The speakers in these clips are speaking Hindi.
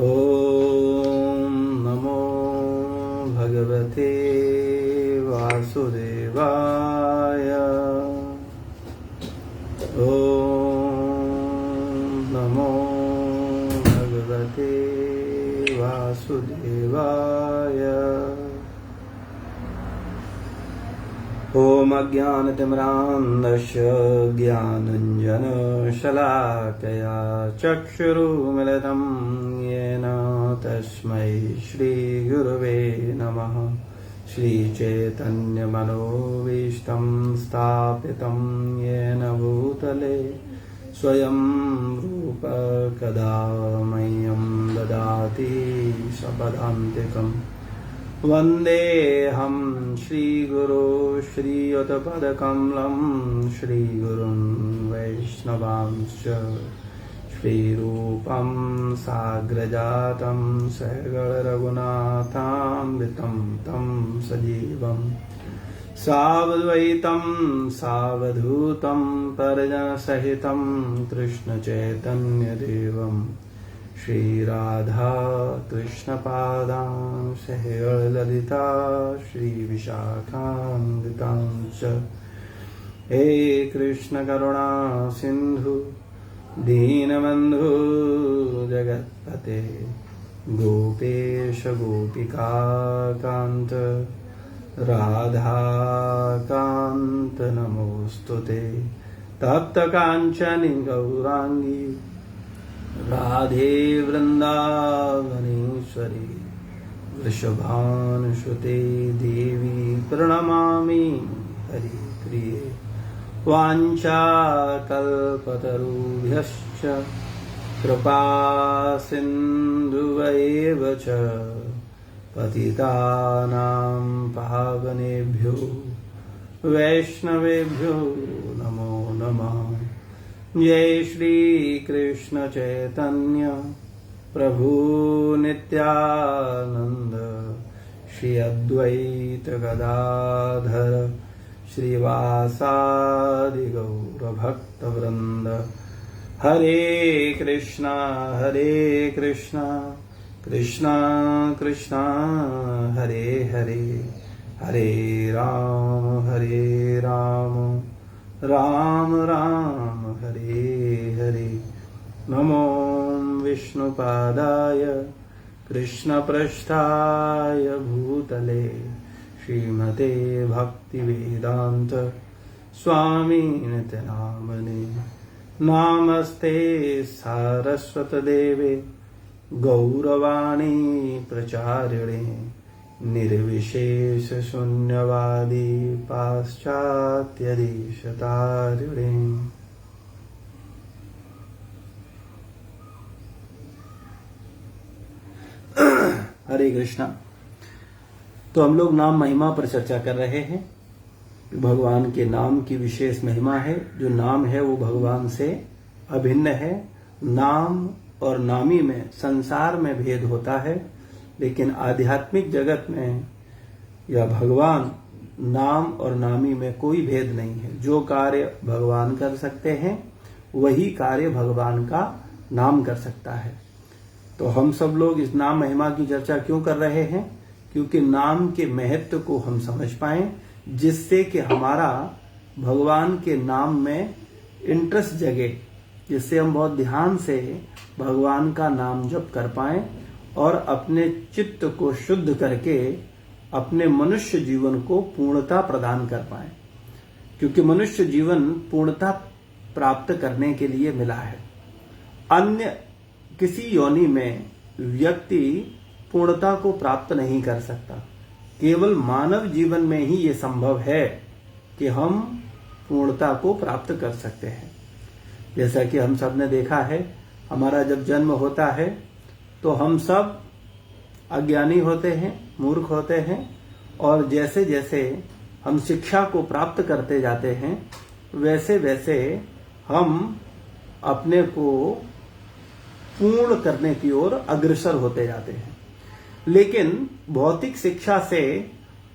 ॐ नमो भगवते वासुदेवाय। ॐ नमो भगवते वासुदेवाय। ॐ अज्ञानतिमिरान्धस्य ज्ञानाञ्जनशलाकया चक्षुरुन्मिलितं येन तस्मै श्रीगुरवे नमः। श्रीचैतन्यमनोभीष्टं स्थापितं येन भूतले स्वयं रूप कदा मह्यं ददाति सपदान्तिकम्। वन्देऽहं श्रीगुरो श्रीयुतपदकमलं श्रीगुरुं वैष्णवांश्च श्रीरूपं साग्रजातं सहगणरघुनाथान्वितं तं सजीवं सावद्वैतं सावधूतं परिजनसहितं कृष्णचैतन्यदेवम् श्रीराधा कृष्णपादां सहगणललिता श्रीविशाखान्वितांश्च। हे कृष्ण करुणा सिन्धु दीनबन्धु जगत्पते गोपेश गोपिकान्त राधाकान्त नमोस्तुते। तप्तकाञ्चनि गौराङ्गी राधे वृन्दावनेश्वरी वृषभानुसुते देवी प्रणमामि हरिप्रिये। वाञ्छाकल्पतरुभ्यश्च कृपासिन्धुवैव च पतितानां पावनेभ्यो वैष्णवेभ्यो नमो नमः। जय श्री कृष्ण चैतन्य प्रभु नित्यानंद श्री अद्वैत गदाधर श्रीवासादि गौर भक्त वृंद। हरे कृष्णा कृष्णा कृष्णा हरे हरे, हरे राम राम राम हरे हरे। नमो विष्णुपादाय कृष्णपृष्ठाय भूतले श्रीमते भक्तिवेदांत स्वामिनिति नामने। नमस्ते सारस्वतदेवे गौरवाणी प्रचारिणे निर्विशेष शून्यवादी पाश्चात्य देशतारिणे। हरे कृष्णा। तो हम लोग नाम महिमा पर चर्चा कर रहे हैं। भगवान के नाम की विशेष महिमा है। जो नाम है वो भगवान से अभिन्न है। नाम और नामी में संसार में भेद होता है, लेकिन आध्यात्मिक जगत में या भगवान नाम और नामी में कोई भेद नहीं है। जो कार्य भगवान कर सकते हैं वही कार्य भगवान का नाम कर सकता है। तो हम सब लोग इस नाम महिमा की चर्चा क्यों कर रहे हैं? क्योंकि नाम के महत्व को हम समझ पाएं, जिससे कि हमारा भगवान के नाम में इंटरेस्ट जगे, जिससे हम बहुत ध्यान से भगवान का नाम जप कर पाएं और अपने चित्त को शुद्ध करके अपने मनुष्य जीवन को पूर्णता प्रदान कर पाए। क्योंकि मनुष्य जीवन पूर्णता प्राप्त करने के लिए मिला है। अन्य किसी योनि में व्यक्ति पूर्णता को प्राप्त नहीं कर सकता। केवल मानव जीवन में ही ये संभव है कि हम पूर्णता को प्राप्त कर सकते हैं। जैसा कि हम सब ने देखा है, हमारा जब जन्म होता है तो हम सब अज्ञानी होते हैं, मूर्ख होते हैं, और जैसे जैसे हम शिक्षा को प्राप्त करते जाते हैं वैसे वैसे हम अपने को पूर्ण करने की ओर अग्रसर होते जाते हैं। लेकिन भौतिक शिक्षा से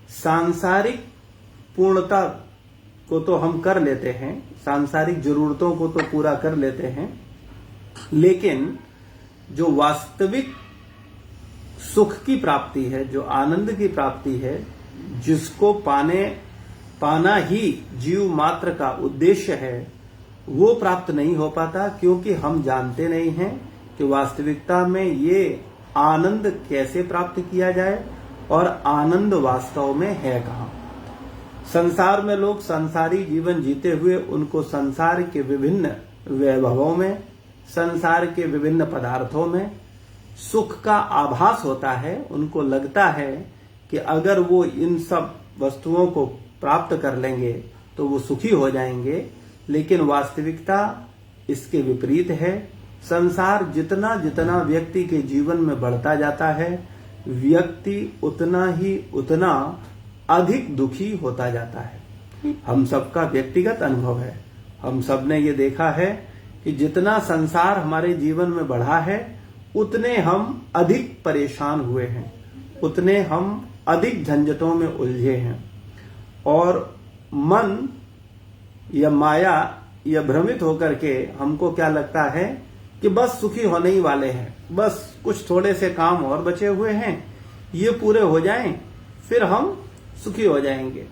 सांसारिक पूर्णता को तो हम कर लेते हैं, सांसारिक जरूरतों को तो पूरा कर लेते हैं, लेकिन जो वास्तविक सुख की प्राप्ति है, जो आनंद की प्राप्ति है, जिसको पाना ही जीव मात्र का उद्देश्य है, वो प्राप्त नहीं हो पाता, क्योंकि हम जानते नहीं हैं कि वास्तविकता में ये आनंद कैसे प्राप्त किया जाए और आनंद वास्तव में है कहाँ। संसार में लोग संसारी जीवन जीते हुए उनको संसार के विभिन्न वैभवों में, संसार के विभिन्न पदार्थों में सुख का आभास होता है। उनको लगता है कि अगर वो इन सब वस्तुओं को प्राप्त कर लेंगे तो वो सुखी हो जाएंगे, लेकिन वास्तविकता इसके विपरीत है। संसार जितना जितना व्यक्ति के जीवन में बढ़ता जाता है, व्यक्ति उतना अधिक दुखी होता जाता है। हम सबका व्यक्तिगत अनुभव है। हम सब ने ये देखा है कि जितना संसार हमारे जीवन में बढ़ा है, उतने हम अधिक परेशान हुए हैं, उतने हम अधिक झंझटों में उलझे हैं, और मन या माया या भ्रमित होकर के हमको क्या लगता है कि बस सुखी होने ही वाले हैं, बस कुछ थोड़े से काम और बचे हुए हैं, ये पूरे हो जाएं फिर हम सुखी हो जाएंगे।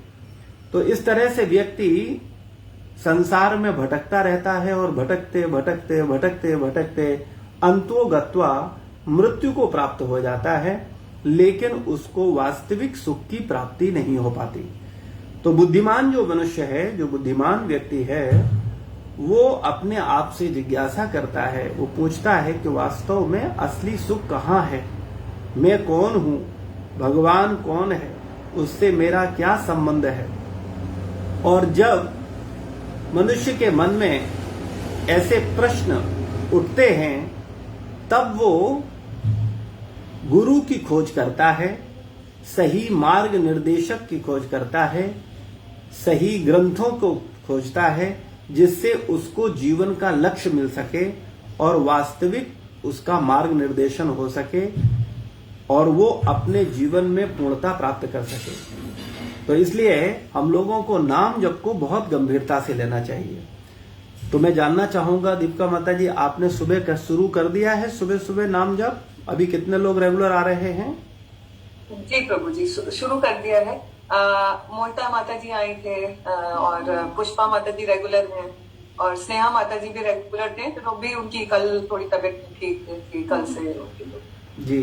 तो इस तरह से व्यक्ति संसार में भटकता रहता है और भटकते भटकते भटकते भटकते अंतो गत्वा मृत्यु को प्राप्त हो जाता है, लेकिन उसको वास्तविक सुख की प्राप्ति नहीं हो पाती। तो बुद्धिमान जो मनुष्य है, जो बुद्धिमान व्यक्ति है, वो अपने आप से जिज्ञासा करता है, वो पूछता है कि वास्तव में असली सुख कहाँ है, मैं कौन हूं, भगवान कौन है, उससे मेरा क्या संबंध है। और जब मनुष्य के मन में ऐसे प्रश्न उठते हैं, तब वो गुरु की खोज करता है, सही मार्ग निर्देशक की खोज करता है, सही ग्रंथों को खोजता है, जिससे उसको जीवन का लक्ष्य मिल सके और वास्तविक उसका मार्ग निर्देशन हो सके और वो अपने जीवन में पूर्णता प्राप्त कर सके। तो इसलिए हम लोगों को नाम जप को बहुत गंभीरता से लेना चाहिए। तो मैं जानना चाहूंगा दीपिका माता जी, आपने सुबह शुरू कर दिया है सुबह सुबह नाम जप? अभी कितने लोग रेगुलर आ रहे हैं? जी प्रभु जी, शुरू कर दिया है। मोहिता माता जी आई थे और पुष्पा माता जी रेगुलर हैं और स्नेहा माता जी भी रेगुलर थे, तो भी उनकी कल थोड़ी तबीयत ठीक थी, कल से जी।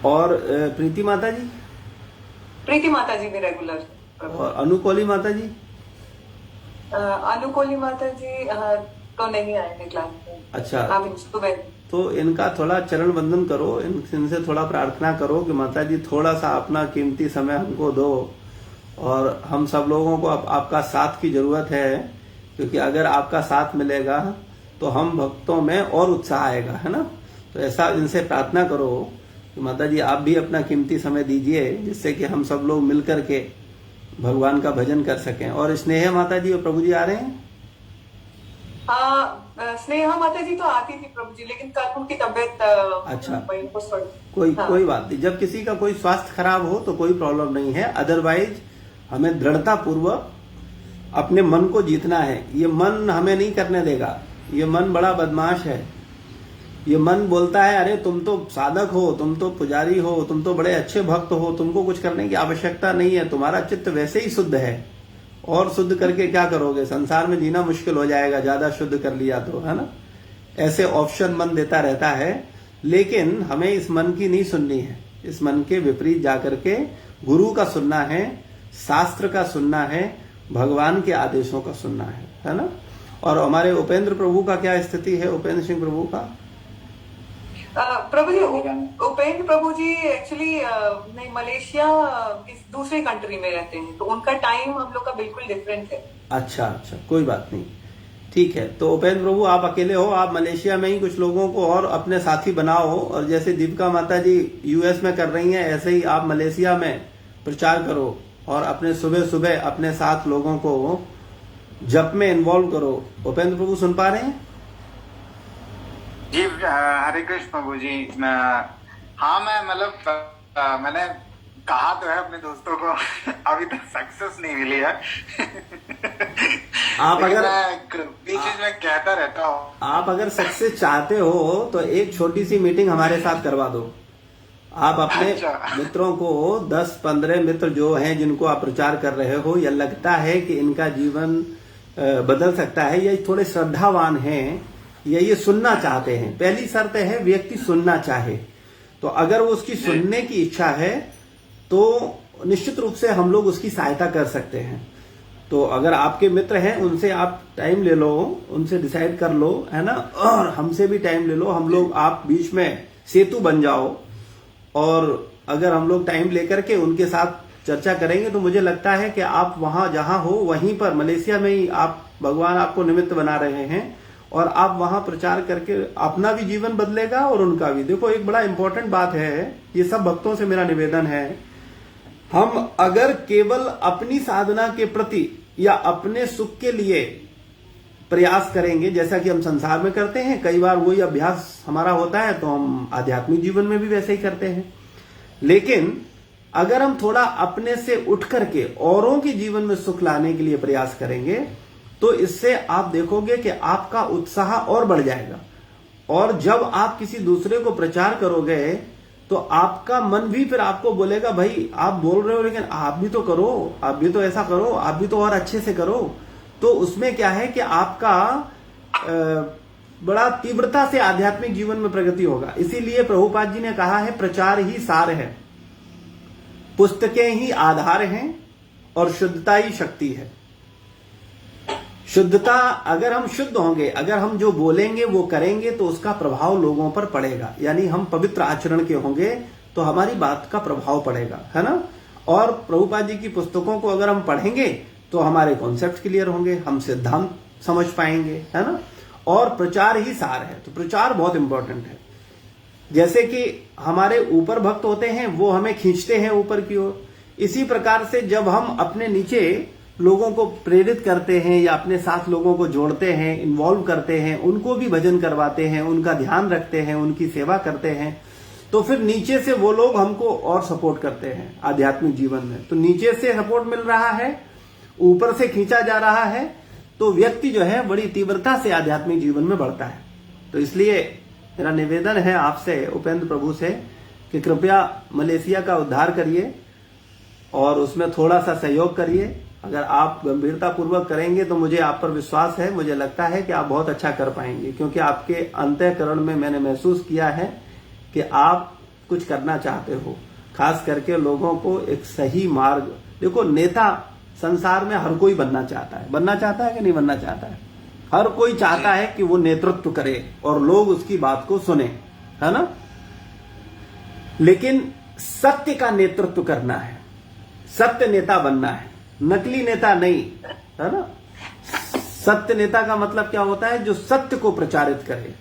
और प्रीति माता जी? प्रीति माता जी भी रेगुलर। और अनुकोली माता जी? अनुकोली माता जी तो नहीं आए थे क्लास में। अच्छा, सुबह। तो इनका थोड़ा चरण वंदन करो, इनसे थोड़ा प्रार्थना करो कि माता जी थोड़ा सा अपना कीमती समय हमको दो, और हम सब लोगों को आपका साथ की जरूरत है, क्योंकि अगर आपका साथ मिलेगा तो हम भक्तों में और उत्साह आएगा, है ना। तो ऐसा इनसे प्रार्थना करो कि माता जी आप भी अपना कीमती समय दीजिए, जिससे कि हम सब लोग मिलकर के भगवान का भजन कर सकें। और स्नेहा माता जी और प्रभु जी आ रहे हैं? स्नेहा माता जी तो आती थी प्रभु जी, लेकिन कल उनकी तबीयत अच्छा, कोई बात नहीं। जब किसी का कोई स्वास्थ्य खराब हो तो कोई प्रॉब्लम नहीं है, अदरवाइज हमें दृढ़ता पूर्वक अपने मन को जीतना है। ये मन हमें नहीं करने देगा, ये मन बड़ा बदमाश है। ये मन बोलता है अरे तुम तो साधक हो, तुम तो पुजारी हो, तुम तो बड़े अच्छे भक्त हो, तुमको कुछ करने की आवश्यकता नहीं है, तुम्हारा चित्त वैसे ही शुद्ध है, और शुद्ध करके क्या करोगे, संसार में जीना मुश्किल हो जाएगा ज्यादा शुद्ध कर लिया तो, है ना। ऐसे ऑप्शन मन देता रहता है, लेकिन हमें इस मन की नहीं सुननी है। इस मन के विपरीत जाकर के गुरु का सुनना है, शास्त्र का सुनना है, भगवान के आदेशों का सुनना है ना। और हमारे उपेंद्र प्रभु का क्या स्थिति है, उपेंद्र सिंह प्रभु का? प्रभु जी, उपेंद्र प्रभु जी एक्चुअली नहीं, मलेशिया इस दूसरी कंट्री में रहते हैं, तो उनका टाइम हम लोग का बिल्कुल डिफरेंट है। अच्छा, कोई बात नहीं, ठीक है। तो उपेंद्र प्रभु आप अकेले हो, आप मलेशिया में ही कुछ लोगों को और अपने साथी बनाओ, और जैसे दीपिका माता जी यूएस में कर रही हैं, ऐसे ही आप मलेशिया में प्रचार करो और अपने सुबह सुबह अपने साथ लोगों को जप में इन्वॉल्व करो। उपेंद्र प्रभु सुन पा रहे हैं जी? हरे कृष्ण प्रभु जी। हाँ, मैं मतलब मैंने कहा तो है अपने दोस्तों को, अभी तक सक्सेस नहीं मिली है। आप अगर बीच में कहता रहता हूँ, आप अगर सक्सेस चाहते हो तो एक छोटी सी मीटिंग हमारे साथ करवा दो, आप अपने अच्छा। मित्रों को 10-15 मित्र जो हैं जिनको आप प्रचार कर रहे हो, या लगता है कि इनका जीवन बदल सकता है, या थोड़े श्रद्धावान हैं, या ये सुनना चाहते हैं। पहली शर्त है व्यक्ति सुनना चाहे। तो अगर वो उसकी सुनने की इच्छा है तो निश्चित रूप से हम लोग उसकी सहायता कर सकते हैं। तो अगर आपके मित्र हैं उनसे आप टाइम ले लो, उनसे डिसाइड कर लो, है ना, और हमसे भी टाइम ले लो। हम लोग आप बीच में सेतु बन जाओ, और अगर हम लोग टाइम लेकर के उनके साथ चर्चा करेंगे तो मुझे लगता है कि आप वहां जहां हो वहीं पर मलेशिया में ही आप भगवान आपको निमित्त बना रहे हैं, और आप वहां प्रचार करके अपना भी जीवन बदलेगा और उनका भी। देखो एक बड़ा इंपॉर्टेंट बात है, ये सब भक्तों से मेरा निवेदन है, हम अगर केवल अपनी साधना के प्रति या अपने सुख के लिए प्रयास करेंगे, जैसा कि हम संसार में करते हैं, कई बार वही अभ्यास हमारा होता है, तो हम आध्यात्मिक जीवन में भी वैसे ही करते हैं। लेकिन अगर हम थोड़ा अपने से उठ करके औरों के जीवन में सुख लाने के लिए प्रयास करेंगे, तो इससे आप देखोगे कि आपका उत्साह और बढ़ जाएगा। और जब आप किसी दूसरे को प्रचार करोगे तो आपका मन भी फिर आपको बोलेगा, भाई आप बोल रहे हो लेकिन आप भी तो करो, आप भी तो ऐसा करो, आप भी तो और अच्छे से करो। तो उसमें क्या है कि आपका बड़ा तीव्रता से आध्यात्मिक जीवन में प्रगति होगा। इसीलिए प्रभुपाद जी ने कहा है, प्रचार ही सार है, पुस्तकें ही आधार हैं, और शुद्धता ही शक्ति है। शुद्धता, अगर हम शुद्ध होंगे, अगर हम जो बोलेंगे वो करेंगे, तो उसका प्रभाव लोगों पर पड़ेगा। यानी हम पवित्र आचरण के होंगे तो हमारी बात का प्रभाव पड़ेगा, है ना। और प्रभुपाद जी की पुस्तकों को अगर हम पढ़ेंगे तो हमारे कॉन्सेप्ट क्लियर होंगे, हम सिद्धांत समझ पाएंगे, है ना। और प्रचार ही सार है, तो प्रचार बहुत इंपॉर्टेंट है। जैसे कि हमारे ऊपर भक्त होते हैं, वो हमें खींचते हैं ऊपर की ओर। इसी प्रकार से जब हम अपने नीचे लोगों को प्रेरित करते हैं या अपने साथ लोगों को जोड़ते हैं, इन्वॉल्व करते हैं, उनको भी भजन करवाते हैं, उनका ध्यान रखते हैं, उनकी सेवा करते हैं, तो फिर नीचे से वो लोग हमको और सपोर्ट करते हैं आध्यात्मिक जीवन में। तो नीचे से सपोर्ट मिल रहा है, ऊपर से खींचा जा रहा है, तो व्यक्ति जो है बड़ी तीव्रता से आध्यात्मिक जीवन में बढ़ता है। तो इसलिए मेरा निवेदन है आपसे, उपेंद्र प्रभु से, कि कृपया मलेशिया का उद्धार करिए और उसमें थोड़ा सा सहयोग करिए। अगर आप गंभीरता पूर्वक करेंगे तो मुझे आप पर विश्वास है, मुझे लगता है कि आप बहुत अच्छा कर पाएंगे, क्योंकि आपके अंतःकरण में मैंने महसूस किया है कि आप कुछ करना चाहते हो, खास करके लोगों को एक सही मार्ग। देखो, नेता संसार में हर कोई बनना चाहता है कि नहीं बनना चाहता है? हर कोई चाहता है कि वो नेतृत्व करे और लोग उसकी बात को सुने, है ना। लेकिन सत्य का नेतृत्व करना है, सत्य नेता बनना है, नकली नेता नहीं, है ना। सत्य नेता का मतलब क्या होता है? जो सत्य को प्रचारित करे,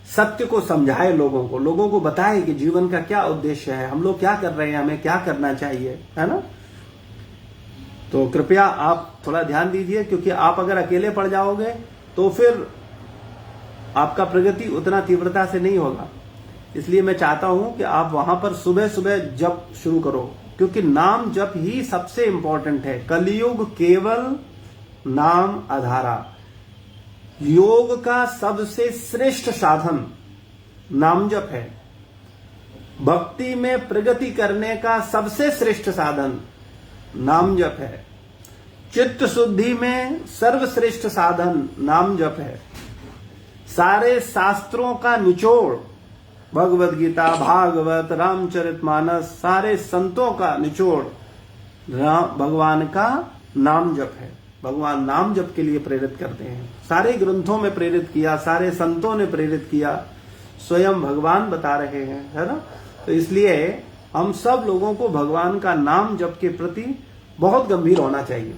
सत्य को समझाए, लोगों को बताए कि जीवन का क्या उद्देश्य है, हम लोग क्या कर रहे हैं, हमें क्या करना चाहिए, है ना। तो कृपया आप थोड़ा ध्यान दीजिए, क्योंकि आप अगर अकेले पड़ जाओगे तो फिर आपका प्रगति उतना तीव्रता से नहीं होगा। इसलिए मैं चाहता हूं कि आप वहां पर सुबह सुबह जप शुरू करो, क्योंकि नाम जप ही सबसे इंपॉर्टेंट है। कलयुग केवल नाम आधारा, योग का सबसे श्रेष्ठ साधन नाम जप है। भक्ति में प्रगति करने का सबसे श्रेष्ठ साधन नाम जप है। चित्त शुद्धि में सर्वश्रेष्ठ साधन नाम जप है। सारे शास्त्रों का निचोड़, भगवत गीता, भागवत, रामचरितमानस, सारे संतों का निचोड़ भगवान का नाम जप है। भगवान नाम जप के लिए प्रेरित करते हैं। सारे ग्रंथों में प्रेरित किया, सारे संतों ने प्रेरित किया, स्वयं भगवान बता रहे हैं, है ना। तो इसलिए हम सब लोगों को भगवान का नाम जप के प्रति बहुत गंभीर होना चाहिए।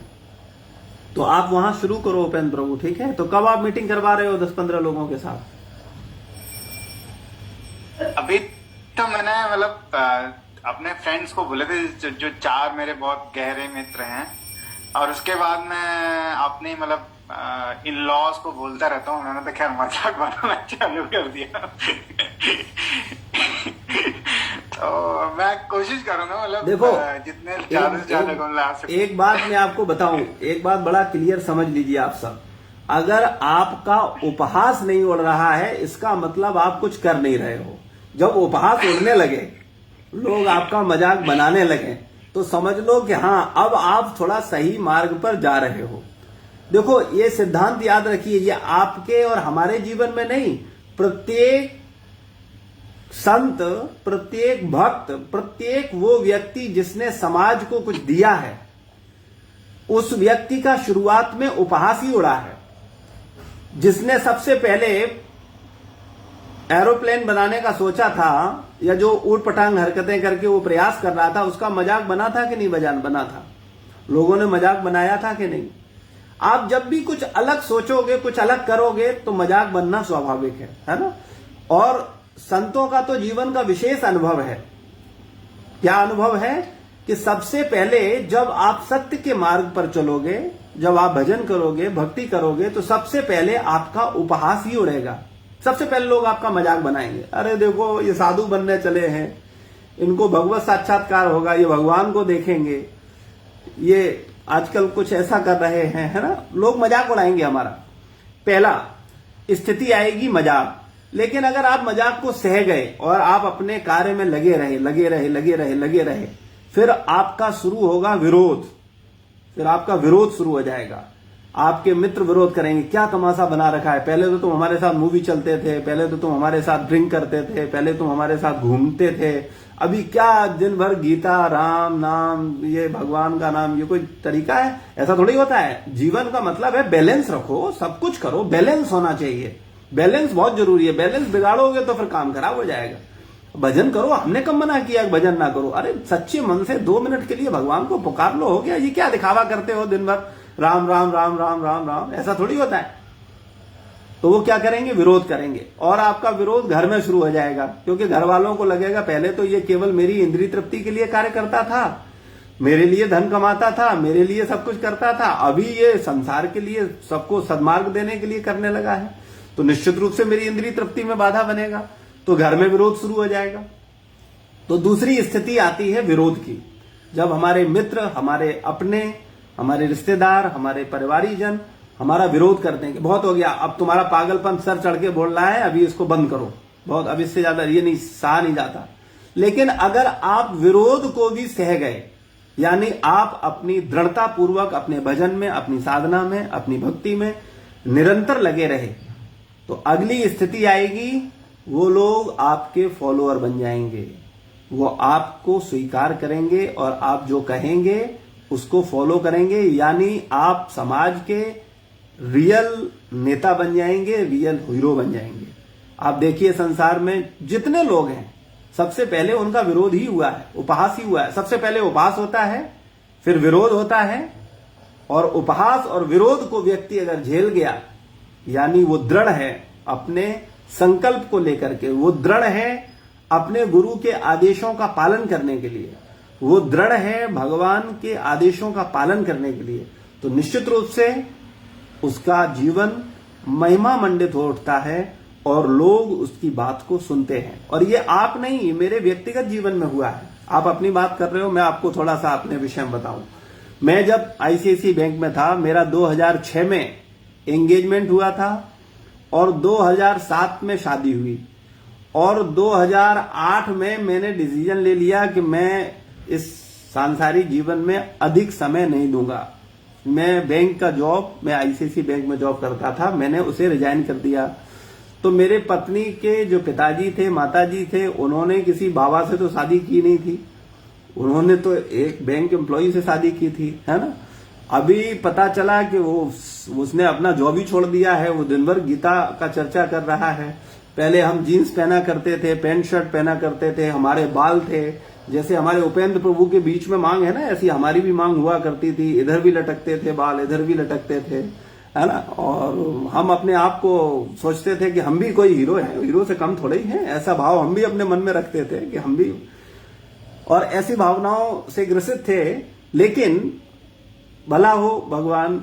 तो आप वहां शुरू करो उपेंद्र प्रभु, ठीक है। तो कब आप मीटिंग करवा रहे हो 10-15 लोगों के साथ? अभी तो मैंने मतलब अपने फ्रेंड्स को बोले थे, जो 4 मेरे बहुत गहरे मित्र हैं, और उसके बाद मैं अपने मतलब इन लॉज को बोलता रहता हूँ। उन्होंने तो खैर मजाक बनाना चालू कर दिया। तो मैं कोशिश करूंगा, मतलब देखो, जितने ज्यादा से ज्यादा को ला सकूं। एक बात मैं आपको बताऊं, एक बात बड़ा क्लियर समझ लीजिए आप सब। अगर आपका उपहास नहीं उड़ रहा है, इसका मतलब आप कुछ कर नहीं रहे हो। जब उपहास उड़ने लगे लोग आपका मजाक बनाने लगे तो समझ लो कि हाँ, अब आप थोड़ा सही मार्ग पर जा रहे हो। देखो, ये सिद्धांत याद रखिए, ये आपके और हमारे जीवन में नहीं, प्रत्येक संत, प्रत्येक भक्त, प्रत्येक वो व्यक्ति जिसने समाज को कुछ दिया है, उस व्यक्ति का शुरुआत में उपहास ही उड़ा है। जिसने सबसे पहले एरोप्लेन बनाने का सोचा था, या जो ऊट पटांग हरकतें करके वो प्रयास कर रहा था, उसका मजाक बना था कि नहीं बना था? लोगों ने मजाक बनाया था कि नहीं? आप जब भी कुछ अलग सोचोगे, कुछ अलग करोगे, तो मजाक बनना स्वाभाविक है ना? और संतों का तो जीवन का विशेष अनुभव है। क्या अनुभव है? कि सबसे पहले जब आप सत्य के मार्ग पर चलोगे, जब आप भजन करोगे, भक्ति करोगे, तो सबसे पहले आपका उपहास ही उड़ेगा। सबसे पहले लोग आपका मजाक बनाएंगे। अरे देखो, ये साधु बनने चले हैं, इनको भगवत साक्षात्कार होगा, ये भगवान को देखेंगे, ये आजकल कुछ ऐसा कर रहे हैं, है ना? लोग मजाक उड़ाएंगे हमारा। पहला स्थिति आएगी मजाक। लेकिन अगर आप मजाक को सह गए और आप अपने कार्य में लगे रहे, फिर आपका शुरू होगा विरोध। फिर आपका विरोध शुरू हो जाएगा। आपके मित्र विरोध करेंगे, क्या तमाशा बना रखा है, पहले तो तुम हमारे साथ मूवी चलते थे, पहले तो तुम हमारे साथ ड्रिंक करते थे, पहले तुम हमारे साथ घूमते थे, अभी क्या दिन भर गीता, राम नाम, ये भगवान का नाम, ये कोई तरीका है? ऐसा थोड़ी होता है। जीवन का मतलब है बैलेंस रखो, सब कुछ करो, बैलेंस होना चाहिए। बैलेंस बहुत जरूरी है। बैलेंस बिगाड़ोगे तो फिर काम खराब हो जाएगा। भजन करो, हमने कब मना किया भजन ना करो? अरे सच्चे मन से 2 मिनट के लिए भगवान को पुकार लो, हो गया। ये क्या दिखावा करते हो दिन भर, राम राम राम राम राम राम, ऐसा थोड़ी होता है। तो वो क्या करेंगे? विरोध करेंगे। और आपका विरोध घर में शुरू हो जाएगा, क्योंकि घर वालों को लगेगा पहले तो ये केवल मेरी इंद्रिय तृप्ति के लिए कार्य करता था, मेरे लिए धन कमाता था, मेरे लिए सब कुछ करता था, अभी ये संसार के लिए, सबको सद्मार्ग देने के लिए करने लगा है, तो निश्चित रूप से मेरी इंद्रिय तृप्ति में बाधा बनेगा। तो घर में विरोध शुरू हो जाएगा। तो दूसरी स्थिति आती है विरोध की, जब हमारे मित्र, हमारे अपने, हमारे रिश्तेदार, हमारे परिवारीजन हमारा विरोध करते हैं कि बहुत हो गया, अब तुम्हारा पागलपन सर चढ़ के बोल रहा है, अभी इसको बंद करो, बहुत, अब इससे ज्यादा ये नहीं, सहा नहीं जाता। लेकिन अगर आप विरोध को भी सह गए, यानी आप अपनी दृढ़ता पूर्वक अपने भजन में, अपनी साधना में, अपनी भक्ति में निरंतर लगे रहे, तो अगली स्थिति आएगी, वो लोग आपके फॉलोअर बन जाएंगे। वो आपको स्वीकार करेंगे और आप जो कहेंगे उसको फॉलो करेंगे, यानी आप समाज के रियल नेता बन जाएंगे, रियल हीरो बन जाएंगे। आप देखिए संसार में जितने लोग हैं, सबसे पहले उनका विरोध ही हुआ है, उपहास ही हुआ है। सबसे पहले उपहास होता है, फिर विरोध होता है, और उपहास और विरोध को व्यक्ति अगर झेल गया, यानी वो दृढ़ है अपने संकल्प को लेकर के, वो दृढ़ है अपने गुरु के आदेशों का पालन करने के लिए, वो दृढ़ है भगवान के आदेशों का पालन करने के लिए, तो निश्चित रूप से उसका जीवन महिमा मंडित हो उठता है और लोग उसकी बात को सुनते हैं। और ये आप नहीं, ये मेरे व्यक्तिगत जीवन में हुआ है। आप अपनी बात कर रहे हो, मैं आपको थोड़ा सा अपने विषय में बताऊं। मैं जब आईसीआईसीआई बैंक में था, मेरा 2006 में एंगेजमेंट हुआ था और 2007 में शादी हुई, और 2008 में मैंने डिसीजन ले लिया कि मैं इस सांसारिक जीवन में अधिक समय नहीं दूंगा। मैं बैंक का जॉब, मैं आईसीआईसीआई बैंक में जॉब करता था, मैंने उसे रिजाइन कर दिया। तो मेरे पत्नी के जो पिताजी थे, माताजी थे, उन्होंने किसी बाबा से तो शादी की नहीं थी, उन्होंने तो एक बैंक एम्प्लॉय से शादी की थी, है ना। अभी पता चला कि उसने अपना जॉब ही छोड़ दिया है, वो दिन भर गीता का चर्चा कर रहा है। पहले हम जीन्स पहना करते थे, पैंट शर्ट पहना करते थे, हमारे बाल थे, जैसे हमारे उपेंद्र प्रभु के बीच में मांग है ना, ऐसी हमारी भी मांग हुआ करती थी, इधर भी लटकते थे बाल, इधर भी लटकते थे, है ना। और हम अपने आप को सोचते थे कि हम भी कोई हीरो है, हीरो से कम थोड़े ही हैं, ऐसा भाव हम भी अपने मन में रखते थे कि हम भी, और ऐसी भावनाओं से ग्रसित थे। लेकिन भला हो भगवान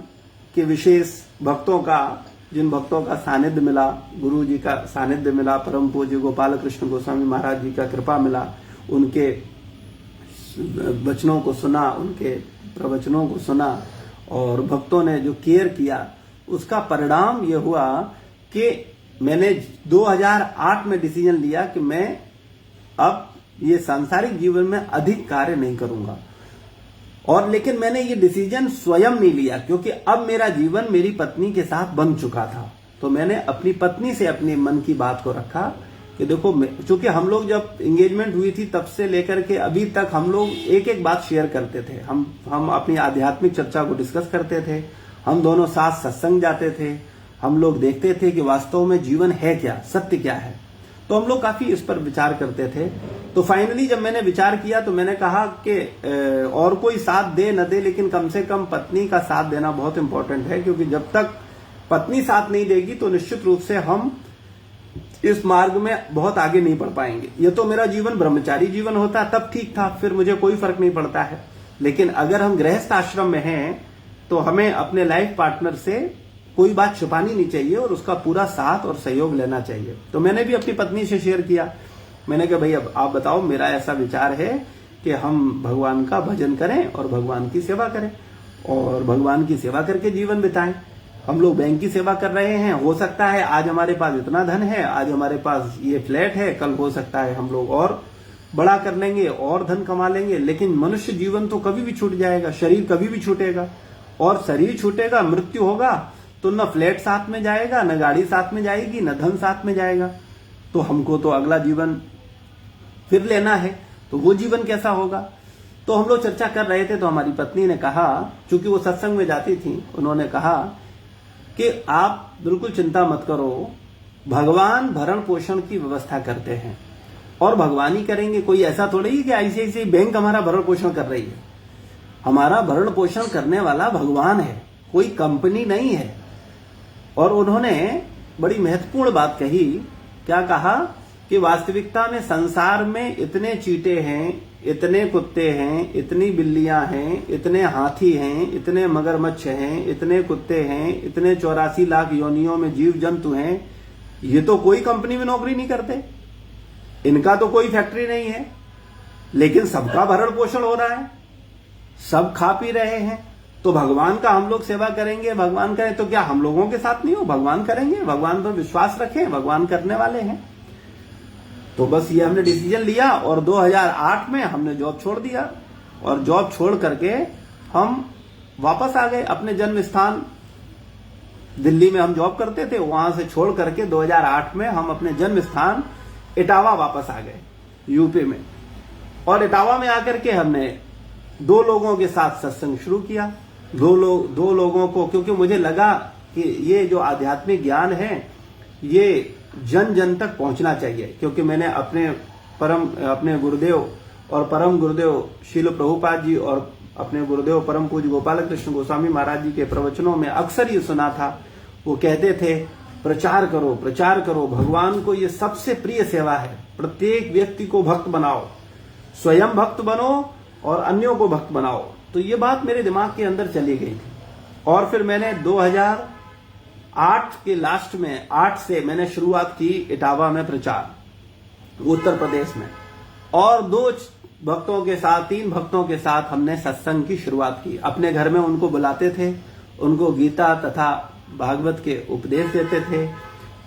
के विशेष भक्तों का, जिन भक्तों का सानिध्य मिला, गुरु जी का सानिध्य मिला, परम पूज्य गोपाल कृष्ण गोस्वामी महाराज जी का कृपा मिला, उनके वचनों को सुना, उनके प्रवचनों को सुना, और भक्तों ने जो केयर किया, उसका परिणाम यह हुआ कि मैंने 2008 में डिसीजन लिया कि मैं अब ये सांसारिक जीवन में अधिक कार्य नहीं करूंगा। और लेकिन मैंने ये डिसीजन स्वयं नहीं लिया, क्योंकि अब मेरा जीवन मेरी पत्नी के साथ बन चुका था। तो मैंने अपनी पत्नी से अपने मन की बात को रखा कि देखो, चूंकि हम लोग जब एंगेजमेंट हुई थी तब से लेकर के अभी तक हम लोग एक एक बात शेयर करते थे। हम अपनी आध्यात्मिक चर्चा को डिस्कस करते थे, हम दोनों साथ सत्संग जाते थे, हम लोग देखते थे कि वास्तव में जीवन है क्या, सत्य क्या है। तो हम लोग काफी इस पर विचार करते थे। तो फाइनली जब मैंने विचार किया तो मैंने कहा कि और कोई साथ दे न दे, लेकिन कम से कम पत्नी का साथ देना बहुत इंपॉर्टेंट है, क्योंकि जब तक पत्नी साथ नहीं देगी तो निश्चित रूप से हम इस मार्ग में बहुत आगे नहीं बढ़ पाएंगे। ये तो मेरा जीवन ब्रह्मचारी जीवन होता तब ठीक था, फिर मुझे कोई फर्क नहीं पड़ता है। लेकिन अगर हम गृहस्थ आश्रम में हैं तो हमें अपने लाइफ पार्टनर से कोई बात छुपानी नहीं चाहिए और उसका पूरा साथ और सहयोग लेना चाहिए। तो मैंने भी अपनी पत्नी से शेयर किया। मैंने कहा भाई अब आप बताओ, मेरा ऐसा विचार है कि हम भगवान का भजन करें और भगवान की सेवा करें और भगवान की सेवा करके जीवन बिताएं। हम लोग बैंक की सेवा कर रहे हैं, हो सकता है आज हमारे पास इतना धन है, आज हमारे पास ये फ्लैट है, कल हो सकता है हम लोग और बड़ा कर लेंगे और धन कमा लेंगे। लेकिन मनुष्य जीवन तो कभी भी छूट जाएगा, शरीर कभी भी छूटेगा, और शरीर छूटेगा, मृत्यु होगा तो न फ्लैट साथ में जाएगा, न गाड़ी साथ में जाएगी, न धन साथ में जाएगा। तो हमको तो अगला जीवन फिर लेना है, तो वो जीवन कैसा होगा। तो हम लोग चर्चा कर रहे थे तो हमारी पत्नी ने कहा, चूंकि वो सत्संग में जाती थी, उन्होंने कहा कि आप बिल्कुल चिंता मत करो, भगवान भरण पोषण की व्यवस्था करते हैं और भगवान ही करेंगे। कोई ऐसा थोड़ी है कि आईसीआईसीआई बैंक हमारा भरण पोषण कर रही है। हमारा भरण पोषण करने वाला भगवान है, कोई कंपनी नहीं है। और उन्होंने बड़ी महत्वपूर्ण बात कही। क्या कहा कि वास्तविकता में संसार में इतने चींटे हैं, इतने कुत्ते हैं, इतनी बिल्लियां हैं, इतने हाथी हैं, इतने मगरमच्छ हैं, इतने कुत्ते हैं, इतने 84 लाख योनियों में जीव जंतु हैं, ये तो कोई कंपनी में नौकरी नहीं करते, इनका तो कोई फैक्ट्री नहीं है, लेकिन सबका भरण पोषण हो रहा है, सब खा पी रहे हैं। तो भगवान का हम लोग सेवा करेंगे, भगवान करें तो क्या हम लोगों के साथ नहीं हो? भगवान करेंगे, भगवान पर विश्वास रखें, भगवान करने वाले हैं। तो बस ये हमने डिसीजन लिया और 2008 में हमने जॉब छोड़ दिया और जॉब छोड़ करके हम वापस आ गए अपने जन्म स्थान। दिल्ली में हम जॉब करते थे, वहां से छोड़ करके 2008 में हम अपने जन्म स्थान इटावा वापस आ गए, यूपी में। और इटावा में आकर के हमने 2 लोगों के साथ सत्संग शुरू किया। दो लोगों को, क्योंकि मुझे लगा कि ये जो आध्यात्मिक ज्ञान है ये जन जन तक पहुंचना चाहिए, क्योंकि मैंने अपने गुरुदेव और परम गुरुदेव शील प्रभुपाद जी और अपने गुरुदेव परम पूज्य गोपाल कृष्ण गोस्वामी महाराज जी के प्रवचनों में अक्सर ये सुना था। वो कहते थे प्रचार करो, प्रचार करो, भगवान को ये सबसे प्रिय सेवा है। प्रत्येक व्यक्ति को भक्त बनाओ, स्वयं भक्त बनो और अन्यों को भक्त बनाओ। तो ये बात मेरे दिमाग के अंदर चली गई थी। और फिर मैंने 2008 के लास्ट में 8 से मैंने शुरुआत की इटावा में प्रचार, उत्तर प्रदेश में। और 2 भक्तों के साथ, 3 भक्तों के साथ हमने सत्संग की शुरुआत की। अपने घर में उनको बुलाते थे, उनको गीता तथा भागवत के उपदेश देते थे।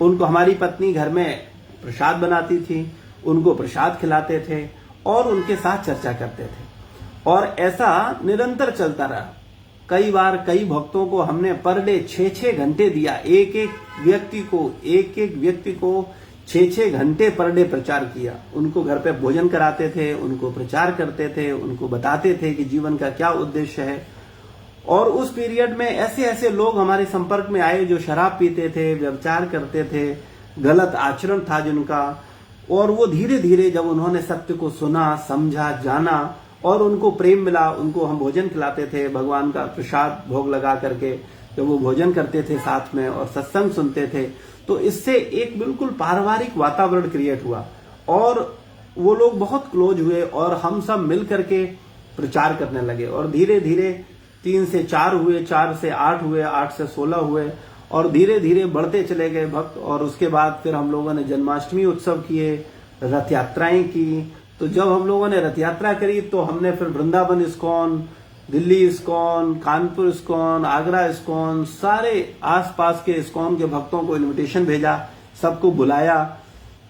उनको, हमारी पत्नी घर में प्रसाद बनाती थी, उनको प्रसाद खिलाते थे और उनके साथ चर्चा करते थे। और ऐसा निरंतर चलता रहा। कई बार कई भक्तों को हमने पर डे 6-6 घंटे दिया। एक एक व्यक्ति को 6-6 घंटे पर डे प्रचार किया। उनको घर पे भोजन कराते थे, उनको प्रचार करते थे, उनको बताते थे कि जीवन का क्या उद्देश्य है। और उस पीरियड में ऐसे ऐसे लोग हमारे संपर्क में आए जो शराब पीते थे, व्यभिचार करते थे, गलत आचरण था जिनका। और वो धीरे धीरे जब उन्होंने सत्य को सुना, समझा, जाना और उनको प्रेम मिला, उनको हम भोजन खिलाते थे, भगवान का प्रसाद भोग लगा करके जब वो भोजन करते थे साथ में और सत्संग सुनते थे, तो इससे एक बिल्कुल पारिवारिक वातावरण क्रिएट हुआ और वो लोग बहुत क्लोज हुए और हम सब मिल करके प्रचार करने लगे। और धीरे धीरे 3 से 4 हुए, 4 से 8 हुए, 8 से 16 हुए और धीरे धीरे बढ़ते चले गए भक्त। और उसके बाद फिर हम लोगों ने जन्माष्टमी उत्सव किए, रथ यात्राएं की। तो जब हम लोगों ने रथ यात्रा करी तो हमने फिर Vrindavan ISKCON, Delhi ISKCON, Kanpur ISKCON, Agra ISKCON, सारे आसपास के इस्कॉन के भक्तों को इनविटेशन भेजा, सबको बुलाया।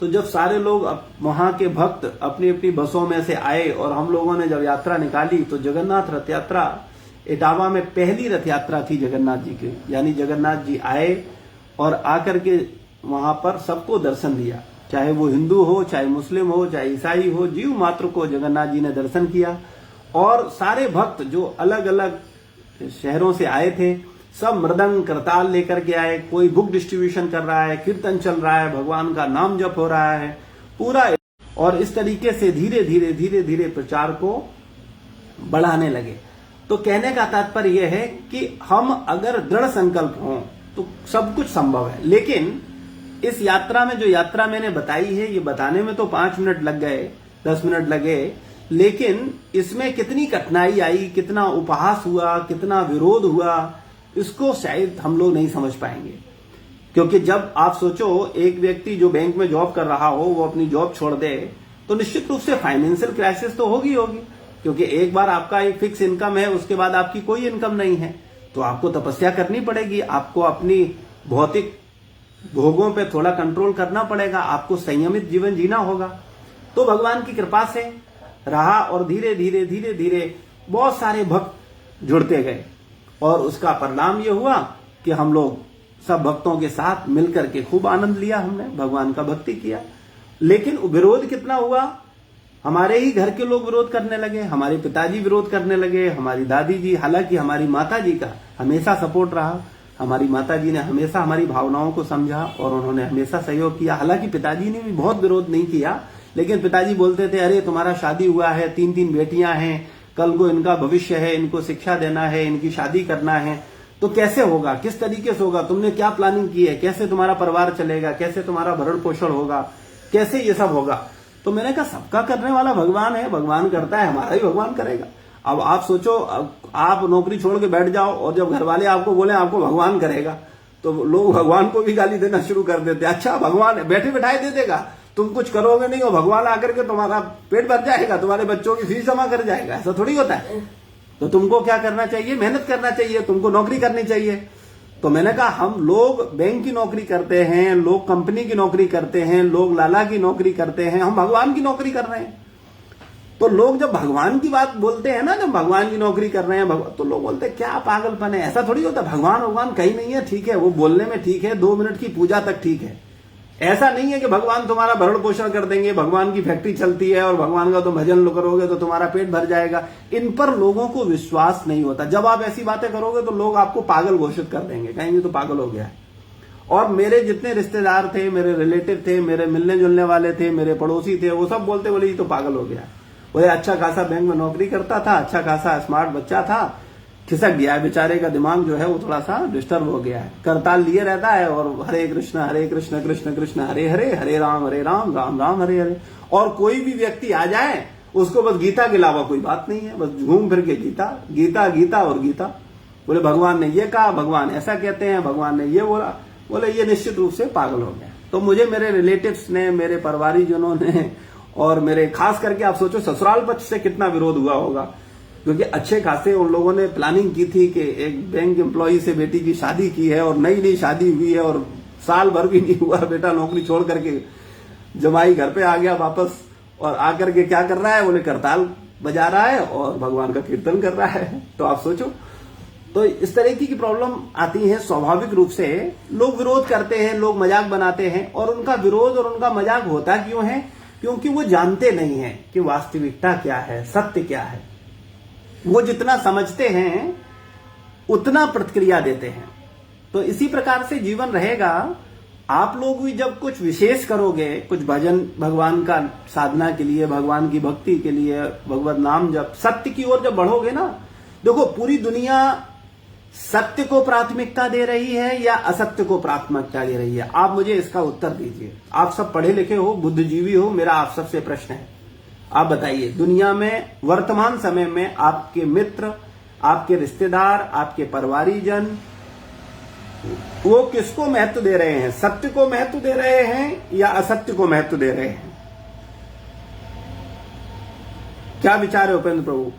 तो जब सारे लोग वहां के भक्त अपनी अपनी बसों में से आए और हम लोगों ने जब यात्रा निकाली, तो जगन्नाथ रथ यात्रा इटावा में पहली रथ यात्रा थी जगन्नाथ जी की। यानी जगन्नाथ जी आए और आकर के वहां पर सबको दर्शन दिया, चाहे वो हिंदू हो, चाहे मुस्लिम हो, चाहे ईसाई हो, जीव मात्र को जगन्नाथ जी ने दर्शन किया। और सारे भक्त जो अलग अलग शहरों से आए थे, सब मृदंग करताल लेकर के आए, कोई बुक डिस्ट्रीब्यूशन कर रहा है, कीर्तन चल रहा है, भगवान का नाम जप हो रहा है पूरा। और इस तरीके से धीरे धीरे धीरे धीरे प्रचार को बढ़ाने लगे। तो कहने का तात्पर्य यह है कि हम अगर दृढ़ संकल्प हों तो सब कुछ संभव है। लेकिन इस यात्रा में जो यात्रा मैंने बताई है, ये बताने में तो 5 मिनट लग गए, 10 मिनट लगे, लेकिन इसमें कितनी कठिनाई आई, कितना उपहास हुआ, कितना विरोध हुआ, इसको शायद हम लोग नहीं समझ पाएंगे। क्योंकि जब आप सोचो एक व्यक्ति जो बैंक में जॉब कर रहा हो वो अपनी जॉब छोड़ दे, तो निश्चित रूप से फाइनेंशियल क्राइसिस तो होगी होगी। क्योंकि एक बार आपका एक फिक्स इनकम है, उसके बाद आपकी कोई इनकम नहीं है, तो आपको तपस्या करनी पड़ेगी, आपको अपनी भौतिक भोगों पे थोड़ा कंट्रोल करना पड़ेगा, आपको संयमित जीवन जीना होगा। तो भगवान की कृपा से रहा और धीरे धीरे धीरे धीरे बहुत सारे भक्त जुड़ते गए। और उसका परिणाम यह हुआ कि हम लोग सब भक्तों के साथ मिलकर के खूब आनंद लिया, हमने भगवान का भक्ति किया। लेकिन विरोध कितना हुआ, हमारे ही घर के लोग विरोध करने लगे, हमारे पिताजी विरोध करने लगे, हमारी दादी जी, हालांकि हमारी माता जी का हमेशा सपोर्ट रहा, हमारी माता जी ने हमेशा हमारी भावनाओं को समझा और उन्होंने हमेशा सहयोग किया। हालांकि पिताजी ने भी बहुत विरोध नहीं किया, लेकिन पिताजी बोलते थे, अरे तुम्हारा शादी हुआ है, 3-3 बेटियां हैं, कल को इनका भविष्य है, इनको शिक्षा देना है, इनकी शादी करना है, तो कैसे होगा, किस तरीके से होगा, तुमने क्या प्लानिंग की है, कैसे तुम्हारा परिवार चलेगा, कैसे तुम्हारा भरण पोषण होगा, कैसे ये सब होगा। तो मैंने कहा सबका करने वाला भगवान है, भगवान करता है, हमारा भी भगवान करेगा। अब आप सोचो, आप नौकरी छोड़ के बैठ जाओ और जब घर वाले आपको बोले आपको भगवान करेगा, तो लोग भगवान को भी गाली देना शुरू कर देते। अच्छा भगवान बैठे बैठाए दे देगा, तुम कुछ करोगे नहीं और भगवान आकर के तुम्हारा पेट भर जाएगा, तुम्हारे बच्चों की फीस जमा कर जाएगा, ऐसा थोड़ी होता है। तो तुमको क्या करना चाहिए, मेहनत करना चाहिए, तुमको नौकरी करनी चाहिए। तो मैंने कहा हम लोग बैंक की नौकरी करते हैं, लोग कंपनी की नौकरी करते हैं, लोग लाला की नौकरी करते हैं, हम भगवान की नौकरी कर रहे हैं। तो लोग जब भगवान की बात बोलते हैं ना, जब भगवान की नौकरी कर रहे हैं तो लोग बोलते हैं क्या पागलपन है, ऐसा थोड़ी होता। भगवान कहीं नहीं है, ठीक है, वो बोलने में ठीक है, 2 मिनट की पूजा तक ठीक है। ऐसा नहीं है कि भगवान तुम्हारा भरण पोषण कर देंगे, भगवान की फैक्ट्री चलती है और भगवान का तुम भजन करोगे तो तुम्हारा पेट भर जाएगा। इन पर लोगों को विश्वास नहीं होता। जब आप ऐसी बातें करोगे तो लोग आपको पागल घोषित कर देंगे, कहेंगे तो पागल हो गया है। और मेरे जितने रिश्तेदार थे, मेरे रिलेटिव थे, मेरे मिलने जुलने वाले थे, मेरे पड़ोसी थे, वो सब बोलते बोले ये तो पागल हो गया। बोले अच्छा खासा बैंक में नौकरी करता था, अच्छा खासा स्मार्ट बच्चा था, खिसक गया है बेचारे का दिमाग जो है वो थोड़ा सा डिस्टर्ब हो गया है, करताल लिए रहता है और हरे कृष्ण कृष्ण कृष्ण हरे हरे, हरे राम राम राम हरे हरे। और कोई भी व्यक्ति आ जाए उसको बस गीता के अलावा कोई बात नहीं है, बस घूम फिर के गीता गीता गीता और गीता। बोले भगवान ने ये कहा, भगवान ऐसा कहते हैं, भगवान ने ये बोला। बोले ये निश्चित रूप से पागल हो गया। तो मुझे मेरे रिलेटिव्स ने, मेरे परिवारीजनों ने और मेरे खास करके आप सोचो ससुराल पक्ष से कितना विरोध हुआ होगा, क्योंकि अच्छे खासे उन लोगों ने प्लानिंग की थी कि एक बैंक एम्प्लॉय से बेटी की शादी की है और नई शादी हुई है और साल भर भी नहीं हुआ, बेटा नौकरी छोड़ करके जमाई घर पे आ गया वापस और आकर के क्या कर रहा है, बोले करताल बजा रहा है और भगवान का कीर्तन कर रहा है। तो आप सोचो, तो इस तरह की प्रॉब्लम आती है। स्वाभाविक रूप से लोग विरोध करते हैं, लोग मजाक बनाते हैं और उनका विरोध और उनका मजाक होता क्यों है, क्योंकि वो जानते नहीं है कि वास्तविकता क्या है, सत्य क्या है। वो जितना समझते हैं उतना प्रतिक्रिया देते हैं। तो इसी प्रकार से जीवन रहेगा। आप लोग भी जब कुछ विशेष करोगे, कुछ भजन भगवान का साधना के लिए, भगवान की भक्ति के लिए, भगवत नाम जब सत्य की ओर जब बढ़ोगे ना, देखो पूरी दुनिया सत्य को प्राथमिकता दे रही है या असत्य को प्राथमिकता दे रही है, आप मुझे इसका उत्तर दीजिए। आप सब पढ़े लिखे हो, बुद्धिजीवी हो, मेरा आप सबसे प्रश्न है, आप बताइए दुनिया में वर्तमान समय में आपके मित्र, आपके रिश्तेदार, आपके परिवारीजन, वो किसको महत्व दे रहे हैं? सत्य को महत्व दे रहे हैं या असत्य को महत्व दे रहे हैं? क्या विचार है उपेंद्र प्रभु?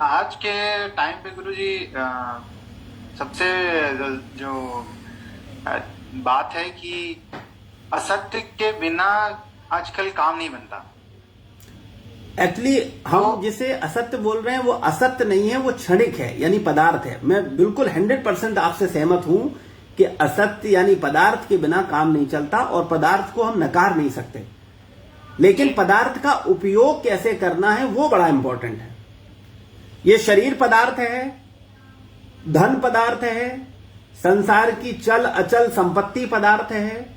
आज के टाइम पे गुरुजी सबसे जो बात है कि असत्य के बिना आजकल काम नहीं बनता। एक्चुअली हम जिसे असत्य बोल रहे हैं वो असत्य नहीं है, वो क्षणिक है, यानी पदार्थ है। मैं बिल्कुल 100% आपसे सहमत हूं कि असत्य यानी पदार्थ के बिना काम नहीं चलता और पदार्थ को हम नकार नहीं सकते, लेकिन पदार्थ का उपयोग कैसे करना है वो बड़ा इंपॉर्टेंट है। ये शरीर पदार्थ है, धन पदार्थ है, संसार की चल अचल संपत्ति पदार्थ है।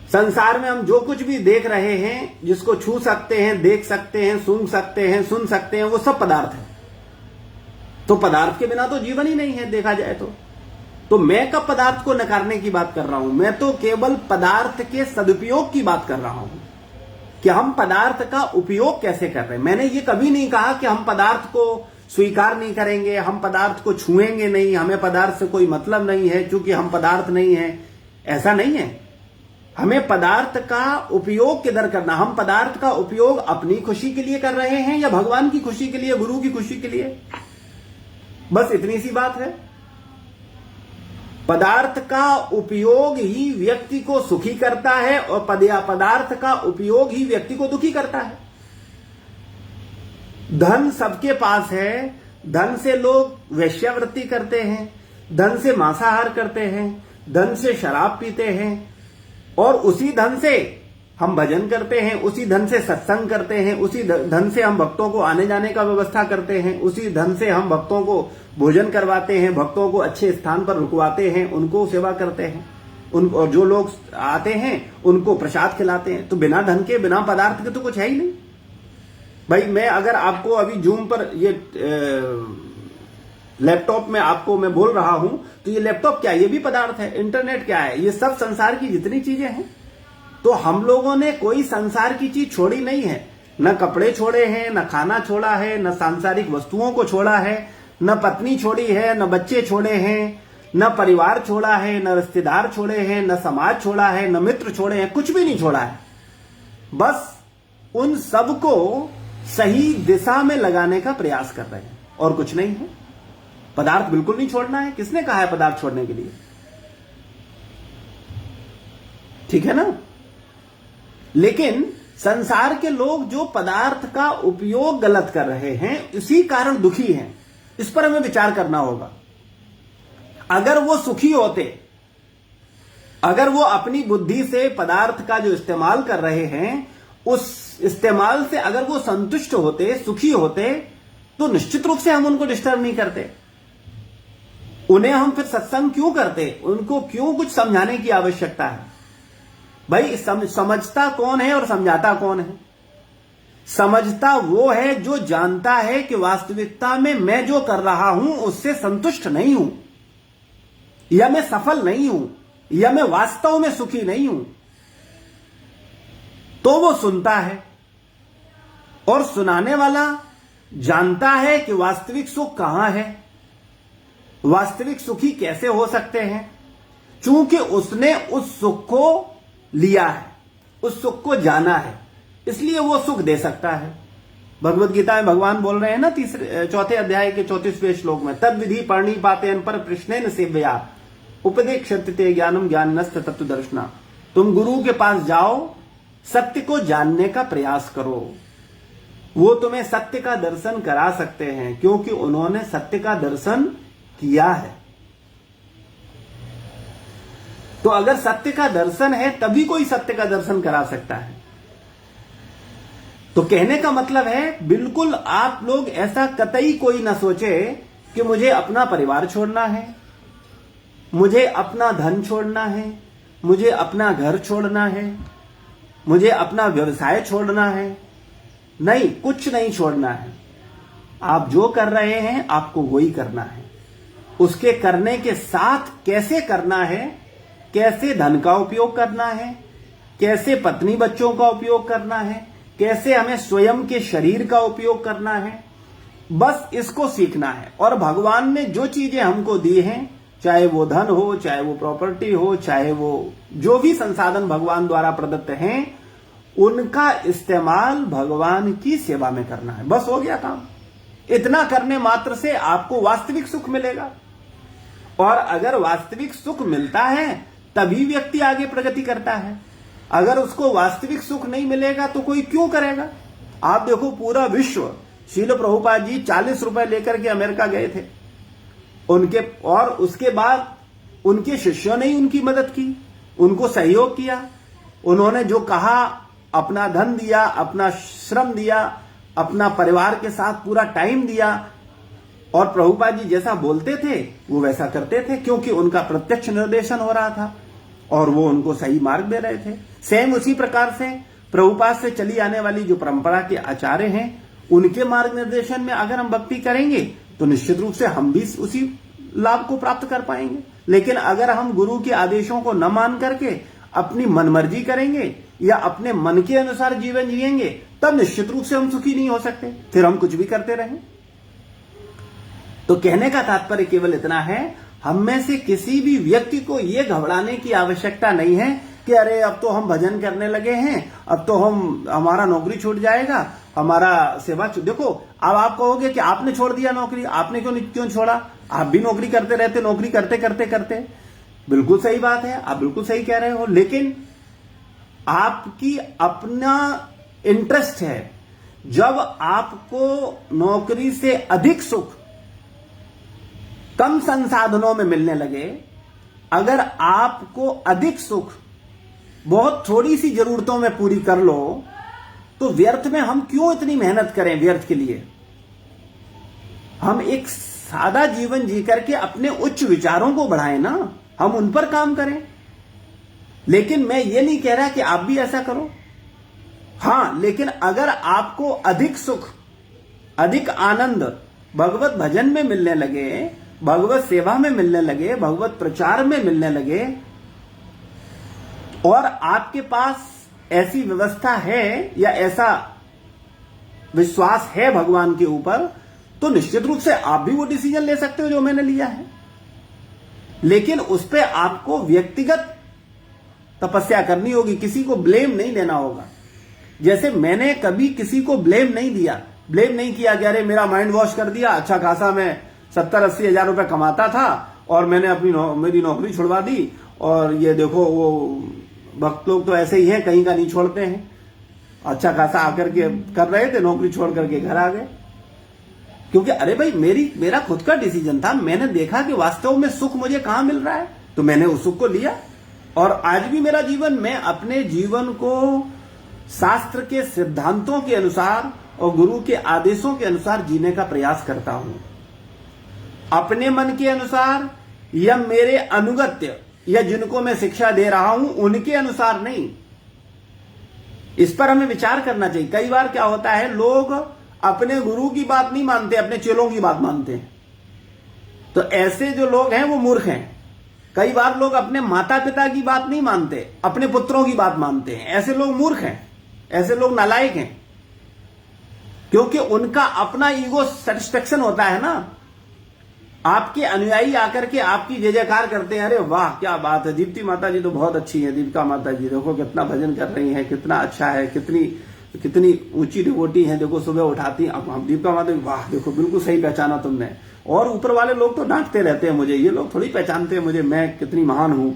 संसार में हम जो कुछ भी देख रहे हैं, जिसको छू सकते हैं, देख सकते हैं, सूंघ सकते हैं, सुन सकते हैं, वो सब पदार्थ है। तो पदार्थ के बिना तो जीवन ही नहीं है देखा जाए तो मैं कब पदार्थ को नकारने की बात कर रहा हूं? मैं तो केवल पदार्थ के सदुपयोग की बात कर रहा हूं कि हम पदार्थ का उपयोग कैसे कर रहे हैं। मैंने ये कभी नहीं कहा कि हम पदार्थ को स्वीकार नहीं करेंगे, हम पदार्थ को छुएंगे नहीं, हमें पदार्थ से कोई मतलब नहीं है क्योंकि हम पदार्थ नहीं है। ऐसा नहीं है। हमें पदार्थ का उपयोग किधर करना? हम पदार्थ का उपयोग अपनी खुशी के लिए कर रहे हैं या भगवान की खुशी के लिए, गुरु की खुशी के लिए? बस इतनी सी बात है। पदार्थ का उपयोग ही व्यक्ति को सुखी करता है और पदार्थ का उपयोग ही व्यक्ति को दुखी करता है। धन सबके पास है, धन से लोग वेश्यावृत्ति करते हैं, धन से मांसाहार करते हैं, धन से शराब पीते हैं और उसी धन से हम भजन करते हैं, उसी धन से सत्संग करते हैं, उसी धन से हम भक्तों को आने जाने का व्यवस्था करते हैं, उसी धन से हम भक्तों को भोजन करवाते हैं, भक्तों को अच्छे स्थान पर रुकवाते हैं, उनको सेवा करते हैं, और जो लोग आते हैं उनको प्रसाद खिलाते हैं। तो बिना धन के, बिना पदार्थ के तो कुछ है ही नहीं। भाई मैं अगर आपको अभी जूम पर ये लैपटॉप में आपको मैं बोल रहा हूं तो ये लैपटॉप क्या है? ये भी पदार्थ है। इंटरनेट क्या है? ये सब संसार की जितनी चीजें हैं। तो हम लोगों ने कोई संसार की चीज छोड़ी नहीं है। न कपड़े छोड़े हैं, न खाना छोड़ा है, न सांसारिक वस्तुओं को छोड़ा है, न पत्नी छोड़ी है, न बच्चे छोड़े हैं, न परिवार छोड़ा है, न रिश्तेदार छोड़े हैं, न समाज छोड़ा है, न मित्र छोड़े हैं, कुछ भी नहीं छोड़ा है। बस उन सबको सही दिशा में लगाने का प्रयास कर रहे हैं और कुछ नहीं है। पदार्थ बिल्कुल नहीं छोड़ना है। किसने कहा है पदार्थ छोड़ने के लिए? ठीक है ना? लेकिन संसार के लोग जो पदार्थ का उपयोग गलत कर रहे हैं, इसी कारण दुखी हैं। इस पर हमें विचार करना होगा। अगर वो सुखी होते, अगर वो अपनी बुद्धि से पदार्थ का जो इस्तेमाल कर रहे हैं, उस इस्तेमाल से अगर वो संतुष्ट होते, सुखी होते, तो निश्चित रूप से हम उनको डिस्टर्ब नहीं करते। उन्हें हम फिर सत्संग क्यों करते? उनको क्यों कुछ समझाने की आवश्यकता है? भाई समझता कौन है और समझाता कौन है? समझता वो है जो जानता है कि वास्तविकता में मैं जो कर रहा हूं उससे संतुष्ट नहीं हूं, या मैं सफल नहीं हूं, या मैं वास्तव में सुखी नहीं हूं। तो वो सुनता है, और सुनाने वाला जानता है कि वास्तविक सुख कहां है, वास्तविक सुखी कैसे हो सकते हैं, क्योंकि उसने उस सुख को लिया है, उस सुख को जाना है, इसलिए वो सुख दे सकता है। भगवत गीता में भगवान बोल रहे हैं ना, चौथे अध्याय के 34वें श्लोक में, तद विधि परणी पातेन पर प्रश्नेन सेव्या उपदेक्षते ते ज्ञानम ज्ञाननस्त तत्व दर्शना। तुम गुरु के पास जाओ, सत्य को जानने का प्रयास करो, वो तुम्हें सत्य का दर्शन करा सकते हैं, क्योंकि उन्होंने सत्य का दर्शन किया है। तो अगर सत्य का दर्शन है तभी कोई सत्य का दर्शन करा सकता है। तो कहने का मतलब है, बिल्कुल आप लोग ऐसा कतई कोई ना सोचे कि मुझे अपना परिवार छोड़ना है, मुझे अपना धन छोड़ना है, मुझे अपना घर छोड़ना है, मुझे अपना व्यवसाय छोड़ना है। नहीं, कुछ नहीं छोड़ना है। आप जो कर रहे हैं आपको वही करना है। उसके करने के साथ कैसे करना है, कैसे धन का उपयोग करना है, कैसे पत्नी बच्चों का उपयोग करना है, कैसे हमें स्वयं के शरीर का उपयोग करना है, बस इसको सीखना है। और भगवान ने जो चीजें हमको दी हैं, चाहे वो धन हो, चाहे वो प्रॉपर्टी हो, चाहे वो जो भी संसाधन भगवान द्वारा प्रदत्त हैं, उनका इस्तेमाल भगवान की सेवा में करना है। बस हो गया काम। इतना करने मात्र से आपको वास्तविक सुख मिलेगा। और अगर वास्तविक सुख मिलता है तभी व्यक्ति आगे प्रगति करता है। अगर उसको वास्तविक सुख नहीं मिलेगा तो कोई क्यों करेगा। आप देखो पूरा विश्व, शील प्रभुपाद जी 40 रुपए लेकर के अमेरिका गए थे उनके, और उसके बाद उनके शिष्यों ने ही उनकी मदद की, उनको सहयोग किया। उन्होंने जो कहा, अपना धन दिया, अपना श्रम दिया, अपना परिवार के साथ पूरा टाइम दिया, और प्रभुपाद जी जैसा बोलते थे वो वैसा करते थे, क्योंकि उनका प्रत्यक्ष निर्देशन हो रहा था और वो उनको सही मार्ग दे रहे थे। सेम उसी प्रकार से प्रभुपाद से चली आने वाली जो परंपरा के आचार्य हैं, उनके मार्ग निर्देशन में अगर हम भक्ति करेंगे तो निश्चित रूप से हम भी उसी लाभ को प्राप्त कर पाएंगे। लेकिन अगर हम गुरु के आदेशों को न मान करके अपनी मनमर्जी करेंगे या अपने मन के अनुसार जीवन जिएंगे, तब निश्चित रूप से हम सुखी नहीं हो सकते, फिर हम कुछ भी करते रहें। तो कहने का तात्पर्य केवल इतना है, हम में से किसी भी व्यक्ति को यह घबराने की आवश्यकता नहीं है कि अरे अब तो हम भजन करने लगे हैं, अब तो हमारा नौकरी छूट जाएगा, हमारा सेवा देखो। अब आप कहोगे कि आपने छोड़ दिया नौकरी, आपने क्यों छोड़ा, आप भी नौकरी करते रहते, नौकरी करते करते करते। बिल्कुल सही बात है, आप बिल्कुल सही कह रहे हो, लेकिन आपकी अपना इंटरेस्ट है। जब आपको नौकरी से अधिक सुख कम संसाधनों में मिलने लगे, अगर आपको अधिक सुख बहुत थोड़ी सी जरूरतों में पूरी कर लो, तो व्यर्थ में हम क्यों इतनी मेहनत करें व्यर्थ के लिए। हम एक सादा जीवन जी करके अपने उच्च विचारों को बढ़ाएं ना, हम उन पर काम करें। लेकिन मैं ये नहीं कह रहा कि आप भी ऐसा करो, हां, लेकिन अगर आपको अधिक सुख, अधिक आनंद भगवत भजन में मिलने लगे, भगवत सेवा में मिलने लगे, भगवत प्रचार में मिलने लगे, और आपके पास ऐसी व्यवस्था है या ऐसा विश्वास है भगवान के ऊपर, तो निश्चित रूप से आप भी वो डिसीजन ले सकते हो जो मैंने लिया है। लेकिन उस पर आपको व्यक्तिगत तपस्या करनी होगी, किसी को ब्लेम नहीं देना होगा। जैसे मैंने कभी किसी को ब्लेम नहीं दिया, ब्लेम नहीं किया कि अरे मेरा माइंड वॉश कर दिया, अच्छा खासा मैं 70-80 हजार रुपए कमाता था और मैंने मेरी नौकरी छुड़वा दी, और ये देखो वो भक्त लोग तो ऐसे ही हैं, कहीं का नहीं छोड़ते हैं, अच्छा खासा आकर के कर रहे थे, नौकरी छोड़ करके घर आ गए। क्योंकि अरे भाई मेरा खुद का डिसीजन था, मैंने देखा कि वास्तव में सुख मुझे कहां मिल रहा है, तो मैंने उस सुख को लिया। और आज भी मेरा जीवन, मैं अपने जीवन को शास्त्र के सिद्धांतों के अनुसार और गुरु के आदेशों के अनुसार जीने का प्रयास करता हूं, अपने मन के अनुसार या मेरे अनुगत्य या जिनको मैं शिक्षा दे रहा हूं उनके अनुसार नहीं। इस पर हमें विचार करना चाहिए। कई बार क्या होता है, लोग अपने गुरु की बात नहीं मानते, अपने चेलों की बात मानते हैं। तो ऐसे जो लोग हैं वो मूर्ख हैं। कई बार लोग अपने माता पिता की बात नहीं मानते, अपने पुत्रों की बात मानते हैं। ऐसे लोग मूर्ख हैं, ऐसे लोग नालायक हैं, क्योंकि उनका अपना ईगो सेटिस्फेक्शन होता है ना। आपके अनुयायी आकर के आपकी जय जयकार करते हैं, अरे वाह क्या बात है, दीप्ति माता जी तो बहुत अच्छी है, दीपिका माता जी देखो कितना भजन कर रही हैं, कितना अच्छा है, कितनी ऊंची डिवोटी है, देखो सुबह उठाती हैं। अब दीपिका माता जी, वाह देखो बिल्कुल सही पहचाना तुमने। और ऊपर वाले लोग तो डांटते रहते हैं मुझे, ये लोग थोड़ी पहचानते हैं मुझे, मैं कितनी महान हूं।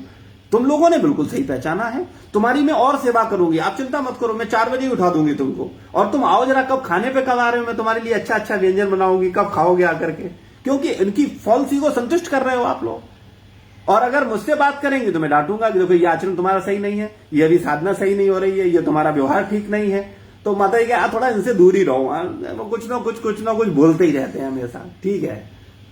तुम लोगों ने बिल्कुल सही पहचाना है, तुम्हारी मैं और सेवा करूंगी, आप चिंता मत करो, मैं 4 बजे ही उठा दूंगी तुमको, और तुम आओ जरा, कब खाने पे कब आ रहे हो, मैं तुम्हारे लिए अच्छा अच्छा व्यंजन बनाऊंगी, कब खाओगे आकर के। क्योंकि इनकी फॉल्स ईगो संतुष्ट कर रहे हो आप लोग। और अगर मुझसे बात करेंगे तो मैं डांटूंगा कि देखो ये आचरण तुम्हारा सही नहीं है, ये अभी साधना सही नहीं हो रही है, ये तुम्हारा व्यवहार ठीक नहीं है। तो माता जी क्या, थोड़ा इनसे दूर ही रहो, वो कुछ ना कुछ बोलते ही रहते हैं हमेशा। ठीक है,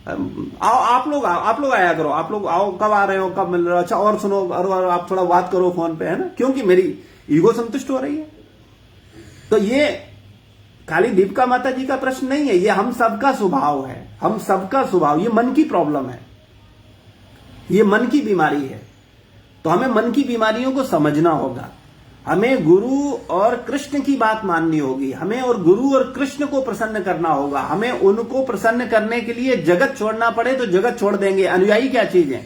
आओ आप लोग आया करो, आप लोग आओ, कब आ रहे हो, कब मिल रहे हो, अच्छा और सुनो, और आप थोड़ा बात करो फोन पे, है ना, क्योंकि मेरी ईगो संतुष्ट हो रही है। तो ये खाली दीपिका माता जी का प्रश्न नहीं है, ये हम सबका स्वभाव है, हम सबका स्वभाव, ये मन की प्रॉब्लम है, ये मन की बीमारी है। तो हमें मन की बीमारियों को समझना होगा, हमें गुरु और कृष्ण की बात माननी होगी, हमें और गुरु और कृष्ण को प्रसन्न करना होगा। हमें उनको प्रसन्न करने के लिए जगत छोड़ना पड़े तो जगत छोड़ देंगे। अनुयायी क्या चीज है,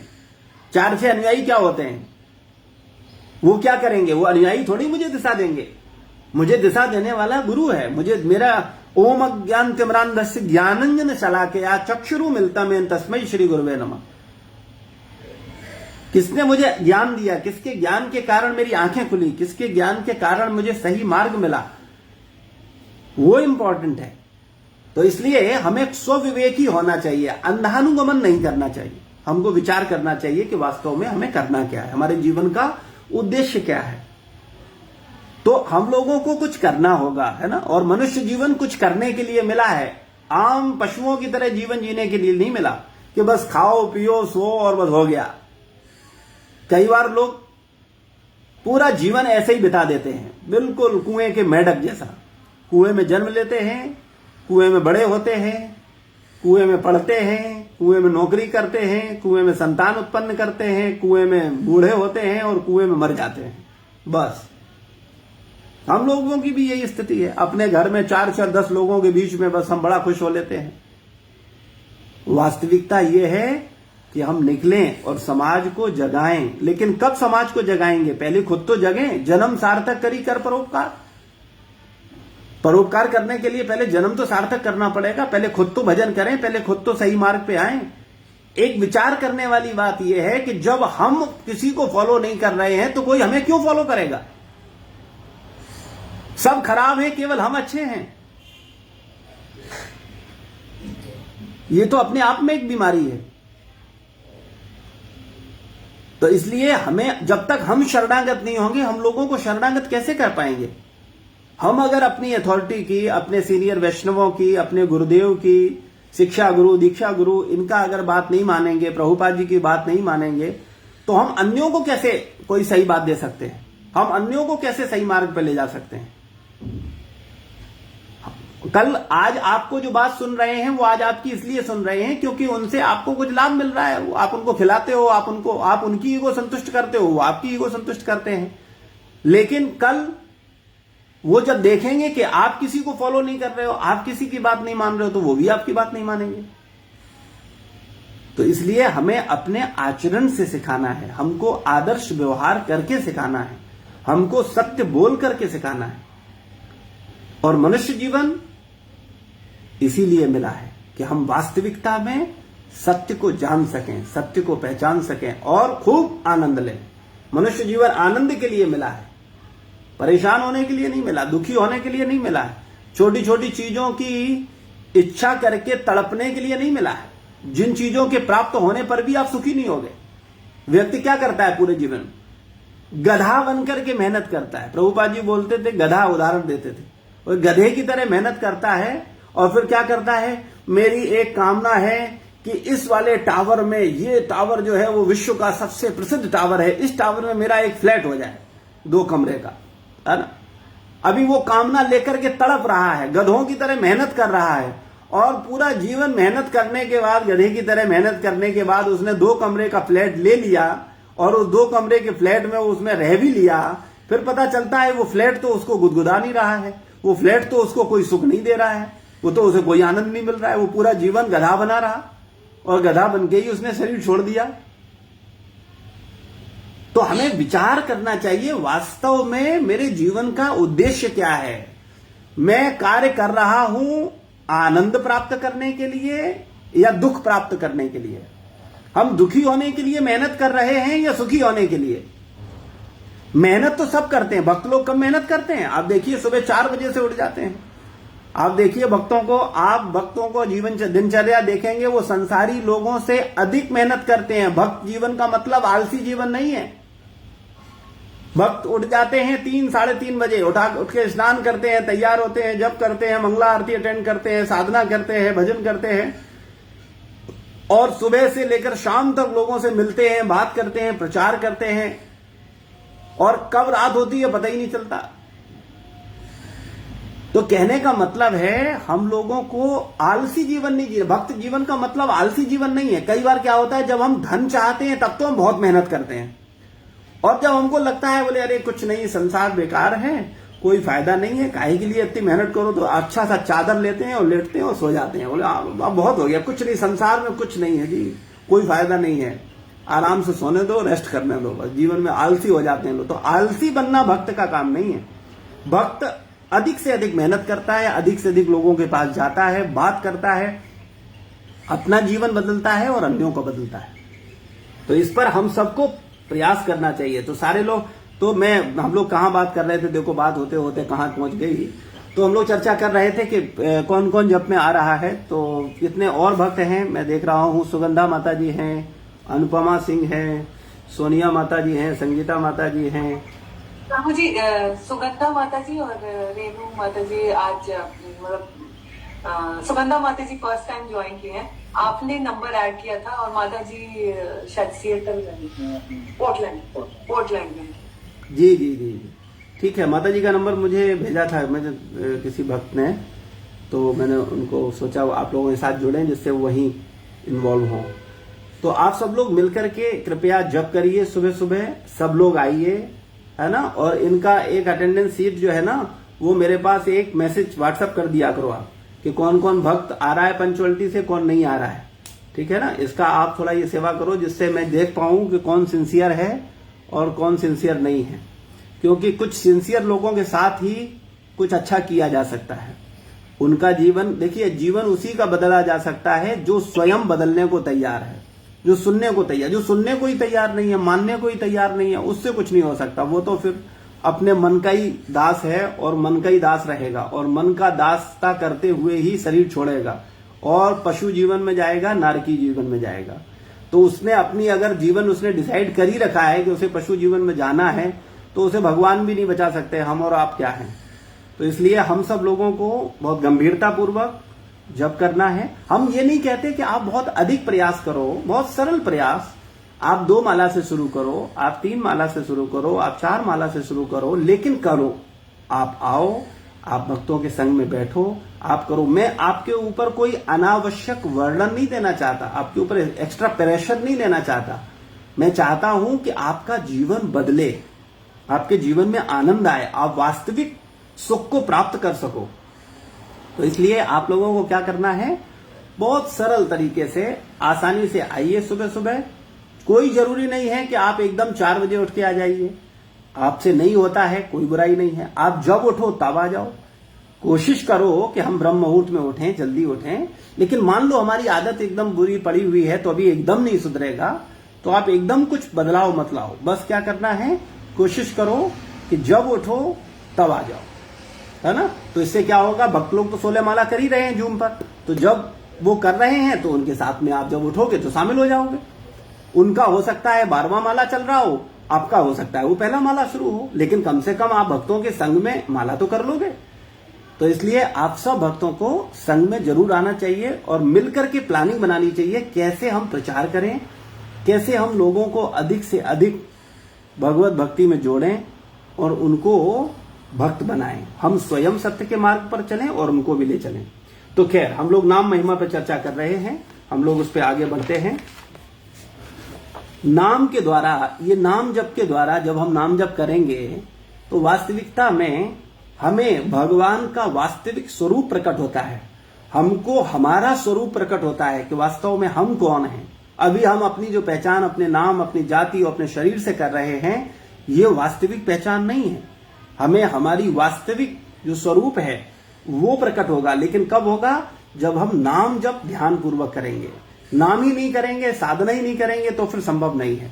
4-6 अनुयायी क्या होते हैं, वो क्या करेंगे, वो अनुयायी थोड़ी मुझे दिशा देंगे। मुझे दिशा देने वाला गुरु है। मुझे मेरा ओम अज्ञान तिमिरान्धस्य ज्ञानांजन शलाकया चक्षुरु मिलितमेन तस्मै श्री गुरुवे नमः। किसने मुझे ज्ञान दिया, किसके ज्ञान के कारण मेरी आंखें खुली, किसके ज्ञान के कारण मुझे सही मार्ग मिला, वो इंपॉर्टेंट है। तो इसलिए हमें स्वविवेकी होना चाहिए, अंधानुगमन नहीं करना चाहिए। हमको विचार करना चाहिए कि वास्तव में हमें करना क्या है, हमारे जीवन का उद्देश्य क्या है। तो हम लोगों को कुछ करना होगा, है ना। और मनुष्य जीवन कुछ करने के लिए मिला है, आम पशुओं की तरह जीवन जीने के लिए नहीं मिला कि बस खाओ पियो सो और बस हो गया। कई बार लोग पूरा जीवन ऐसे ही बिता देते हैं, बिल्कुल कुएं के मेंढक जैसा। कुएं में जन्म लेते हैं, कुएं में बड़े होते हैं, कुएं में पढ़ते हैं, कुएं में नौकरी करते हैं, कुएं में संतान उत्पन्न करते हैं, कुएं में बूढ़े होते हैं और कुएं में मर जाते हैं। बस हम लोगों की भी यही स्थिति है। अपने घर में 4-4, 10 लोगों के बीच में बस हम बड़ा खुश हो लेते हैं। वास्तविकता यह है कि हम निकलें और समाज को जगाएं। लेकिन कब समाज को जगाएंगे? पहले खुद तो जगें। जन्म सार्थक करी कर परोपकार। परोपकार करने के लिए पहले जन्म तो सार्थक करना पड़ेगा। पहले खुद तो भजन करें, पहले खुद तो सही मार्ग पे आएं। एक विचार करने वाली बात यह है कि जब हम किसी को फॉलो नहीं कर रहे हैं तो कोई हमें क्यों फॉलो करेगा? सब खराब है, केवल हम अच्छे हैं। ये तो अपने आप में एक बीमारी है। तो इसलिए हमें, जब तक हम शरणागत नहीं होंगे, हम लोगों को शरणागत कैसे कर पाएंगे? हम अगर अपनी अथॉरिटी की, अपने सीनियर वैष्णवों की, अपने गुरुदेव की, शिक्षा गुरु, दीक्षा गुरु, इनका अगर बात नहीं मानेंगे, प्रभुपाद जी की बात नहीं मानेंगे, तो हम अन्यों को कैसे कोई सही बात दे सकते हैं? हम अन्यों को कैसे सही मार्ग पर ले जा सकते हैं? कल आज आपको जो बात सुन रहे हैं वो आज आपकी इसलिए सुन रहे हैं क्योंकि उनसे आपको कुछ लाभ मिल रहा है। आप उनको खिलाते हो, आप उनकी ईगो संतुष्ट करते हो, वो आपकी ईगो संतुष्ट करते हैं। लेकिन कल वो जब देखेंगे कि आप किसी को फॉलो नहीं कर रहे हो, आप किसी की बात नहीं मान रहे हो, तो वो भी आपकी बात नहीं मानेंगे। तो इसलिए हमें अपने आचरण से सिखाना है, हमको आदर्श व्यवहार करके सिखाना है, हमको सत्य बोल करके सिखाना है। और मनुष्य जीवन इसीलिए मिला है कि हम वास्तविकता में सत्य को जान सकें, सत्य को पहचान सकें और खूब आनंद लें। मनुष्य जीवन आनंद के लिए मिला है, परेशान होने के लिए नहीं मिला, दुखी होने के लिए नहीं मिला है, छोटी छोटी चीजों की इच्छा करके तड़पने के लिए नहीं मिला है, जिन चीजों के प्राप्त होने पर भी आप सुखी नहीं होगे। व्यक्ति क्या करता है पूरे जीवन? गधा बनकर के मेहनत करता है। प्रभुपाद जी बोलते थे, गधा उदाहरण देते थे, और गधे की तरह मेहनत करता है और फिर क्या करता है? मेरी एक कामना है कि इस वाले टावर में, ये टावर जो है वो विश्व का सबसे प्रसिद्ध टावर है, इस टावर में मेरा एक फ्लैट हो जाए 2 कमरे का, है ना। अभी वो कामना लेकर के तड़प रहा है, गधों की तरह मेहनत कर रहा है, और पूरा जीवन मेहनत करने के बाद, गधे की तरह मेहनत करने के बाद उसने 2 कमरे का फ्लैट ले लिया और उस 2 कमरे के फ्लैट में उसमें रह भी लिया। फिर पता चलता है वो फ्लैट तो उसको गुदगुदा नहीं रहा है, वो फ्लैट तो उसको कोई सुख नहीं दे रहा है, वो तो उसे कोई आनंद नहीं मिल रहा है। वो पूरा जीवन गधा बना रहा और गधा बन के ही उसने शरीर छोड़ दिया। तो हमें विचार करना चाहिए, वास्तव में मेरे जीवन का उद्देश्य क्या है? मैं कार्य कर रहा हूं आनंद प्राप्त करने के लिए या दुख प्राप्त करने के लिए? हम दुखी होने के लिए मेहनत कर रहे हैं या सुखी होने के लिए? मेहनत तो सब करते हैं, भक्त लोग कम मेहनत करते हैं। आप देखिए सुबह 4 बजे से उठ जाते हैं। आप देखिए आप भक्तों को जीवन दिनचर्या देखेंगे, वो संसारी लोगों से अधिक मेहनत करते हैं। भक्त जीवन का मतलब आलसी जीवन नहीं है। भक्त उठ जाते हैं 3, 3:30 बजे, उठ के स्नान करते हैं, तैयार होते हैं, जप करते हैं, मंगला आरती अटेंड करते हैं, साधना करते हैं, भजन करते हैं, और सुबह से लेकर शाम तक लोगों से मिलते हैं, बात करते हैं, प्रचार करते हैं, और कब रात होती है पता ही नहीं चलता। तो कहने का मतलब है हम लोगों को आलसी जीवन नहीं जिए। भक्त जीवन का मतलब आलसी जीवन नहीं है। कई बार क्या होता है, जब हम धन चाहते हैं तब तो हम बहुत मेहनत करते हैं, और जब हमको लगता है बोले अरे कुछ नहीं, संसार बेकार है, कोई फायदा नहीं है, काहे के लिए इतनी मेहनत करो, तो अच्छा सा चादर लेते हैं और लेटते हैं और सो जाते हैं। बोले अब बहुत हो गया, कुछ नहीं, संसार में कुछ नहीं है जी, कोई फायदा नहीं है, आराम से सोने दो, रेस्ट करने दो, बस। जीवन में आलसी हो जाते हैं लोग। तो आलसी बनना भक्त का काम नहीं है। भक्त अधिक से अधिक मेहनत करता है, अधिक से अधिक लोगों के पास जाता है, बात करता है, अपना जीवन बदलता है और अन्यों को बदलता है। तो इस पर हम सबको प्रयास करना चाहिए। तो सारे लोग, तो हम लोग कहाँ बात कर रहे थे, देखो बात होते होते कहाँ पहुंच गई। तो हम लोग चर्चा कर रहे थे कि कौन कौन जप में आ रहा है। तो कितने और भक्त हैं मैं देख रहा हूँ। सुगंधा माता जी हैं, अनुपमा सिंह हैं, सोनिया माता जी हैं, संगीता माता जी हैं। राहु जी, सुगंधा माता जी और रेणु माता जी आज मतलब सुगंधा माता जी फर्स्ट टाइम ज्वाइन किए हैं। आपने नंबर ऐड किया था और माता जी शायद सिएटल पोर्टलैंड में। जी जी जी, ठीक है। माता जी का नंबर मुझे भेजा था मुझे किसी भक्त ने, तो मैंने उनको सोचा आप लोगों के साथ जुड़ें जिससे वो वहीं इन्वॉल्व हों। तो आप सब लोग मिलकर के कृपया जप करिए, सुबह सुबह सब लोग आइए, है ना। और इनका एक अटेंडेंस सीट जो है ना, वो मेरे पास एक मैसेज व्हाट्सएप कर दिया करो आप कि कौन कौन भक्त आ रहा है पंचुअलिटी से, कौन नहीं आ रहा है, ठीक है ना। इसका आप थोड़ा ये सेवा करो जिससे मैं देख पाऊं कि कौन सिंसियर है और कौन सिंसियर नहीं है। क्योंकि कुछ सिंसियर लोगों के साथ ही कुछ अच्छा किया जा सकता है। उनका जीवन, देखिए जीवन उसी का बदला जा सकता है जो स्वयं बदलने को तैयार है, जो सुनने को तैयार, जो सुनने को ही तैयार नहीं है, मानने को ही तैयार नहीं है, उससे कुछ नहीं हो सकता। वो तो फिर अपने मन का ही दास है और मन का ही दास रहेगा और मन का दासता करते हुए ही शरीर छोड़ेगा और पशु जीवन में जाएगा, नारकी जीवन में जाएगा। तो उसने अपनी अगर जीवन उसने डिसाइड कर ही रखा है कि उसे पशु जीवन में जाना है, तो उसे भगवान भी नहीं बचा सकते, हम और आप क्या हैं। तो इसलिए हम सब लोगों को बहुत गंभीरता पूर्वक जप करना है। हम ये नहीं कहते कि आप बहुत अधिक प्रयास करो, बहुत सरल प्रयास। आप 2 माला से शुरू करो, आप 3 माला से शुरू करो, आप 4 माला से शुरू करो, लेकिन करो। आप आओ, आप भक्तों के संग में बैठो, आप करो। मैं आपके ऊपर कोई अनावश्यक वर्णन नहीं देना चाहता, आपके ऊपर एक्स्ट्रा प्रेशर नहीं लेना चाहता। मैं चाहता हूं कि आपका जीवन बदले, आपके जीवन में आनंद आए, आप वास्तविक सुख को प्राप्त कर सको। तो इसलिए आप लोगों को क्या करना है, बहुत सरल तरीके से आसानी से आइए सुबह सुबह। कोई जरूरी नहीं है कि आप एकदम 4 बजे उठ के आ जाइए, आपसे नहीं होता है, कोई बुराई नहीं है। आप जब उठो तब आ जाओ। कोशिश करो कि हम ब्रह्म मुहूर्त में उठें, जल्दी उठें। लेकिन मान लो हमारी आदत एकदम बुरी पड़ी हुई है, तो अभी एकदम नहीं सुधरेगा, तो आप एकदम कुछ बदलाव मत लाओ। बस क्या करना है, कोशिश करो कि जब उठो तब आ जाओ, है ना। तो इससे क्या होगा, भक्त लोग तो 16 माला कर ही रहे हैं जूम पर, तो जब वो कर रहे हैं तो उनके साथ में आप जब उठोगे तो शामिल हो जाओगे। उनका हो सकता है 12वां माला चल रहा हो, आपका हो सकता है वो पहला माला शुरू हो, लेकिन कम से कम आप भक्तों के संग में माला तो कर लोगे। तो इसलिए आप सब भक्तों को संग में जरूर आना चाहिए और मिलकर के प्लानिंग बनानी चाहिए, कैसे हम प्रचार करें, कैसे हम लोगों को अधिक से अधिक भगवत भक्ति में जोड़ें और उनको भक्त बनाएं। हम स्वयं सत्य के मार्ग पर चलें और उनको भी ले चलें। तो खैर, हम लोग नाम महिमा पर चर्चा कर रहे हैं, हम लोग उस पर आगे बढ़ते हैं। नाम के द्वारा, ये नाम जप के द्वारा जब हम नाम जप करेंगे तो वास्तविकता में हमें भगवान का वास्तविक स्वरूप प्रकट होता है, हमको हमारा स्वरूप प्रकट होता है कि वास्तव में हम कौन हैं। अभी हम अपनी जो पहचान अपने नाम, अपनी जाति और अपने शरीर से कर रहे हैं, ये वास्तविक पहचान नहीं है। हमें हमारी वास्तविक जो स्वरूप है वो प्रकट होगा, लेकिन कब होगा, जब हम नाम जप ध्यान पूर्वक करेंगे। नाम ही नहीं करेंगे, साधना ही नहीं करेंगे तो फिर संभव नहीं है।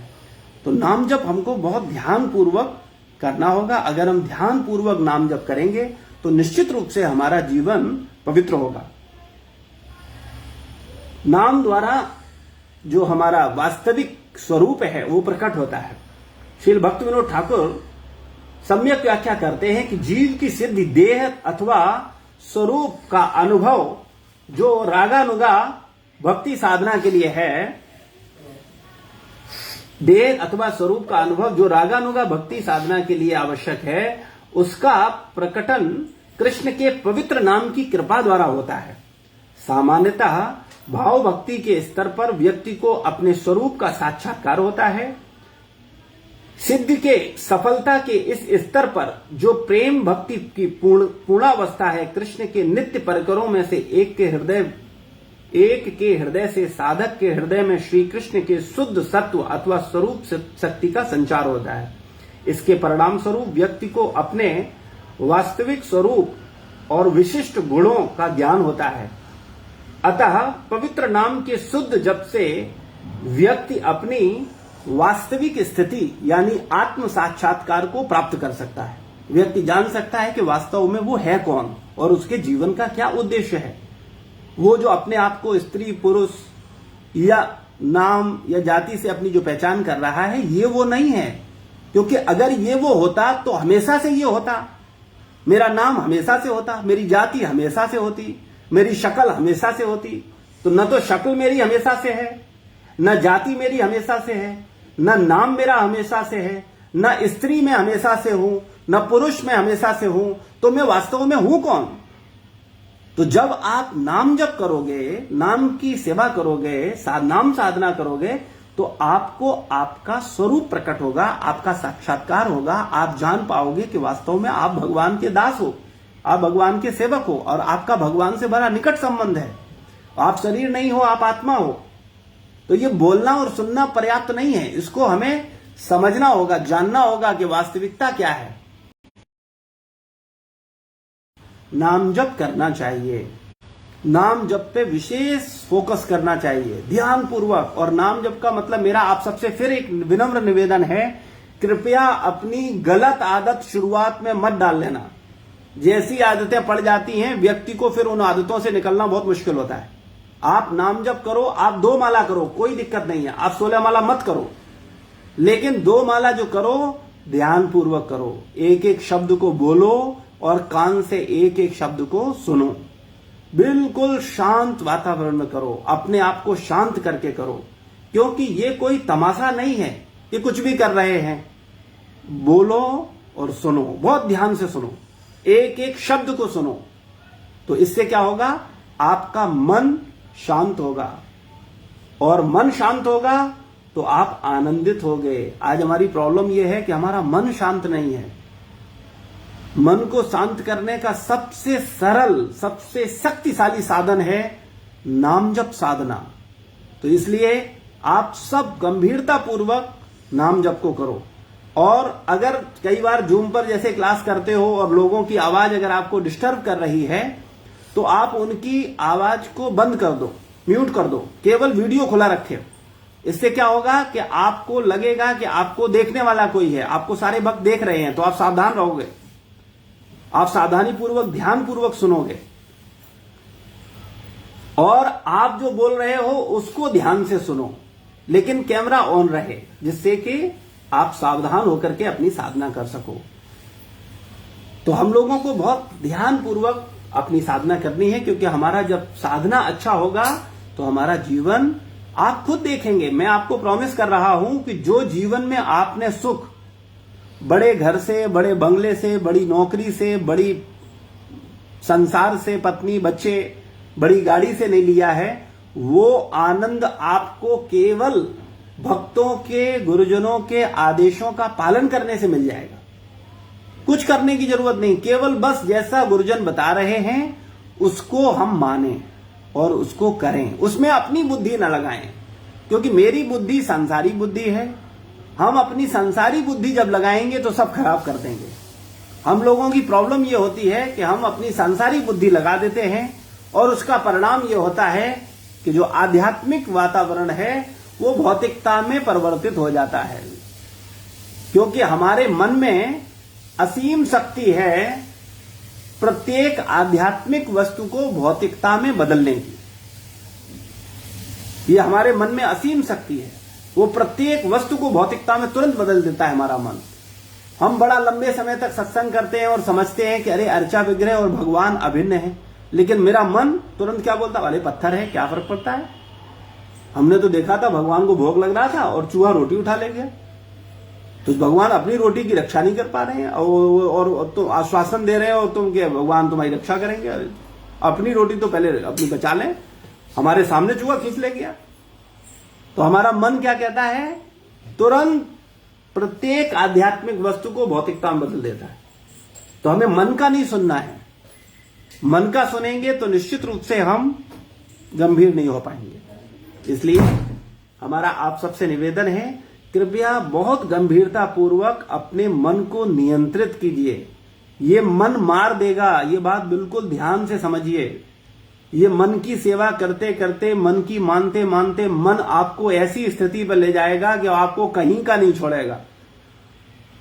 तो नाम जप हमको बहुत ध्यान पूर्वक करना होगा। अगर हम ध्यान पूर्वक नाम जप करेंगे तो निश्चित रूप से हमारा जीवन पवित्र होगा। नाम द्वारा जो हमारा वास्तविक स्वरूप है वो प्रकट होता है। श्रील भक्त विनोद ठाकुर सम्यक व्याख्या करते हैं कि जीव की सिद्धि देह अथवा स्वरूप का अनुभव जो रागानुगा भक्ति साधना के लिए है, देह अथवा स्वरूप का अनुभव जो रागानुगा भक्ति साधना के लिए आवश्यक है, उसका प्रकटन कृष्ण के पवित्र नाम की कृपा द्वारा होता है। सामान्यतः भाव भक्ति के स्तर पर व्यक्ति को अपने स्वरूप का साक्षात्कार होता है। सिद्ध के सफलता के इस स्तर पर जो प्रेम भक्ति की पूर्णावस्था है, कृष्ण के नित्य परिकरों में से एक के हृदय से साधक के हृदय में श्री कृष्ण के शुद्ध सत्व अथवा स्वरूप शक्ति का संचार होता है। इसके परिणाम स्वरूप व्यक्ति को अपने वास्तविक स्वरूप और विशिष्ट गुणों का ज्ञान होता है। अतः पवित्र नाम के शुद्ध जप से व्यक्ति अपनी वास्तविक स्थिति यानी आत्म साक्षात्कार को प्राप्त कर सकता है। व्यक्ति जान सकता है कि वास्तव में वो है कौन और उसके जीवन का क्या उद्देश्य है। वो जो अपने आप को स्त्री पुरुष या नाम या जाति से अपनी जो पहचान कर रहा है, ये वो नहीं है। क्योंकि अगर ये वो होता तो हमेशा से ये होता। मेरा नाम हमेशा से होता, मेरी जाति हमेशा से होती, मेरी शक्ल हमेशा से होती। तो न तो शक्ल मेरी हमेशा से है, न जाति मेरी हमेशा से है, न नाम मेरा हमेशा से है, न स्त्री में हमेशा से हूं, न पुरुष में हमेशा से हूं। तो मैं वास्तव में हूं कौन? तो जब आप नाम जप करोगे, नाम की सेवा करोगे, नाम साधना करोगे, तो आपको आपका स्वरूप प्रकट होगा, आपका साक्षात्कार होगा। आप जान पाओगे कि वास्तव में आप भगवान के दास हो, आप भगवान के सेवक हो और आपका भगवान से बड़ा निकट संबंध है। आप शरीर नहीं हो, आप आत्मा हो। तो ये बोलना और सुनना पर्याप्त नहीं है, इसको हमें समझना होगा, जानना होगा कि वास्तविकता क्या है। नाम जप करना चाहिए, नाम जप पे विशेष फोकस करना चाहिए, ध्यान पूर्वक। और नाम जप का मतलब मेरा आप सबसे फिर एक विनम्र निवेदन है, कृपया अपनी गलत आदत शुरुआत में मत डाल लेना। जैसी आदतें पड़ जाती हैं व्यक्ति को फिर उन आदतों से निकलना बहुत मुश्किल होता है। आप नाम जप करो, आप 2 माला करो, कोई दिक्कत नहीं है। आप 16 माला मत करो, लेकिन 2 माला जो करो ध्यान पूर्वक करो। एक एक शब्द को बोलो और कान से एक एक शब्द को सुनो। बिल्कुल शांत वातावरण में करो, अपने आप को शांत करके करो, क्योंकि ये कोई तमाशा नहीं है, ये कुछ भी कर रहे हैं। बोलो और सुनो, बहुत ध्यान से सुनो, एक एक शब्द को सुनो। तो इससे क्या होगा? आपका मन शांत होगा, और मन शांत होगा तो आप आनंदित हो गए। आज हमारी प्रॉब्लम यह है कि हमारा मन शांत नहीं है। मन को शांत करने का सबसे सरल, सबसे शक्तिशाली साधन है नाम जप साधना। तो इसलिए आप सब गंभीरता पूर्वक नाम जप को करो। और अगर कई बार जूम पर जैसे क्लास करते हो और लोगों की आवाज अगर आपको डिस्टर्ब कर रही है, तो आप उनकी आवाज को बंद कर दो, म्यूट कर दो, केवल वीडियो खुला रखे। इससे क्या होगा कि आपको लगेगा कि आपको देखने वाला कोई है, आपको सारे भक्त देख रहे हैं, तो आप सावधान रहोगे, आप सावधानी पूर्वक ध्यान पूर्वक सुनोगे, और आप जो बोल रहे हो उसको ध्यान से सुनो, लेकिन कैमरा ऑन रहे, जिससे कि आप सावधान होकर के अपनी साधना कर सको। तो हम लोगों को बहुत ध्यान पूर्वक अपनी साधना करनी है, क्योंकि हमारा जब साधना अच्छा होगा तो हमारा जीवन आप खुद देखेंगे। मैं आपको प्रॉमिस कर रहा हूं कि जो जीवन में आपने सुख बड़े घर से, बड़े बंगले से, बड़ी नौकरी से, बड़ी संसार से, पत्नी बच्चे, बड़ी गाड़ी से नहीं लिया है, वो आनंद आपको केवल भक्तों के, गुरुजनों के आदेशों का पालन करने से मिल जाएगा। कुछ करने की जरूरत नहीं, केवल बस जैसा गुरुजन बता रहे हैं उसको हम माने और उसको करें, उसमें अपनी बुद्धि न लगाएं, क्योंकि मेरी बुद्धि संसारी बुद्धि है। हम अपनी संसारी बुद्धि जब लगाएंगे तो सब खराब कर देंगे। हम लोगों की प्रॉब्लम ये होती है कि हम अपनी संसारी बुद्धि लगा देते हैं, और उसका परिणाम ये होता है कि जो आध्यात्मिक वातावरण है वो भौतिकता में परिवर्तित हो जाता है, क्योंकि हमारे मन में असीम शक्ति है प्रत्येक आध्यात्मिक वस्तु को भौतिकता में बदलने की। ये हमारे मन में असीम शक्ति है, वो प्रत्येक वस्तु को भौतिकता में तुरंत बदल देता है हमारा मन। हम बड़ा लंबे समय तक सत्संग करते हैं और समझते हैं कि अरे अर्चा विग्रह और भगवान अभिन्न है, लेकिन मेरा मन तुरंत क्या बोलता, अरे पत्थर है, क्या फर्क पड़ता है। हमने तो देखा था भगवान को भोग लग रहा था और चूहा रोटी उठा ले गया, तो भगवान अपनी रोटी की रक्षा नहीं कर पा रहे हैं, और तुम आश्वासन दे रहे हो तुम कि भगवान तुम्हारी रक्षा करेंगे। अपनी रोटी तो पहले अपनी बचा लें, हमारे सामने चूहा खींच ले गया। तो हमारा मन क्या कहता है, तुरंत प्रत्येक आध्यात्मिक वस्तु को भौतिकता में बदल देता है। तो हमें मन का नहीं सुनना है, मन का सुनेंगे तो निश्चित रूप से हम गंभीर नहीं हो पाएंगे। इसलिए हमारा आप सबसे निवेदन है, कृपया बहुत गंभीरता पूर्वक अपने मन को नियंत्रित कीजिए। ये मन मार देगा, ये बात बिल्कुल ध्यान से समझिए। ये मन की सेवा करते करते, मन की मानते मानते मन आपको ऐसी स्थिति पर ले जाएगा कि आपको कहीं का नहीं छोड़ेगा।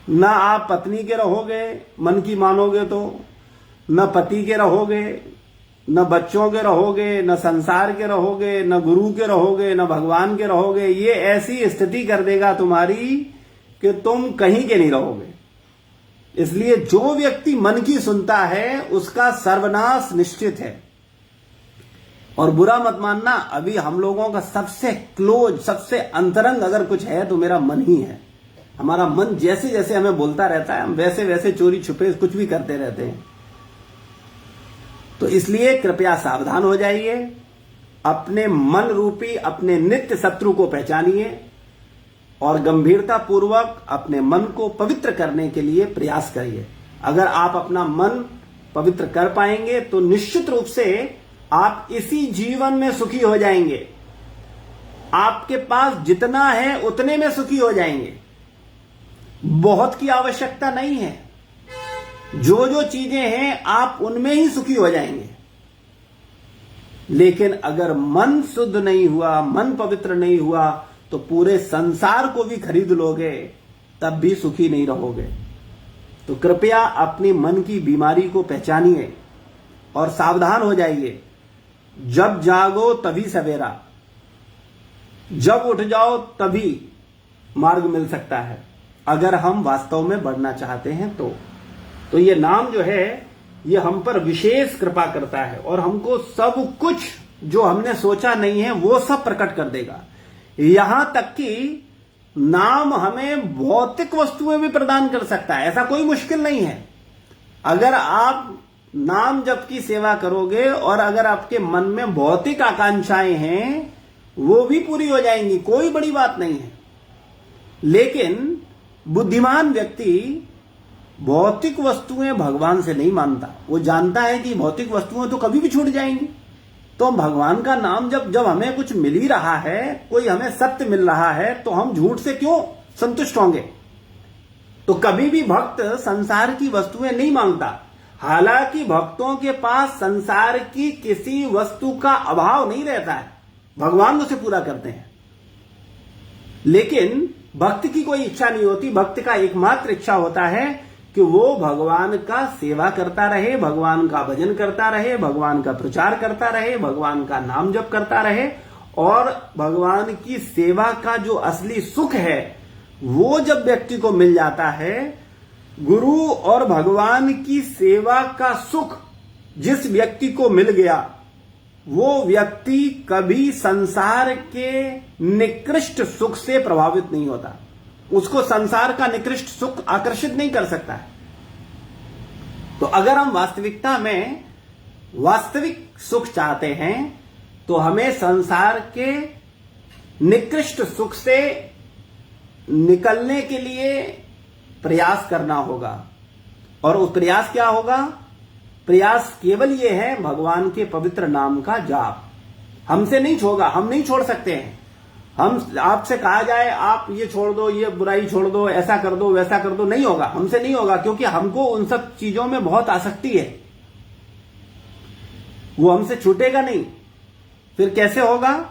ना आप पत्नी के रहोगे मन की मानोगे तो, न पति के रहोगे, न बच्चों के रहोगे, न संसार के रहोगे, न गुरु के रहोगे, न भगवान के रहोगे। ये ऐसी स्थिति कर देगा तुम्हारी कि तुम कहीं के नहीं रहोगे। इसलिए जो व्यक्ति मन की सुनता है उसका सर्वनाश निश्चित है। और बुरा मत मानना, अभी हम लोगों का सबसे क्लोज, सबसे अंतरंग अगर कुछ है तो मेरा मन ही है। हमारा मन जैसे जैसे हमें बोलता रहता है, हम वैसे वैसे चोरी छुपे कुछ भी करते रहते हैं। तो इसलिए कृपया सावधान हो जाइए, अपने मन रूपी अपने नित्य शत्रु को पहचानिए और गंभीरता पूर्वक अपने मन को पवित्र करने के लिए प्रयास करिए। अगर आप अपना मन पवित्र कर पाएंगे तो निश्चित रूप से आप इसी जीवन में सुखी हो जाएंगे। आपके पास जितना है उतने में सुखी हो जाएंगे। बहुत की आवश्यकता नहीं है। जो जो चीजें हैं आप उनमें ही सुखी हो जाएंगे। लेकिन अगर मन शुद्ध नहीं हुआ, मन पवित्र नहीं हुआ, तो पूरे संसार को भी खरीद लोगे तब भी सुखी नहीं रहोगे। तो कृपया अपनी मन की बीमारी को पहचानिए और सावधान हो जाइए। जब जागो तभी सवेरा, जब उठ जाओ तभी मार्ग मिल सकता है, अगर हम वास्तव में बढ़ना चाहते हैं तो ये नाम जो है ये हम पर विशेष कृपा करता है और हमको सब कुछ जो हमने सोचा नहीं है वो सब प्रकट कर देगा। यहां तक कि नाम हमें भौतिक वस्तुएं भी प्रदान कर सकता है। ऐसा कोई मुश्किल नहीं है। अगर आप नाम जप की सेवा करोगे और अगर आपके मन में भौतिक आकांक्षाएं हैं वो भी पूरी हो जाएंगी, कोई बड़ी बात नहीं है। लेकिन बुद्धिमान व्यक्ति भौतिक वस्तुएं भगवान से नहीं मानता। वो जानता है कि भौतिक वस्तुएं तो कभी भी छूट जाएंगी। तो हम भगवान का नाम जब हमें कुछ मिल ही रहा है, कोई हमें सत्य मिल रहा है, तो हम झूठ से क्यों संतुष्ट होंगे। तो कभी भी भक्त संसार की वस्तुएं नहीं मांगता। हालांकि भक्तों के पास संसार की किसी वस्तु का अभाव नहीं रहता है, भगवान उसे पूरा करते हैं। लेकिन भक्त की कोई इच्छा नहीं होती। भक्त का एकमात्र इच्छा होता है कि वो भगवान का सेवा करता रहे, भगवान का भजन करता रहे, भगवान का प्रचार करता रहे, भगवान का नाम जप करता रहे। और भगवान की सेवा का जो असली सुख है वो जब व्यक्ति को मिल जाता है, गुरु और भगवान की सेवा का सुख जिस व्यक्ति को मिल गया, वो व्यक्ति कभी संसार के निकृष्ट सुख से प्रभावित नहीं होता। उसको संसार का निकृष्ट सुख आकर्षित नहीं कर सकता है। तो अगर हम वास्तविकता में वास्तविक सुख चाहते हैं तो हमें संसार के निकृष्ट सुख से निकलने के लिए प्रयास करना होगा। और उस प्रयास क्या होगा? प्रयास केवल ये है भगवान के पवित्र नाम का जाप। हमसे नहीं होगा, हम नहीं छोड़ सकते हैं। हम आपसे कहा जाए आप ये छोड़ दो, ये बुराई छोड़ दो, ऐसा कर दो, वैसा कर दो, नहीं होगा, हमसे नहीं होगा, क्योंकि हमको उन सब चीजों में बहुत आसक्ति है। वो हमसे छूटेगा नहीं। फिर कैसे होगा?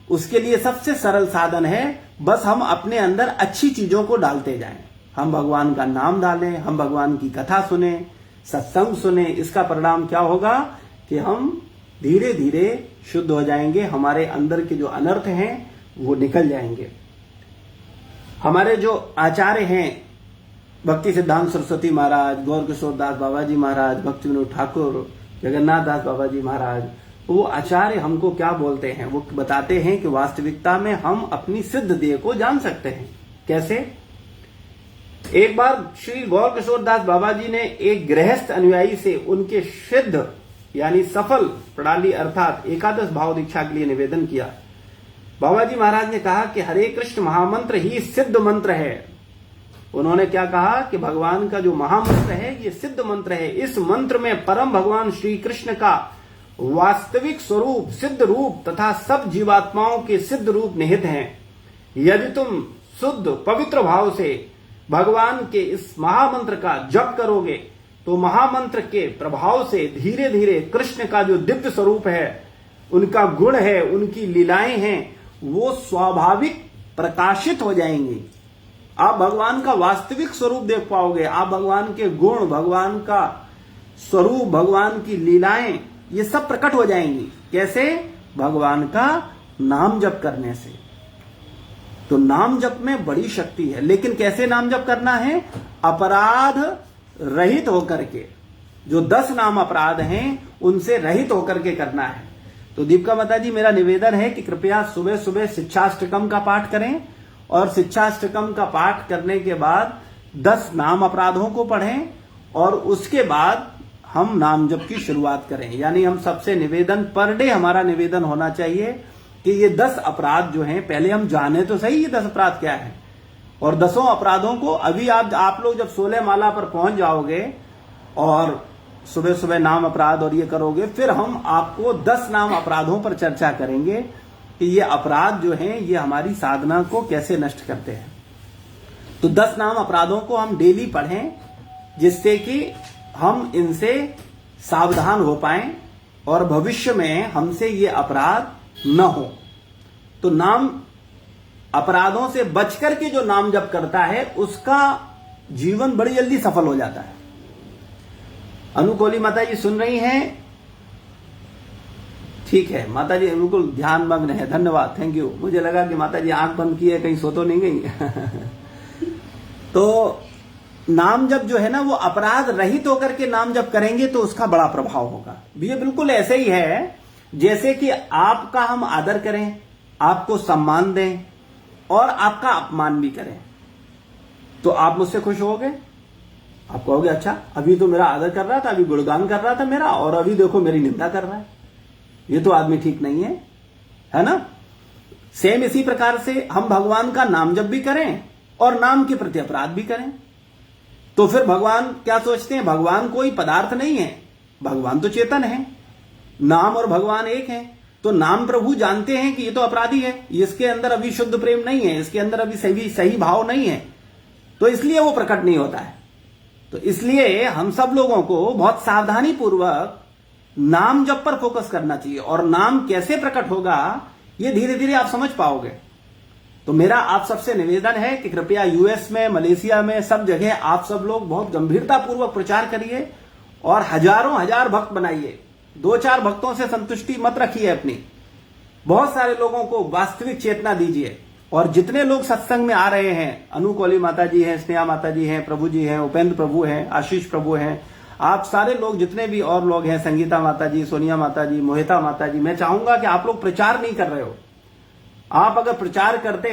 उसके लिए सबसे सरल साधन है, बस हम अपने अंदर अच्छी चीजों को डालते जाएं। हम भगवान का नाम डालें, हम भगवान की कथा सुने, सत्संग सुने। इसका परिणाम क्या होगा कि हम धीरे धीरे शुद्ध हो जाएंगे। हमारे अंदर के जो अनर्थ हैं वो निकल जाएंगे। हमारे जो आचार्य हैं, भक्ति सिद्धांत सरस्वती महाराज, गौर किशोर दास बाबा जी महाराज, भक्ति विनोद ठाकुर, जगन्नाथ दास बाबा जी महाराज, वो आचार्य हमको क्या बोलते हैं? वो बताते हैं कि वास्तविकता में हम अपनी सिद्ध देह को जान सकते हैं। कैसे? एक बार श्री गौर किशोर दास बाबा जी ने एक गृहस्थ अनुयायी से उनके सिद्ध यानी सफल प्रणाली अर्थात एकादश भाव दीक्षा के लिए निवेदन किया। बाबा जी महाराज ने कहा कि हरे कृष्ण महामंत्र ही सिद्ध मंत्र है। उन्होंने क्या कहा कि भगवान का जो महामंत्र है ये सिद्ध मंत्र है। इस मंत्र में परम भगवान श्री कृष्ण का वास्तविक स्वरूप, सिद्ध रूप तथा सब जीवात्माओं के सिद्ध रूप निहित हैं। यदि तुम शुद्ध पवित्र भाव से भगवान के इस महामंत्र का जप करोगे तो महामंत्र के प्रभाव से धीरे धीरे कृष्ण का जो दिव्य स्वरूप है, उनका गुण है, उनकी लीलाएं हैं, वो स्वाभाविक प्रकाशित हो जाएंगी। आप भगवान का वास्तविक स्वरूप देख पाओगे। आप भगवान के गुण, भगवान का स्वरूप, भगवान की लीलाएं, ये सब प्रकट हो जाएंगी। कैसे? भगवान का नाम जप करने से। तो नाम जप में बड़ी शक्ति है। लेकिन कैसे नाम जप करना है? अपराध रहित होकर के। जो 10 नाम अपराध हैं, उनसे रहित होकर के करना है। तो दीपिका माता जी, मेरा निवेदन है कि कृपया सुबह सुबह शिक्षाष्टकम का पाठ करें, और शिक्षाष्टकम का पाठ करने के बाद 10 नाम अपराधों को पढ़ें, और उसके बाद हम नाम जप की शुरुआत करें। यानी हम सबसे निवेदन, पर डे हमारा निवेदन होना चाहिए कि ये 10 अपराध जो हैं, पहले हम जाने तो सही ये 10 अपराध क्या है, और 10 अपराधों को अभी आप लोग जब 16 माला पर पहुंच जाओगे और सुबह सुबह नाम अपराध और ये करोगे, फिर हम आपको 10 नाम अपराधों पर चर्चा करेंगे कि ये अपराध जो हैं, ये हमारी साधना को कैसे नष्ट करते हैं। तो 10 नाम अपराधों को हम डेली पढ़ें, जिससे कि हम इनसे सावधान हो पाएं और भविष्य में हमसे ये अपराध न हो। तो नाम अपराधों से बचकर के जो नाम जप करता है, उसका जीवन बड़ी जल्दी सफल हो जाता है। अनुकोली माता जी सुन रही हैं? ठीक है, माता जी बिल्कुल ध्यान मग्न है। धन्यवाद, थैंक यू। मुझे लगा कि माता जी आंख बंद की है, कहीं सो तो नहीं गई। तो नाम जप जो है ना, वो अपराध रहित होकर के नाम जप करेंगे तो उसका बड़ा प्रभाव होगा। ये बिल्कुल ऐसे ही है जैसे कि आपका हम आदर करें, आपको सम्मान दें और आपका अपमान भी करें, तो आप मुझसे खुश होगे। आप कहोगे अच्छा, अभी तो मेरा आदर कर रहा था, अभी गुणगान कर रहा था मेरा, और अभी देखो मेरी निंदा कर रहा है, ये तो आदमी ठीक नहीं है ना। सेम इसी प्रकार से हम भगवान का नाम जप भी करें और नाम के प्रति अपराध भी करें, तो फिर भगवान क्या सोचते हैं? भगवान कोई पदार्थ नहीं है, भगवान तो चेतन है। नाम और भगवान एक है। तो नाम प्रभु जानते हैं कि ये तो अपराधी है, इसके अंदर अभी शुद्ध प्रेम नहीं है, इसके अंदर अभी सही भाव नहीं है, तो इसलिए वो प्रकट नहीं होता है। तो इसलिए हम सब लोगों को बहुत सावधानी पूर्वक नाम जप पर फोकस करना चाहिए, और नाम कैसे प्रकट होगा ये धीरे धीरे आप समझ पाओगे। तो मेरा आप सबसे निवेदन है कि कृपया यूएस में, मलेशिया में, सब जगह आप सब लोग बहुत गंभीरता पूर्वक प्रचार करिए और हजारों हजार भक्त बनाइए। 2-4 भक्तों से संतुष्टि मत रखिए अपनी, बहुत सारे लोगों को वास्तविक चेतना दीजिए। और जितने लोग सत्संग में आ रहे हैं, अनुकोली माता जी हैं, स्नेहा माता जी हैं, प्रभु जी हैं, उपेंद्र प्रभु हैं, आशीष प्रभु हैं, आप सारे लोग जितने भी और लोग हैं, संगीता माता जी, सोनिया माता जी, मोहिता माता जी, मैं चाहूंगा कि आप लोग प्रचार नहीं कर रहे हो। आप अगर प्रचार करते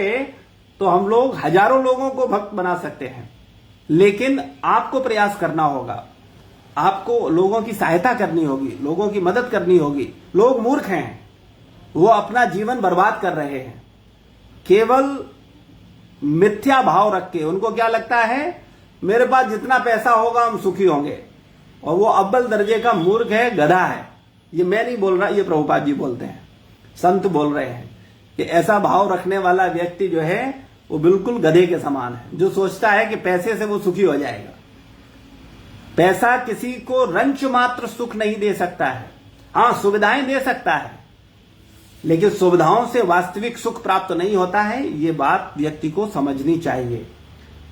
तो हम लोग हजारों लोगों को भक्त बना सकते हैं, लेकिन आपको प्रयास करना होगा, आपको लोगों की सहायता करनी होगी, लोगों की मदद करनी होगी। लोग मूर्ख हैं, वो अपना जीवन बर्बाद कर रहे हैं केवल मिथ्या भाव रख के। उनको क्या लगता है, मेरे पास जितना पैसा होगा हम सुखी होंगे, और वो अव्वल दर्जे का मूर्ख है, गधा है। ये मैं नहीं बोल रहा, ये प्रभुपाद जी बोलते हैं, संत बोल रहे हैं कि ऐसा भाव रखने वाला व्यक्ति जो है वो बिल्कुल गधे के समान है, जो सोचता है कि पैसे से वो सुखी हो जाएगा। पैसा किसी को रंच मात्र सुख नहीं दे सकता है, हाँ सुविधाएं दे सकता है, लेकिन सुविधाओं से वास्तविक सुख प्राप्त नहीं होता है। ये बात व्यक्ति को समझनी चाहिए।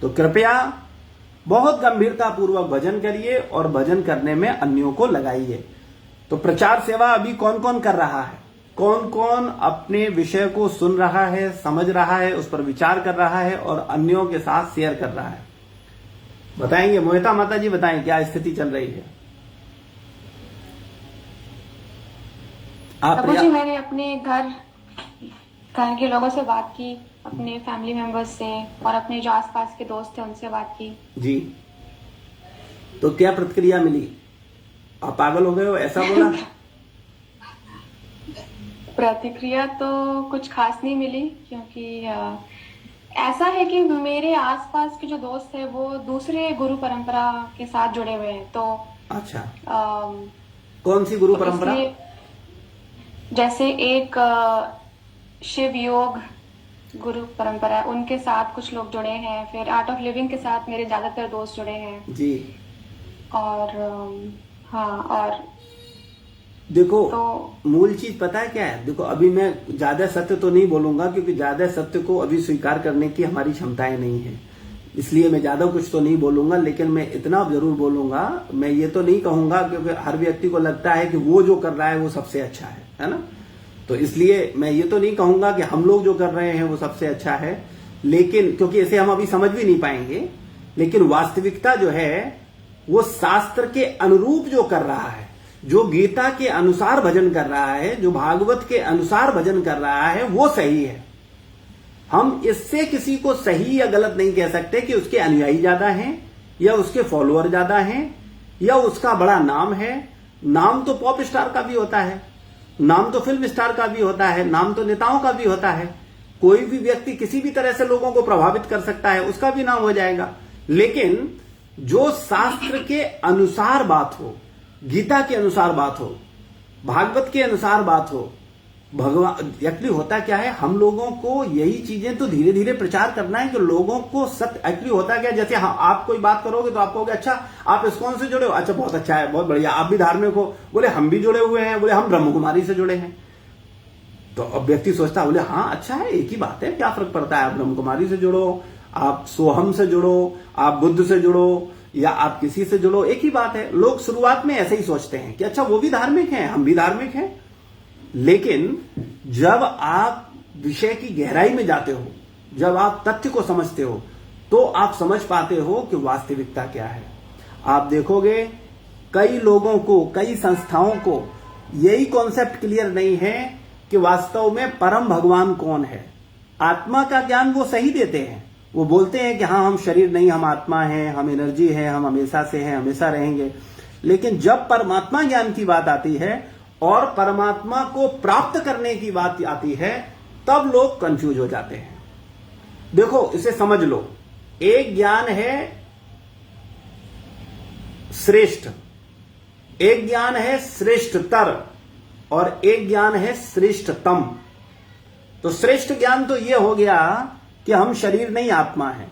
तो कृपया बहुत गंभीरता पूर्वक भजन करिए और भजन करने में अन्यों को लगाइए। तो प्रचार सेवा अभी कौन कौन कर रहा है, कौन कौन अपने विषय को सुन रहा है, समझ रहा है, उस पर विचार कर रहा है और अन्यों के साथ शेयर कर रहा है, बताएंगे? मोहिता माता जी बताएं क्या स्थिति चल रही है। प्रभु जी, मैंने अपने घर के लोगों से बात की, अपने फैमिली मेंबर्स से और अपने जो आसपास के दोस्त थे उनसे बात की जी। तो क्या प्रतिक्रिया मिली? आप पागल हो गए हो ऐसा बोला? प्रतिक्रिया तो कुछ खास नहीं मिली, क्योंकि ऐसा है कि मेरे आसपास के जो दोस्त है वो दूसरे गुरु परंपरा के साथ जुड़े हुए हैं। तो अच्छा, कौन सी गुरु परंपरा? जैसे एक शिव योग गुरु परंपरा है, उनके साथ कुछ लोग जुड़े हैं। फिर आर्ट ऑफ लिविंग के साथ मेरे ज्यादातर दोस्त जुड़े हैं जी। और हाँ, और देखो तो मूल चीज पता है क्या है? देखो अभी मैं ज्यादा सत्य तो नहीं बोलूंगा, क्योंकि ज्यादा सत्य को अभी स्वीकार करने की हमारी क्षमताएं नहीं है, इसलिए मैं ज्यादा कुछ तो नहीं बोलूंगा। लेकिन मैं इतना जरूर बोलूंगा, मैं ये तो नहीं कहूंगा, क्योंकि हर व्यक्ति को लगता है कि वो जो कर रहा है वो सबसे अच्छा है ना। तो इसलिए मैं ये तो नहीं कहूंगा कि हम लोग जो कर रहे हैं वो सबसे अच्छा है, लेकिन क्योंकि इसे हम अभी समझ भी नहीं पाएंगे। लेकिन वास्तविकता जो है वो शास्त्र के अनुरूप जो कर रहा है, जो गीता के अनुसार भजन कर रहा है, जो भागवत के अनुसार भजन कर रहा है, वो सही है। हम इससे किसी को सही या गलत नहीं कह सकते कि उसके अनुयायी ज्यादा हैं या उसके फॉलोअर ज्यादा हैं या उसका बड़ा नाम है। नाम तो पॉप स्टार का भी होता है, नाम तो फिल्म स्टार का भी होता है, नाम तो नेताओं का भी होता है। कोई भी व्यक्ति किसी भी तरह से लोगों को प्रभावित कर सकता है, उसका भी नाम हो जाएगा। लेकिन जो शास्त्र के अनुसार बात हो, गीता के अनुसार बात हो, भागवत के अनुसार बात हो, भगवान एक्चुअली होता क्या है, हम लोगों को यही चीजें तो धीरे धीरे प्रचार करना है कि लोगों को सत्य। एक्चुअली होता क्या, जैसे आप कोई बात करोगे तो आप कहोगे अच्छा आप इस्कॉन से जुड़े हो, अच्छा बहुत अच्छा है, बहुत बढ़िया, आप भी धार्मिक हो। बोले हम भी जुड़े हुए हैं, बोले हम ब्रह्म कुमारी से जुड़े हैं। तो अब व्यक्ति सोचता है, बोले हाँ अच्छा है, एक ही बात है, क्या फर्क पड़ता है, आप ब्रह्म कुमारी से जुड़ो, आप सोहम से जुड़ो, आप बुद्ध से जुड़ो या आप किसी से जुड़ो, एक ही बात है। लोग शुरुआत में ऐसे ही सोचते हैं कि अच्छा वो भी धार्मिक हैं, हम भी धार्मिक हैं। लेकिन जब आप विषय की गहराई में जाते हो, जब आप तथ्य को समझते हो, तो आप समझ पाते हो कि वास्तविकता क्या है। आप देखोगे कई लोगों को, कई संस्थाओं को यही कॉन्सेप्ट क्लियर नहीं है कि वास्तव में परम भगवान कौन है। आत्मा का ज्ञान वो सही देते हैं, वो बोलते हैं कि हाँ हम शरीर नहीं, हम आत्मा हैं, हम एनर्जी हैं, हम हमेशा से हैं, हमेशा रहेंगे। लेकिन जब परमात्मा ज्ञान की बात आती है और परमात्मा को प्राप्त करने की बात आती है, तब लोग कंफ्यूज हो जाते हैं। देखो इसे समझ लो, एक ज्ञान है श्रेष्ठ, एक ज्ञान है श्रेष्ठतर और एक ज्ञान है श्रेष्ठतम। तो श्रेष्ठ ज्ञान तो यह हो गया कि हम शरीर नहीं आत्मा है,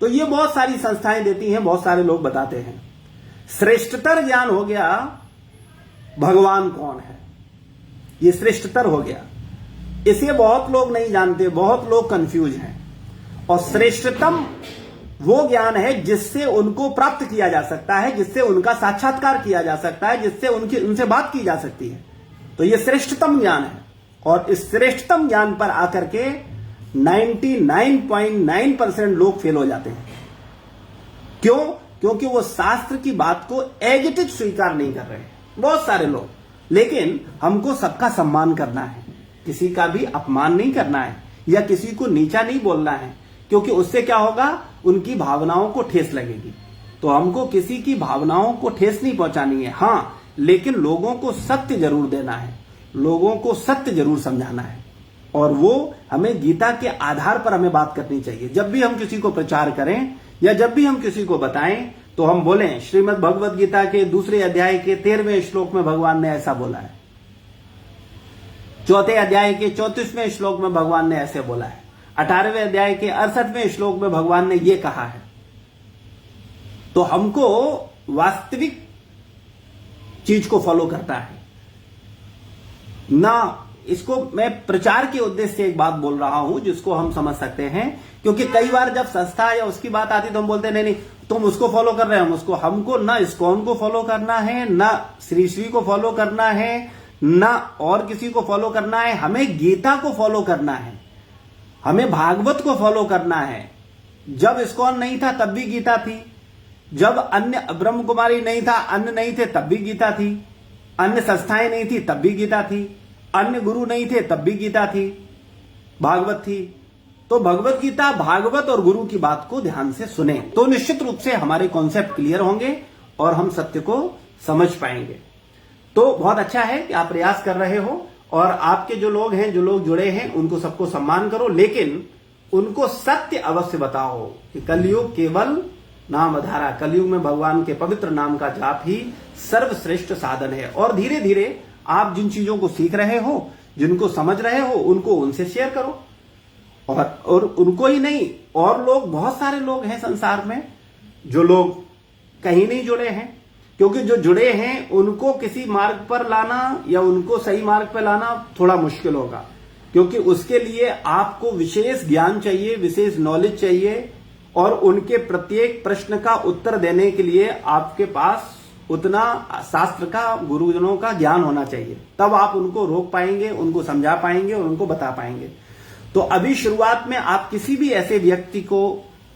तो ये बहुत सारी संस्थाएं देती हैं, बहुत सारे लोग बताते हैं। श्रेष्ठतर ज्ञान हो गया भगवान कौन है, ये श्रेष्ठतर हो गया। इसे बहुत लोग नहीं जानते, बहुत लोग कंफ्यूज हैं। और श्रेष्ठतम वो ज्ञान है जिससे उनको प्राप्त किया जा सकता है, जिससे उनका साक्षात्कार किया जा सकता है, जिससे उनसे बात की जा सकती है। तो ये श्रेष्ठतम ज्ञान है। और इस श्रेष्ठतम ज्ञान पर आकर के 99.9% लोग फेल हो जाते हैं। क्यों? क्योंकि वो शास्त्र की बात को एज इट इज स्वीकार नहीं कर रहे हैं, बहुत सारे लोग। लेकिन हमको सबका सम्मान करना है, किसी का भी अपमान नहीं करना है या किसी को नीचा नहीं बोलना है, क्योंकि उससे क्या होगा, उनकी भावनाओं को ठेस लगेगी। तो हमको किसी की भावनाओं को ठेस नहीं पहुंचानी है, हाँ, लेकिन लोगों को सत्य जरूर देना है, लोगों को सत्य जरूर समझाना है। और वो हमें गीता के आधार पर हमें बात करनी चाहिए। जब भी हम किसी को प्रचार करें या जब भी हम किसी को बताएं, तो हम बोलें श्रीमद् भगवद गीता के 2 अध्याय के 13वें श्लोक में भगवान ने ऐसा बोला है, 4 अध्याय के 34वें श्लोक में भगवान ने ऐसे बोला है, 18वें अध्याय के 68वें श्लोक में भगवान ने ये कहा है। तो हमको वास्तविक चीज को फॉलो करता है ना। इसको मैं प्रचार के उद्देश्य से एक बात बोल रहा हूं जिसको हम समझ सकते हैं, क्योंकि कई बार जब संस्था या उसकी बात आती तो हम बोलते हैं नहीं नहीं तुम उसको फॉलो कर रहे हो, हमको ना इस्कॉन को फॉलो करना है, ना श्री श्री को फॉलो करना है, ना और किसी को फॉलो करना है, हमें गीता को फॉलो करना है, हमें भागवत को फॉलो करना है। जब इस्कॉन नहीं था तब भी गीता थी, जब अन्य ब्रह्म कुमारी नहीं था, अन्य नहीं थे तब भी गीता थी, अन्य संस्थाएं नहीं थी तब भी गीता थी, अन्य गुरु नहीं थे तब भी गीता थी, भागवत थी। तो भगवत गीता, भागवत और गुरु की बात को ध्यान से सुने तो निश्चित रूप से हमारे कॉन्सेप्ट क्लियर होंगे और हम सत्य को समझ पाएंगे। तो बहुत अच्छा है कि आप प्रयास कर रहे हो और आपके जो लोग हैं, जो लोग जुड़े हैं, उनको सबको सम्मान करो, लेकिन उनको सत्य अवश्य बताओ कि कलयुग केवल नाम आधारा, कलयुग में भगवान के पवित्र नाम का जाप ही सर्वश्रेष्ठ साधन है। और धीरे धीरे आप जिन चीजों को सीख रहे हो, जिनको समझ रहे हो, उनको उनसे शेयर करो। और उनको ही नहीं, और लोग, बहुत सारे लोग हैं संसार में जो लोग कहीं नहीं जुड़े हैं, क्योंकि जो जुड़े हैं उनको किसी मार्ग पर लाना या उनको सही मार्ग पर लाना थोड़ा मुश्किल होगा, क्योंकि उसके लिए आपको विशेष ज्ञान चाहिए, विशेष नॉलेज चाहिए, और उनके प्रत्येक प्रश्न का उत्तर देने के लिए आपके पास उतना शास्त्र का, गुरुजनों का ज्ञान होना चाहिए। तब आप उनको रोक पाएंगे, उनको समझा पाएंगे और उनको बता पाएंगे। तो अभी शुरुआत में आप किसी भी ऐसे व्यक्ति को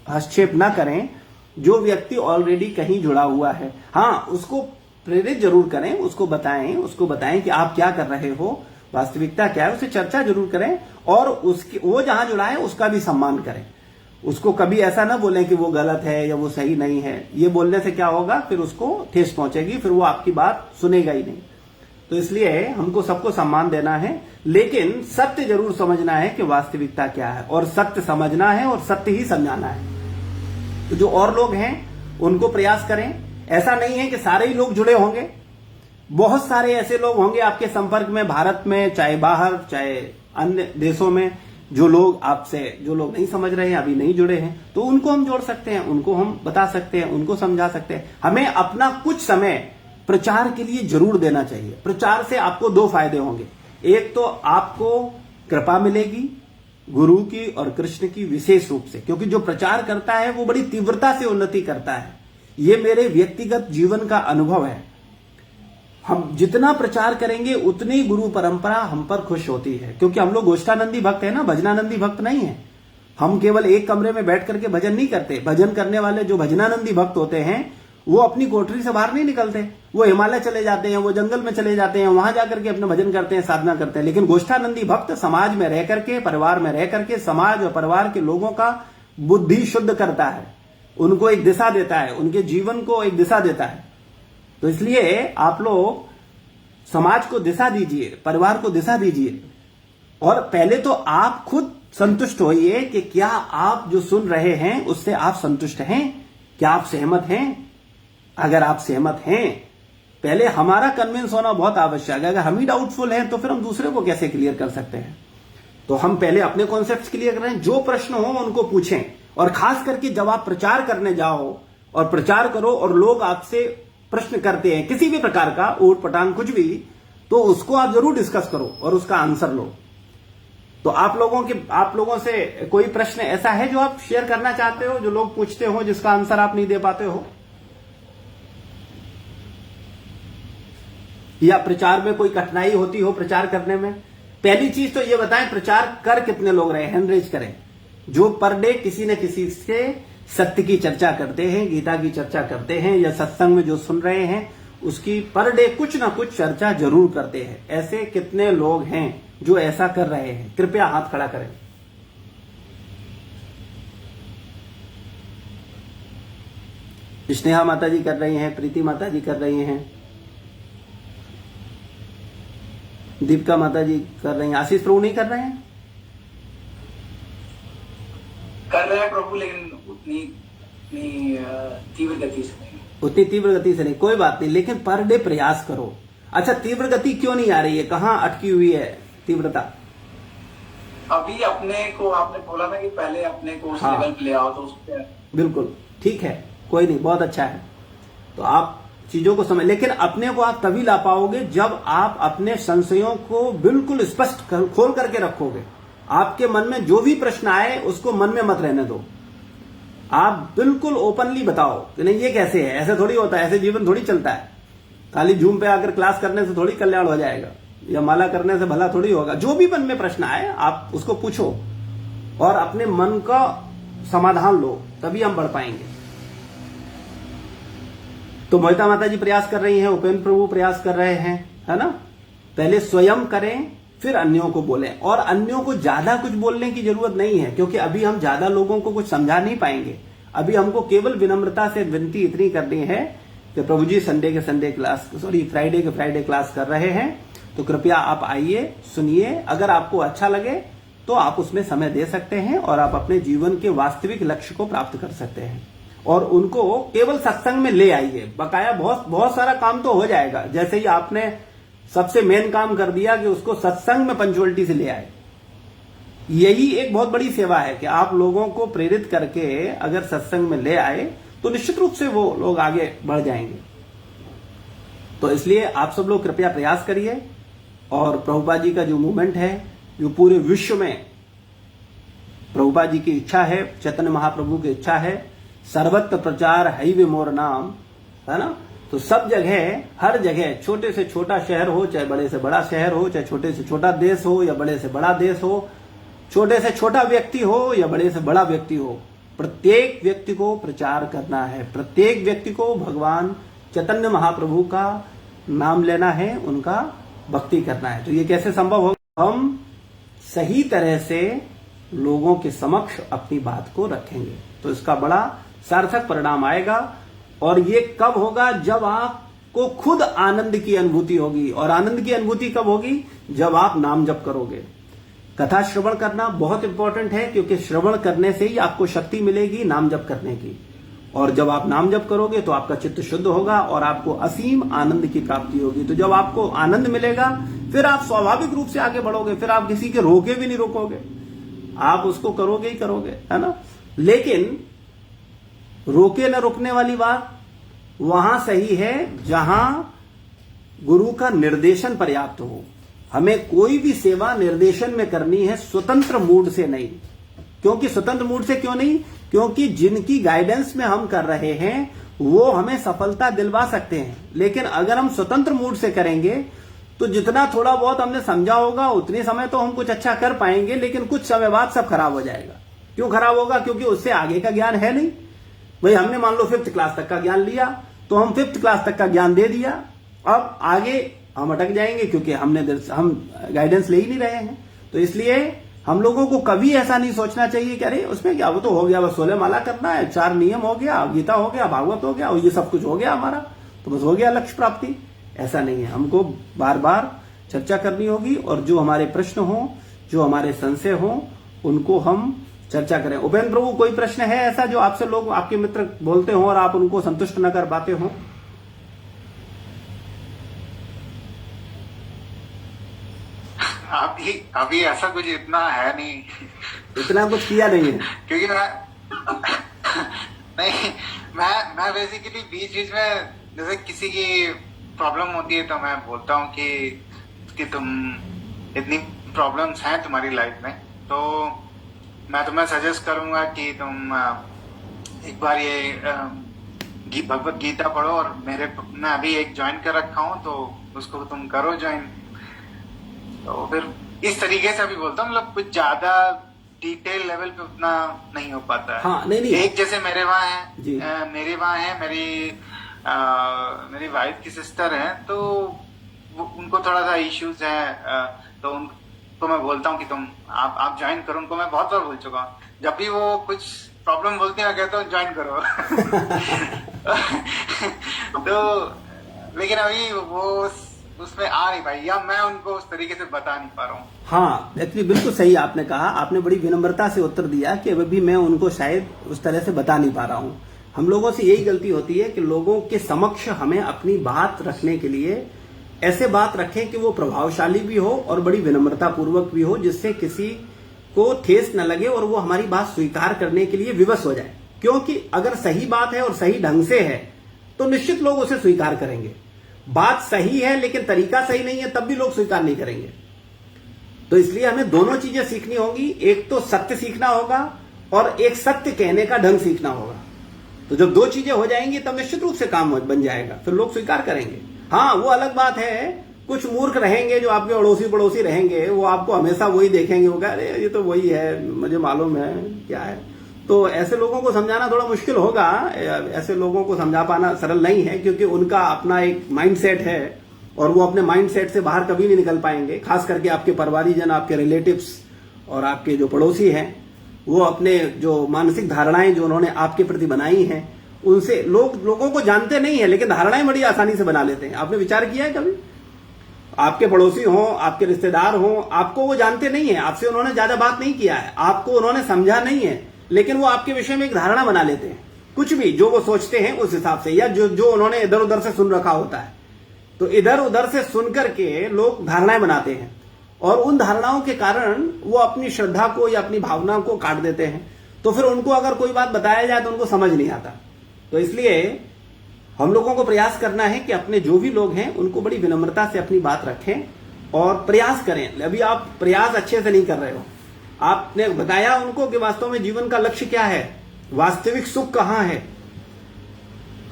हस्तक्षेप ना करें जो व्यक्ति ऑलरेडी कहीं जुड़ा हुआ है। हाँ, उसको प्रेरित जरूर करें, उसको बताएं कि आप क्या कर रहे हो, वास्तविकता क्या है, उससे चर्चा जरूर करें, और वो जहां जुड़ा है उसका भी सम्मान करें। उसको कभी ऐसा ना बोलें कि वो गलत है या वो सही नहीं है। ये बोलने से क्या होगा, फिर उसको ठेस पहुंचेगी, फिर वो आपकी बात सुनेगा ही नहीं। तो इसलिए हमको सबको सम्मान देना है, लेकिन सत्य जरूर समझना है कि वास्तविकता क्या है, और सत्य समझना है और सत्य ही समझाना है। तो जो और लोग हैं उनको प्रयास करें। ऐसा नहीं है कि सारे ही लोग जुड़े होंगे, बहुत सारे ऐसे लोग होंगे आपके संपर्क में, भारत में, चाहे बाहर, चाहे अन्य देशों में, जो लोग नहीं समझ रहे हैं, अभी नहीं जुड़े हैं, तो उनको हम जोड़ सकते हैं, उनको हम बता सकते हैं, उनको समझा सकते हैं। हमें अपना कुछ समय प्रचार के लिए जरूर देना चाहिए। प्रचार से आपको दो फायदे होंगे। एक तो आपको कृपा मिलेगी गुरु की और कृष्ण की, विशेष रूप से, क्योंकि जो प्रचार करता है वो बड़ी तीव्रता से उन्नति करता है। ये मेरे व्यक्तिगत जीवन का अनुभव है। हम जितना प्रचार करेंगे उतनी गुरु परंपरा हम पर खुश होती है, क्योंकि हम लोग गोष्ठानंदी भक्त है ना, भजनानंदी भक्त नहीं है। हम केवल एक कमरे में बैठ करके भजन नहीं करते। भजन करने वाले जो भजनानंदी भक्त होते हैं वो अपनी कोठरी से बाहर नहीं निकलते, वो हिमालय चले जाते हैं, वो जंगल में चले जाते हैं, वहां जाकर के अपना भजन करते हैं, साधना करते हैं। लेकिन गोष्ठानंदी भक्त समाज में रह करके, परिवार में रह करके, समाज और परिवार के लोगों का बुद्धि शुद्ध करता है, उनको एक दिशा देता है, उनके जीवन को एक दिशा देता है। तो इसलिए आप लोग समाज को दिशा दीजिए, परिवार को दिशा दीजिए, और पहले तो आप खुद संतुष्ट होइए कि क्या आप जो सुन रहे हैं उससे आप संतुष्ट हैं, क्या आप सहमत हैं। अगर आप सहमत हैं, पहले हमारा कन्विंस होना बहुत आवश्यक है। अगर हम ही डाउटफुल हैं तो फिर हम दूसरे को कैसे क्लियर कर सकते हैं। तो हम पहले अपने कॉन्सेप्ट्स क्लियर करें, जो प्रश्न हो उनको पूछें, और खास करके जब आप प्रचार करने जाओ और प्रचार करो और लोग आपसे प्रश्न करते हैं किसी भी प्रकार का, ऊट पटांग कुछ भी, तो उसको आप जरूर डिस्कस करो और उसका आंसर लो। तो आप लोगों से कोई प्रश्न ऐसा है जो आप शेयर करना चाहते हो, जो लोग पूछते हो, जिसका आंसर आप नहीं दे पाते हो, या प्रचार में कोई कठिनाई होती हो प्रचार करने में? पहली चीज तो ये बताएं, प्रचार कर कितने लोग रहे, हैंड रेज करें। जो पर डे किसी न किसी से सत्य की चर्चा करते हैं, गीता की चर्चा करते हैं, या सत्संग में जो सुन रहे हैं उसकी पर डे कुछ ना कुछ चर्चा जरूर करते हैं। ऐसे कितने लोग हैं जो ऐसा कर रहे हैं? कृपया हाथ खड़ा करें। स्नेहा माता जी कर रही हैं, प्रीति माता जी कर रही हैं, दीपिका माता जी कर रही हैं, आशीष प्रभु नहीं कर रहे हैं? कर रहे हैं प्रभु, लेकिन उतनी तीव्र गति से नहीं। उतनी तीव्र गति से नहीं, कोई बात नहीं, लेकिन पर डे प्रयास करो। अच्छा, तीव्र गति क्यों नहीं आ रही है? कहाँ अटकी हुई है तीव्रता? अभी अपने को आपने बोला ना कि पहले अपने को उस लेवल पे ले आओ, तो उस पे बिल्कुल ठीक है, कोई नहीं, बहुत अच्छा है। तो आप चीजों को समझ, लेकिन अपने को आप तभी ला पाओगे जब आप अपने संशयों को बिल्कुल स्पष्ट खोल करके रखोगे। आपके मन में जो भी प्रश्न आए उसको मन में मत रहने दो, आप बिल्कुल ओपनली बताओ कि नहीं ये कैसे है, ऐसे थोड़ी होता है, ऐसे जीवन थोड़ी चलता है। खाली जूम पे आकर क्लास करने से थोड़ी कल्याण हो जाएगा, या माला करने से भला थोड़ी होगा। जो भी मन में प्रश्न आए आप उसको पूछो और अपने मन का समाधान लो, तभी हम बढ़ पाएंगे। तो मोहिता माता जी प्रयास कर रही हैं, उपेंद्र प्रभु प्रयास कर रहे हैं, है ना। पहले स्वयं करें, फिर अन्यों को बोलें, और अन्यों को ज्यादा कुछ बोलने की जरूरत नहीं है, क्योंकि अभी हम ज्यादा लोगों को कुछ समझा नहीं पाएंगे। अभी हमको केवल विनम्रता से विनती इतनी करनी है कि प्रभु जी फ्राइडे के फ्राइडे क्लास कर रहे हैं, तो कृपया आप आइए, सुनिए। अगर आपको अच्छा लगे तो आप उसमें समय दे सकते हैं और आप अपने जीवन के वास्तविक लक्ष्य को प्राप्त कर सकते हैं, और उनको केवल सत्संग में ले आइए। बकाया बहुत सारा काम तो हो जाएगा। जैसे ही आपने सबसे मेन काम कर दिया कि उसको सत्संग में पंचुअलिटी से ले आए, यही एक बहुत बड़ी सेवा है कि आप लोगों को प्रेरित करके अगर सत्संग में ले आए तो निश्चित रूप से वो लोग आगे बढ़ जाएंगे। तो इसलिए आप सब लोग कृपया प्रयास करिए और प्रभुपाद जी का जो मूवमेंट है, जो पूरे विश्व में प्रभुपाद जी की इच्छा है, चैतन्य महाप्रभु की इच्छा है, सर्वत्र प्रचार है वे मोर नाम, है ना। तो सब जगह, हर जगह, छोटे से छोटा शहर हो चाहे बड़े से बड़ा शहर हो, चाहे छोटे से छोटा देश हो या बड़े से बड़ा देश हो, छोटे से छोटा व्यक्ति हो या बड़े से बड़ा व्यक्ति हो, प्रत्येक व्यक्ति को प्रचार करना है, प्रत्येक व्यक्ति को भगवान चैतन्य महाप्रभु का नाम लेना है, उनका भक्ति करना है। तो ये कैसे संभव होगा? हम सही तरह से लोगों के समक्ष अपनी बात को रखेंगे तो इसका बड़ा सार्थक परिणाम आएगा। और ये कब होगा? जब आपको खुद आनंद की अनुभूति होगी। और आनंद की अनुभूति कब होगी? जब आप नाम जप करोगे। कथा श्रवण करना बहुत इंपॉर्टेंट है, क्योंकि श्रवण करने से ही आपको शक्ति मिलेगी नाम जप करने की। और जब आप नाम जप करोगे तो आपका चित्त शुद्ध होगा और आपको असीम आनंद की प्राप्ति होगी। तो जब आपको आनंद मिलेगा फिर आप स्वाभाविक रूप से आगे बढ़ोगे, फिर आप किसी के रोके भी नहीं रोकोगे, आप उसको करोगे ही करोगे, है ना। लेकिन रोके न रोकने वाली बात वहां सही है जहां गुरु का निर्देशन पर्याप्त हो। हमें कोई भी सेवा निर्देशन में करनी है, स्वतंत्र मूड से नहीं। क्योंकि स्वतंत्र मूड से क्यों नहीं? क्योंकि जिनकी गाइडेंस में हम कर रहे हैं वो हमें सफलता दिलवा सकते हैं। लेकिन अगर हम स्वतंत्र मूड से करेंगे तो जितना थोड़ा बहुत हमने समझा होगा उतने समय तो हम कुछ अच्छा कर पाएंगे, लेकिन कुछ समय बाद सब खराब हो जाएगा। क्यों खराब होगा? क्योंकि उससे आगे का ज्ञान है नहीं। भाई हमने मान लो 5th क्लास तक का ज्ञान लिया, तो हम 5th क्लास तक का ज्ञान दे दिया, अब आगे हम अटक जाएंगे क्योंकि हम गाइडेंस ले ही नहीं रहे हैं। तो इसलिए हम लोगों को कभी ऐसा नहीं सोचना चाहिए कि अरे उसमें क्या, वो तो हो गया, बस 16 माला करना है, 4 नियम हो गया, गीता हो गया, भागवत हो गया और ये सब कुछ हो गया हमारा, तो बस हो गया लक्ष्य प्राप्ति। ऐसा नहीं है। हमको बार बार चर्चा करनी होगी और जो हमारे प्रश्न हो, जो हमारे संशय हो, उनको हम चर्चा करें। उपेंद्र प्रभु, कोई प्रश्न है ऐसा जो आपसे लोग, आपके मित्र बोलते हो और आप उनको संतुष्ट न कर पाते हो? अभी ऐसा कुछ इतना है नहीं, इतना कुछ किया नहीं है क्योंकि मैं बेसिकली बीच में जैसे किसी की प्रॉब्लम होती है तो मैं बोलता हूँ कि तुम इतनी प्रॉब्लम्स हैं तुम्हारी लाइफ में, तो मैं तुम्हें सजेस्ट करूंगा कि तुम एक बार ये भगवत गीता पढ़ो। और मैं अभी एक ज्वाइन कर रखा हूँ तो उसको तुम करो ज्वाइन। तो फिर इस तरीके से अभी बोलता हूँ, मतलब कुछ ज्यादा डिटेल लेवल पे उतना नहीं हो पाता है। हाँ, नहीं। एक जैसे मेरे वहाँ है, मेरे वहाँ है, मेरी वाइफ की सिस्टर है, तो उनको थोड़ा सा इश्यूज है, तो उनको मैं बोलता हूँ कि तुम आप ज्वाइन करो। उनको मैं बहुत बार बोल चुका हूँ, जब भी वो कुछ प्रॉब्लम बोलती है मैं कहता हूँ ज्वाइन करो। तो लेकिन अभी वो उसमें आ नहीं पाई, या मैं उनको उस तरीके से बता नहीं पा रहा हूँ। हाँ, एक्चुअली बिल्कुल सही आपने कहा। आपने बड़ी विनम्रता से उत्तर दिया कि अभी मैं उनको शायद उस तरह से बता नहीं पा रहा हूँ। हम लोगों से यही गलती होती है कि लोगों के समक्ष हमें अपनी बात रखने के लिए ऐसे बात रखें कि वो प्रभावशाली भी हो और बड़ी विनम्रता पूर्वक भी हो, जिससे किसी को ठेस न लगे और वो हमारी बात स्वीकार करने के लिए विवश हो जाए। क्योंकि अगर सही बात है और सही ढंग से है तो निश्चित लोग उसे स्वीकार करेंगे। बात सही है लेकिन तरीका सही नहीं है तब भी लोग स्वीकार नहीं करेंगे। तो इसलिए हमें दोनों चीजें सीखनी होगी। एक तो सत्य सीखना होगा और एक सत्य कहने का ढंग सीखना होगा। तो जब दो चीजें हो जाएंगी तब निश्चित रूप से काम बन जाएगा, फिर लोग स्वीकार करेंगे। हाँ, वो अलग बात है, कुछ मूर्ख रहेंगे जो आपके अड़ोसी पड़ोसी रहेंगे, वो आपको हमेशा वही देखेंगे, वो कह अरे ये तो वही है, मुझे मालूम है क्या है। तो ऐसे लोगों को समझाना थोड़ा मुश्किल होगा। ऐसे लोगों को समझा पाना सरल नहीं है, क्योंकि उनका अपना एक माइंडसेट है और वो अपने माइंडसेट से बाहर कभी नहीं निकल पाएंगे। खास करके आपके परिवारीजन, आपके रिलेटिव्स और आपके जो पड़ोसी हैं, वो अपने जो मानसिक धारणाएं जो उन्होंने आपके प्रति बनाई हैं, उनसे लोगों को जानते नहीं है लेकिन धारणाएं बड़ी आसानी से बना लेते हैं। आपने विचार किया है कभी? आपके पड़ोसी हों, आपके रिश्तेदार हों, आपको वो जानते नहीं है, आपसे उन्होंने ज्यादा बात नहीं किया है, आपको उन्होंने समझा नहीं है, लेकिन वो आपके विषय में एक धारणा बना लेते हैं। कुछ भी जो वो सोचते हैं उस हिसाब से, या जो उन्होंने इधर उधर से सुन रखा होता है, तो इधर उधर से सुन करके लोग धारणाएं बनाते हैं और उन धारणाओं के कारण वो अपनी श्रद्धा को या अपनी भावना को काट देते हैं। तो फिर उनको अगर कोई बात बताया जाए तो उनको समझ नहीं आता। तो इसलिए हम लोगों को प्रयास करना है कि अपने जो भी लोग हैं उनको बड़ी विनम्रता से अपनी बात रखें और प्रयास करें। अभी आप प्रयास अच्छे से नहीं कर रहे हो। आपने बताया उनको कि वास्तव में जीवन का लक्ष्य क्या है, वास्तविक सुख कहां है।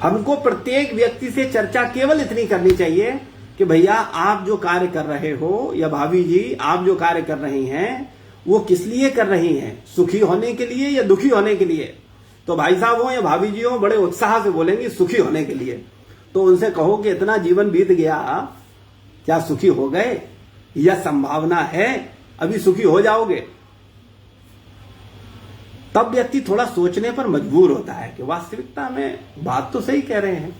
हमको प्रत्येक व्यक्ति से चर्चा केवल इतनी करनी चाहिए कि भैया आप जो कार्य कर रहे हो, या भाभी जी आप जो कार्य कर रही हैं वो किस लिए कर रही हैं, सुखी होने के लिए या दुखी होने के लिए। तो भाई साहब हो या भाभी जी हो बड़े उत्साह से बोलेंगे सुखी होने के लिए। तो उनसे कहो कि इतना जीवन बीत गया, क्या सुखी हो गए, या संभावना है अभी सुखी हो जाओगे। तब व्यक्ति थोड़ा सोचने पर मजबूर होता है कि वास्तविकता में बात तो सही कह रहे हैं।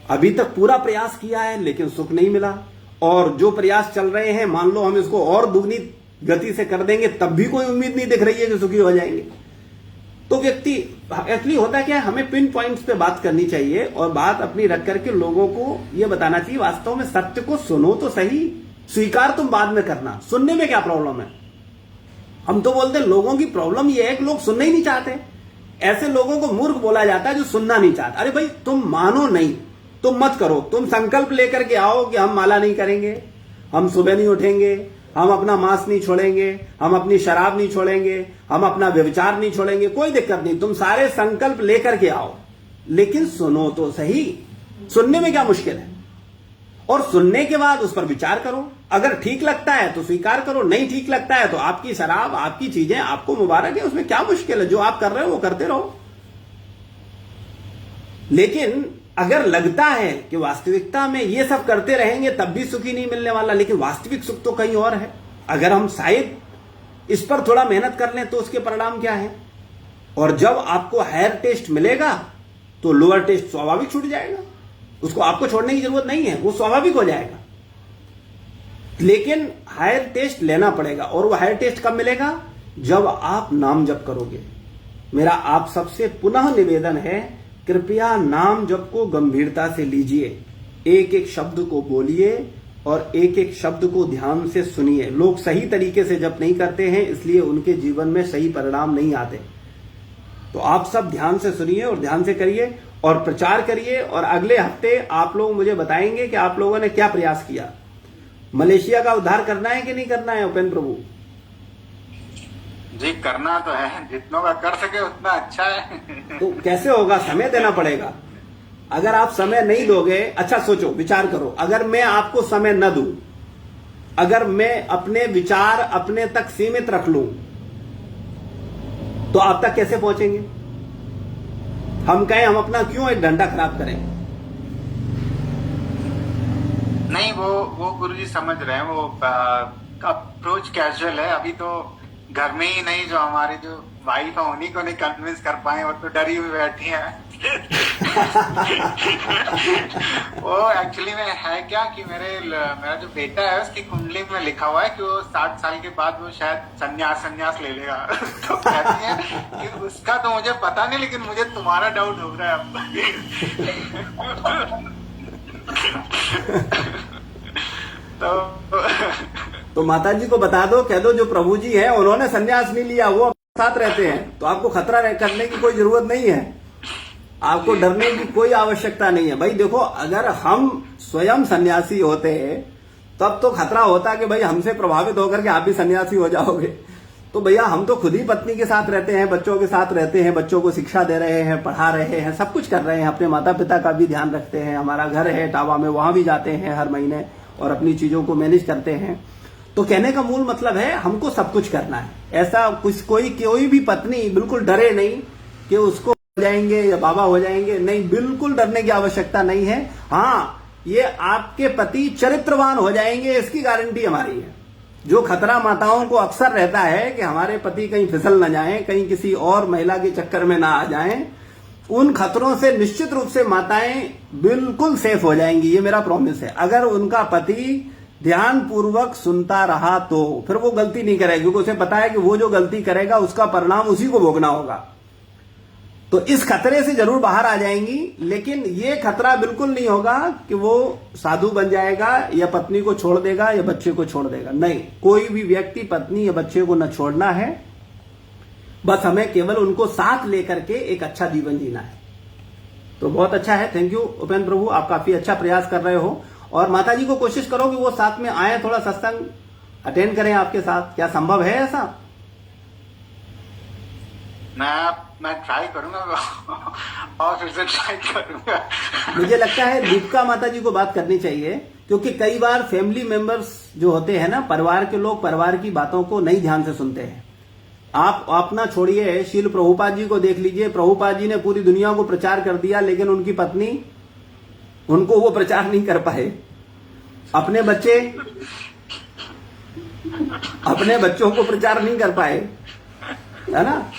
अभी तक पूरा प्रयास किया है लेकिन सुख नहीं मिला, और जो प्रयास चल रहे हैं मान लो हम इसको और दुगनी गति से कर देंगे तब भी कोई उम्मीद नहीं दिख रही है कि सुखी हो जाएंगे। तो व्यक्ति एक्चुअली होता क्या है, हमें पिन पॉइंट्स पे बात करनी चाहिए और बात अपनी रख करके लोगों को यह बताना चाहिए वास्तव में सत्य को सुनो तो सही, स्वीकार तुम बाद में करना। सुनने में क्या प्रॉब्लम है। हम तो बोलते हैं लोगों की प्रॉब्लम यह है कि लोग सुनना ही नहीं चाहते। ऐसे लोगों को मूर्ख बोला जाता है जो सुनना नहीं चाहते। अरे भाई तुम मानो नहीं, तुम मत करो, तुम संकल्प लेकर के आओ कि हम माला नहीं करेंगे, हम सुबह नहीं उठेंगे, हम अपना मांस नहीं छोड़ेंगे, हम अपनी शराब नहीं छोड़ेंगे, हम अपना व्यभिचार नहीं छोड़ेंगे, कोई दिक्कत नहीं। तुम सारे संकल्प लेकर के आओ, लेकिन सुनो तो सही। सुनने में क्या मुश्किल है, और सुनने के बाद उस पर विचार करो। अगर ठीक लगता है तो स्वीकार करो, नहीं ठीक लगता है तो आपकी शराब, आपकी चीजें आपको मुबारक है, उसमें क्या मुश्किल है। जो आप कर रहे हो वो करते रहो। लेकिन अगर लगता है कि वास्तविकता में ये सब करते रहेंगे तब भी सुखी नहीं मिलने वाला, लेकिन वास्तविक सुख तो कहीं और है। अगर हम शायद इस पर थोड़ा मेहनत कर लें तो उसके परिणाम क्या है। और जब आपको हायर टेस्ट मिलेगा तो लोअर टेस्ट स्वाभाविक छूट जाएगा, उसको आपको छोड़ने की जरूरत नहीं है, वो स्वाभाविक हो जाएगा। लेकिन हायर टेस्ट लेना पड़ेगा, और वो हायर टेस्ट कब मिलेगा, जब आप नाम जप करोगे। मेरा आप सबसे पुनः निवेदन है, कृपया नाम जप को गंभीरता से लीजिए, एक एक शब्द को बोलिए और एक एक शब्द को ध्यान से सुनिए। लोग सही तरीके से जप नहीं करते हैं, इसलिए उनके जीवन में सही परिणाम नहीं आते। तो आप सब ध्यान से सुनिए और ध्यान से करिए और प्रचार करिए। और अगले हफ्ते आप लोग मुझे बताएंगे कि आप लोगों ने क्या प्रयास किया। मलेशिया का उद्धार करना है कि नहीं करना है उपेंद्र प्रभु? जी करना तो है, जितनों का कर सके उतना अच्छा है। तो कैसे होगा, समय देना पड़ेगा। अगर आप समय नहीं दोगे, अच्छा सोचो, विचार करो, अगर मैं आपको समय न दूं, अगर मैं अपने विचार अपने तक सीमित रख लूं, तो आप तक कैसे पहुंचेंगे। हम कहें हम अपना क्यों एक डंडा खराब करें। नहीं वो गुरुजी समझ रहे हैं, वो अप्रोच कैजुअल है। अभी तो घर में ही नहीं, जो हमारी जो वाइफ है उन्हीं को नहीं कन्विंस कर पाए, और तो डरी हुई बैठी है। वो एक्चुअली में है क्या कि मेरा जो बेटा है उसकी कुंडली में लिखा हुआ है कि वो 60 साल के बाद वो शायद संन्यास ले लेगा। तो कहती है कि उसका तो मुझे पता नहीं, लेकिन मुझे तुम्हारा डाउट हो रहा है अब। तो माता जी को बता दो, कह दो जो प्रभु जी है उन्होंने संन्यास नहीं लिया, वो साथ रहते हैं, तो आपको खतरा करने की कोई जरूरत नहीं है, आपको डरने की कोई आवश्यकता नहीं है। भाई देखो, अगर हम स्वयं सन्यासी होते तब तो खतरा होता कि भाई हमसे प्रभावित होकर के आप भी सन्यासी हो जाओगे। तो भैया हम तो खुद ही पत्नी के साथ रहते हैं, बच्चों के साथ रहते हैं, बच्चों को शिक्षा दे रहे हैं, पढ़ा रहे हैं, सब कुछ कर रहे हैं, अपने माता पिता का भी ध्यान रखते हैं, हमारा घर है टावा में, वहां भी जाते हैं हर महीने और अपनी चीजों को मैनेज करते हैं। तो कहने का मूल मतलब है हमको सब कुछ करना है। ऐसा कुछ कोई भी पत्नी बिल्कुल डरे नहीं कि उसको हो जाएंगे या बाबा हो जाएंगे, नहीं, बिल्कुल डरने की आवश्यकता नहीं है। हाँ, ये आपके पति चरित्रवान हो जाएंगे, इसकी गारंटी हमारी है। जो खतरा माताओं को अक्सर रहता है कि हमारे पति कहीं फिसल न जाएं, कहीं किसी और महिला के चक्कर में ना आ जाएं, उन खतरों से निश्चित रूप से माताएं बिल्कुल सेफ हो जाएंगी, ये मेरा प्रॉमिस है। अगर उनका पति ध्यान पूर्वक सुनता रहा तो फिर वो गलती नहीं करेगी, क्योंकि उसे पता है कि वो जो गलती करेगा उसका परिणाम उसी को भोगना होगा। तो इस खतरे से जरूर बाहर आ जाएंगी, लेकिन ये खतरा बिल्कुल नहीं होगा कि वो साधु बन जाएगा या पत्नी को छोड़ देगा या बच्चे को छोड़ देगा। नहीं, कोई भी व्यक्ति पत्नी या बच्चे को न छोड़ना है, बस हमें केवल उनको साथ लेकर के एक अच्छा जीवन जीना है। तो बहुत अच्छा है, थैंक यू उपेंद्र प्रभु, आप काफी अच्छा प्रयास कर रहे हो। और माता जी को कोशिश करो कि वो साथ में आए, थोड़ा सत्संग अटेंड करें आपके साथ, क्या संभव है ऐसा? मैं ट्राई करूंगा और फिर से ट्राई करूंगा। मुझे लगता है दीपिका माता जी को बात करनी चाहिए, क्योंकि कई बार फैमिली मेंबर्स जो होते हैं ना, परिवार के लोग परिवार की बातों को नहीं ध्यान से सुनते हैं। आप अपना छोड़िए, शील प्रभुपाद जी को देख लीजिए, प्रभुपाद जी ने पूरी दुनिया को प्रचार कर दिया, लेकिन उनकी पत्नी, उनको वो प्रचार नहीं कर पाए। अपने बच्चों को प्रचार नहीं कर पाए, है ना।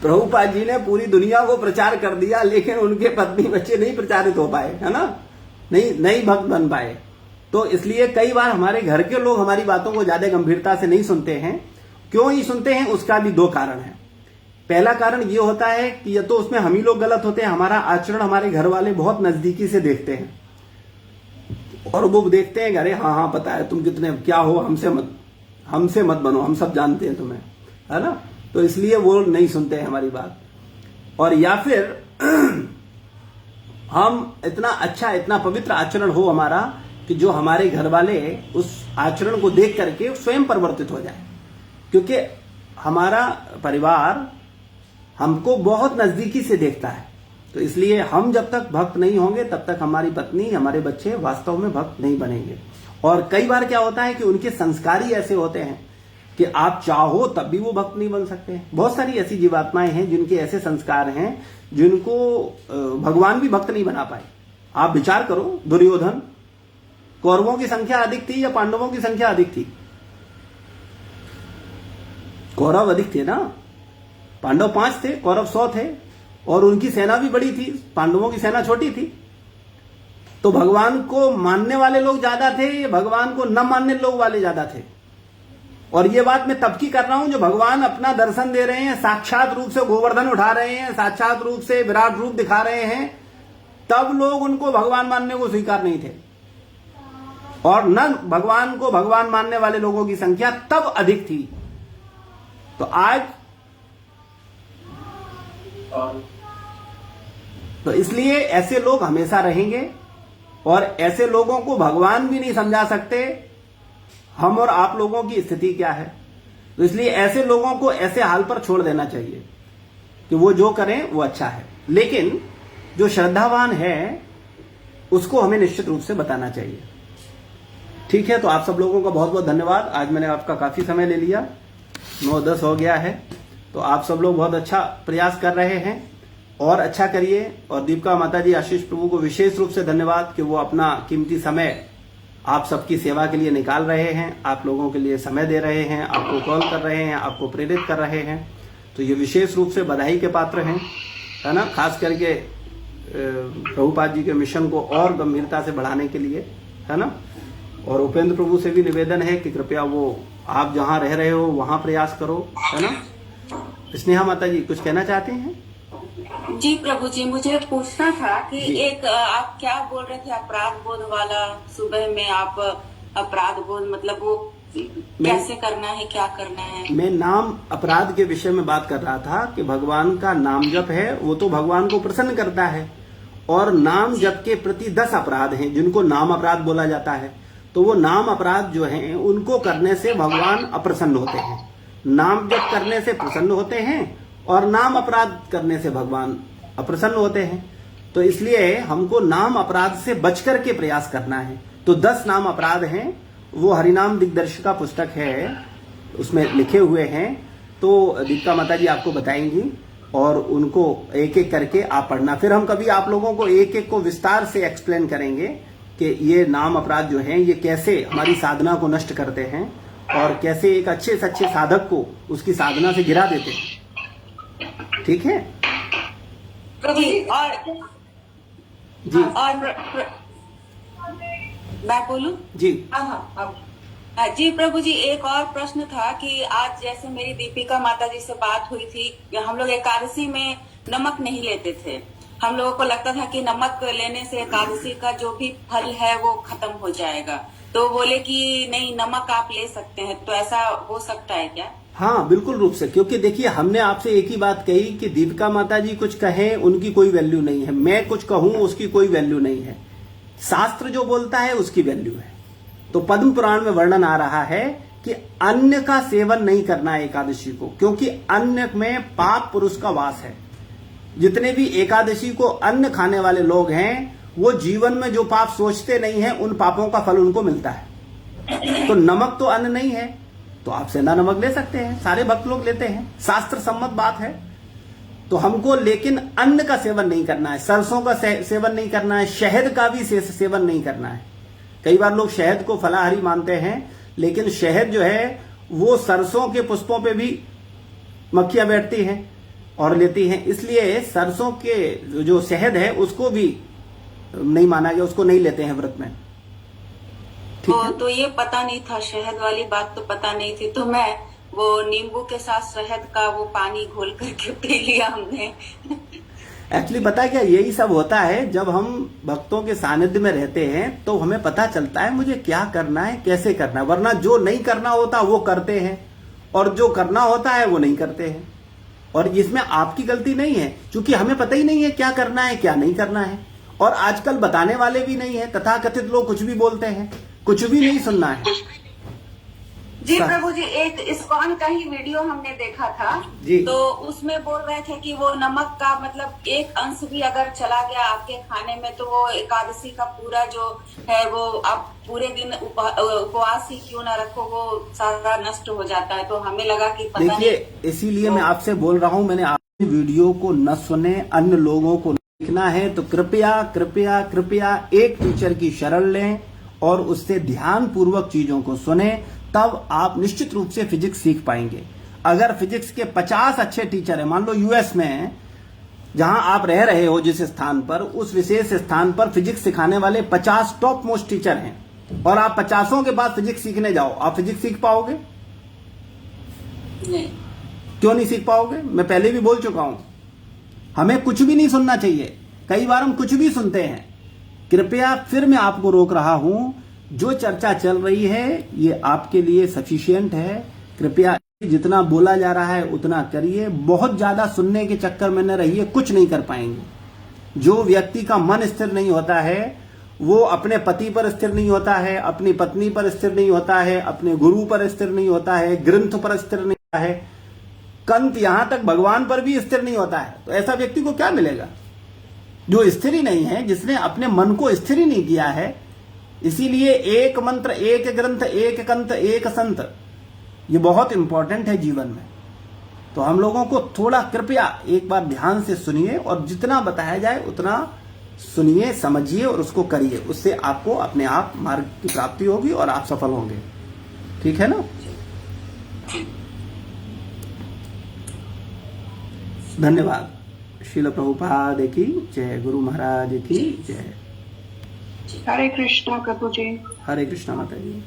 प्रभुपाद जी ने पूरी दुनिया को प्रचार कर दिया, लेकिन उनके पत्नी बच्चे नहीं प्रचारित हो पाए, है ना, नहीं भक्त बन पाए। तो इसलिए कई बार हमारे घर के लोग हमारी बातों को ज्यादा गंभीरता से नहीं सुनते हैं। क्यों नहीं सुनते हैं, उसका भी दो कारण है। पहला कारण ये होता है कि या तो उसमें हम ही लोग गलत होते हैं, हमारा आचरण हमारे घर वाले बहुत नजदीकी से देखते हैं, और वो देखते हैं अरे हाँ पता है तुम कितने क्या हो, हमसे मत बनो, हम सब जानते हैं तुम्हें, है ना। तो इसलिए वो नहीं सुनते हैं हमारी बात। और या फिर हम इतना अच्छा, इतना पवित्र आचरण हो हमारा कि जो हमारे घर वाले उस आचरण को देख करके स्वयं परिवर्तित हो जाए, क्योंकि हमारा परिवार हमको बहुत नजदीकी से देखता है। तो इसलिए हम जब तक भक्त नहीं होंगे तब तक हमारी पत्नी, हमारे बच्चे वास्तव में भक्त नहीं बनेंगे। और कई बार क्या होता है कि उनके संस्कार ही ऐसे होते हैं कि आप चाहो तब भी वो भक्त नहीं बन सकते हैं। बहुत सारी ऐसी जीवात्माएं हैं जिनके ऐसे संस्कार हैं जिनको भगवान भी भक्त नहीं बना पाए। आप विचार करो, दुर्योधन, कौरवों की संख्या अधिक थी या पांडवों की संख्या अधिक थी? कौरव अधिक थे ना, पांडव 5 थे, कौरव 100 थे, और उनकी सेना भी बड़ी थी, पांडवों की सेना छोटी थी। तो भगवान को मानने वाले लोग ज्यादा थे या भगवान को न मानने लोग वाले ज्यादा थे? और ये बात मैं तब की कर रहा हूं जो भगवान अपना दर्शन दे रहे हैं, साक्षात रूप से गोवर्धन उठा रहे हैं, साक्षात रूप से विराट रूप दिखा रहे हैं, तब लोग उनको भगवान मानने को स्वीकार नहीं थे। और न भगवान को भगवान मानने वाले लोगों की संख्या तब अधिक थी। तो आज तो इसलिए ऐसे लोग हमेशा रहेंगे, और ऐसे लोगों को भगवान भी नहीं समझा सकते हम और आप लोगों की स्थिति क्या है। तो इसलिए ऐसे लोगों को ऐसे हाल पर छोड़ देना चाहिए कि वो जो करें वो अच्छा है, लेकिन जो श्रद्धावान है उसको हमें निश्चित रूप से बताना चाहिए। ठीक है, तो आप सब लोगों का बहुत बहुत धन्यवाद। आज मैंने आपका काफी समय ले लिया, 9-10 हो गया है। तो आप सब लोग बहुत अच्छा प्रयास कर रहे हैं, और अच्छा करिए। और दीपिका माता जी, आशीष प्रभु को विशेष रूप से धन्यवाद कि वो अपना कीमती समय आप सबकी सेवा के लिए निकाल रहे हैं, आप लोगों के लिए समय दे रहे हैं, आपको कॉल कर रहे हैं, आपको प्रेरित कर रहे हैं। तो ये विशेष रूप से बधाई के पात्र हैं, है ना, खास करके प्रभुपाद जी के मिशन को और गंभीरता से बढ़ाने के लिए, है ना। और उपेंद्र प्रभु से भी निवेदन है कि कृपया वो आप जहां रह रहे हो वहां प्रयास करो, है ना। स्नेहा माता जी कुछ कहना चाहते हैं? जी प्रभु जी, मुझे पूछना था कि एक आप क्या बोल रहे थे अपराध बोध वाला, सुबह में आप अपराध बोध मतलब वो कैसे करना है, क्या करना है? मैं नाम अपराध के विषय में बात कर रहा था कि भगवान का नाम जप है वो तो भगवान को प्रसन्न करता है, और नाम जप के प्रति 10 अपराध हैं जिनको नाम अपराध बोला जाता है। तो वो नाम अपराध जो हैं उनको करने से भगवान अप्रसन्न होते हैं, नाम जप करने से प्रसन्न होते हैं, और नाम अपराध करने से भगवान अप्रसन्न होते हैं। तो इसलिए हमको नाम अपराध से बचकर के प्रयास करना है। तो 10 नाम अपराध हैं, वो हरिनाम दिग्दर्शिका पुस्तक है, उसमें लिखे हुए हैं। तो दीपिका माता जी आपको बताएंगी, और उनको एक एक करके आप पढ़ना। फिर हम कभी आप लोगों को एक एक को विस्तार से एक्सप्लेन करेंगे कि ये नाम अपराध जो हैं ये कैसे हमारी साधना को नष्ट करते हैं, और कैसे एक अच्छे से अच्छे साधक को उसकी साधना से गिरा देते हैं। ठीक है जी, और जी, मैं बोलूं? जी जी प्रभु जी, एक और प्रश्न था कि आज जैसे मेरी दीपिका माता जी से बात हुई थी, हम लोग एकादशी में नमक नहीं लेते थे। हम लोगों को लगता था कि नमक लेने से एकादशी का जो भी फल है वो खत्म हो जाएगा। तो बोले कि नहीं, नमक आप ले सकते हैं। तो ऐसा हो सकता है क्या? हाँ, बिल्कुल रूप से, क्योंकि देखिए हमने आपसे एक ही बात कही कि दीपिका माता जी कुछ कहें उनकी कोई वैल्यू नहीं है, मैं कुछ कहूं उसकी कोई वैल्यू नहीं है, शास्त्र जो बोलता है उसकी वैल्यू है। तो पद्म पुराण में वर्णन आ रहा है कि अन्न का सेवन नहीं करना है एकादशी को, क्योंकि अन्न में पाप पुरुष का वास है। जितने भी एकादशी को अन्न खाने वाले लोग हैं वो जीवन में जो पाप सोचते नहीं है उन पापों का फल उनको मिलता है। तो नमक तो अन्न नहीं है, तो आप सेंधा नमक ले सकते हैं, सारे भक्त लोग लेते हैं, शास्त्र सम्मत बात है। तो हमको लेकिन अन्न का सेवन नहीं करना है, सरसों का सेवन नहीं करना है, शहद का भी सेवन नहीं करना है। कई बार लोग शहद को फलाहारी मानते हैं, लेकिन शहद जो है वो सरसों के पुष्पों पे भी मक्खियां बैठती हैं और लेती हैं, इसलिए सरसों के जो शहद है उसको भी नहीं माना गया, उसको नहीं लेते हैं व्रत में। ठीक है? तो ये पता नहीं था, शहद वाली बात तो पता नहीं थी, तो मैं वो नींबू के साथ शहद का वो पानी घोल करके पी लिया हमने। एक्चुअली पता है क्या, यही सब होता है जब हम भक्तों के सानिध्य में रहते हैं तो हमें पता चलता है मुझे क्या करना है, कैसे करना है, वरना जो नहीं करना होता वो करते हैं और जो करना होता है वो नहीं करते हैं। और इसमें आपकी गलती नहीं है, क्योंकि हमें पता ही नहीं है क्या करना है क्या नहीं करना है, और आजकल बताने वाले भी नहीं है, तथाकथित लोग कुछ भी बोलते हैं, कुछ भी नहीं सुनना है। जी प्रभु जी, एक इस्कॉन का ही वीडियो हमने देखा था जी। तो उसमें बोल रहे थे कि वो नमक का मतलब एक अंश भी अगर चला गया आपके खाने में तो वो एकादशी का पूरा जो है वो आप पूरे दिन उपवास ही क्यों ना रखो वो सारा नष्ट हो जाता है। तो हमें लगा कि पता नहीं, देखिए इसीलिए मैं आपसे बोल रहा हूं, मैंने आपकी वीडियो को न सुने, अन्य लोगों को देखना है तो कृपया कृपया कृपया एक टीचर की शरण लें और उससे ध्यान पूर्वक चीजों को सुने, तब आप निश्चित रूप से फिजिक्स सीख पाएंगे। अगर फिजिक्स के 50 अच्छे टीचर हैं, मान लो यूएस में जहां आप रह रहे हो जिस स्थान पर, उस विशेष स्थान पर फिजिक्स सिखाने वाले 50 टॉप मोस्ट टीचर हैं, और आप 50 के बाद फिजिक्स सीखने जाओ, आप फिजिक्स सीख पाओगे? नहीं। क्यों नहीं सीख पाओगे? मैं पहले भी बोल चुका हूं, हमें कुछ भी नहीं सुनना चाहिए। कई बार हम कुछ भी सुनते हैं। कृपया फिर मैं आपको रोक रहा हूं, जो चर्चा चल रही है ये आपके लिए सफिशिएंट है। कृपया जितना बोला जा रहा है उतना करिए, बहुत ज्यादा सुनने के चक्कर में न रहिए, कुछ नहीं कर पाएंगे। जो व्यक्ति का मन स्थिर नहीं होता है वो अपने पति पर स्थिर नहीं होता है, अपनी पत्नी पर स्थिर नहीं होता है, अपने गुरु पर स्थिर नहीं होता है, ग्रंथ पर स्थिर नहीं होता है, कंत यहां तक भगवान पर भी स्थिर नहीं होता है। तो ऐसा व्यक्ति को क्या मिलेगा? जो स्थिर ही नहीं है, जिसने अपने मन को स्थिर ही नहीं किया है। इसीलिए एक मंत्र, एक ग्रंथ, एक कंत, एक संत, ये बहुत इंपॉर्टेंट है जीवन में। तो हम लोगों को थोड़ा कृपया एक बार ध्यान से सुनिए और जितना बताया जाए उतना सुनिए, समझिए और उसको करिए। उससे आपको अपने आप मार्ग की प्राप्ति होगी और आप सफल होंगे। ठीक है ना? धन्यवाद। श्रील प्रभुपाद की जय, गुरु महाराज की जय। हरे कृष्णा प्रभु जी। हरे कृष्णा माता जी।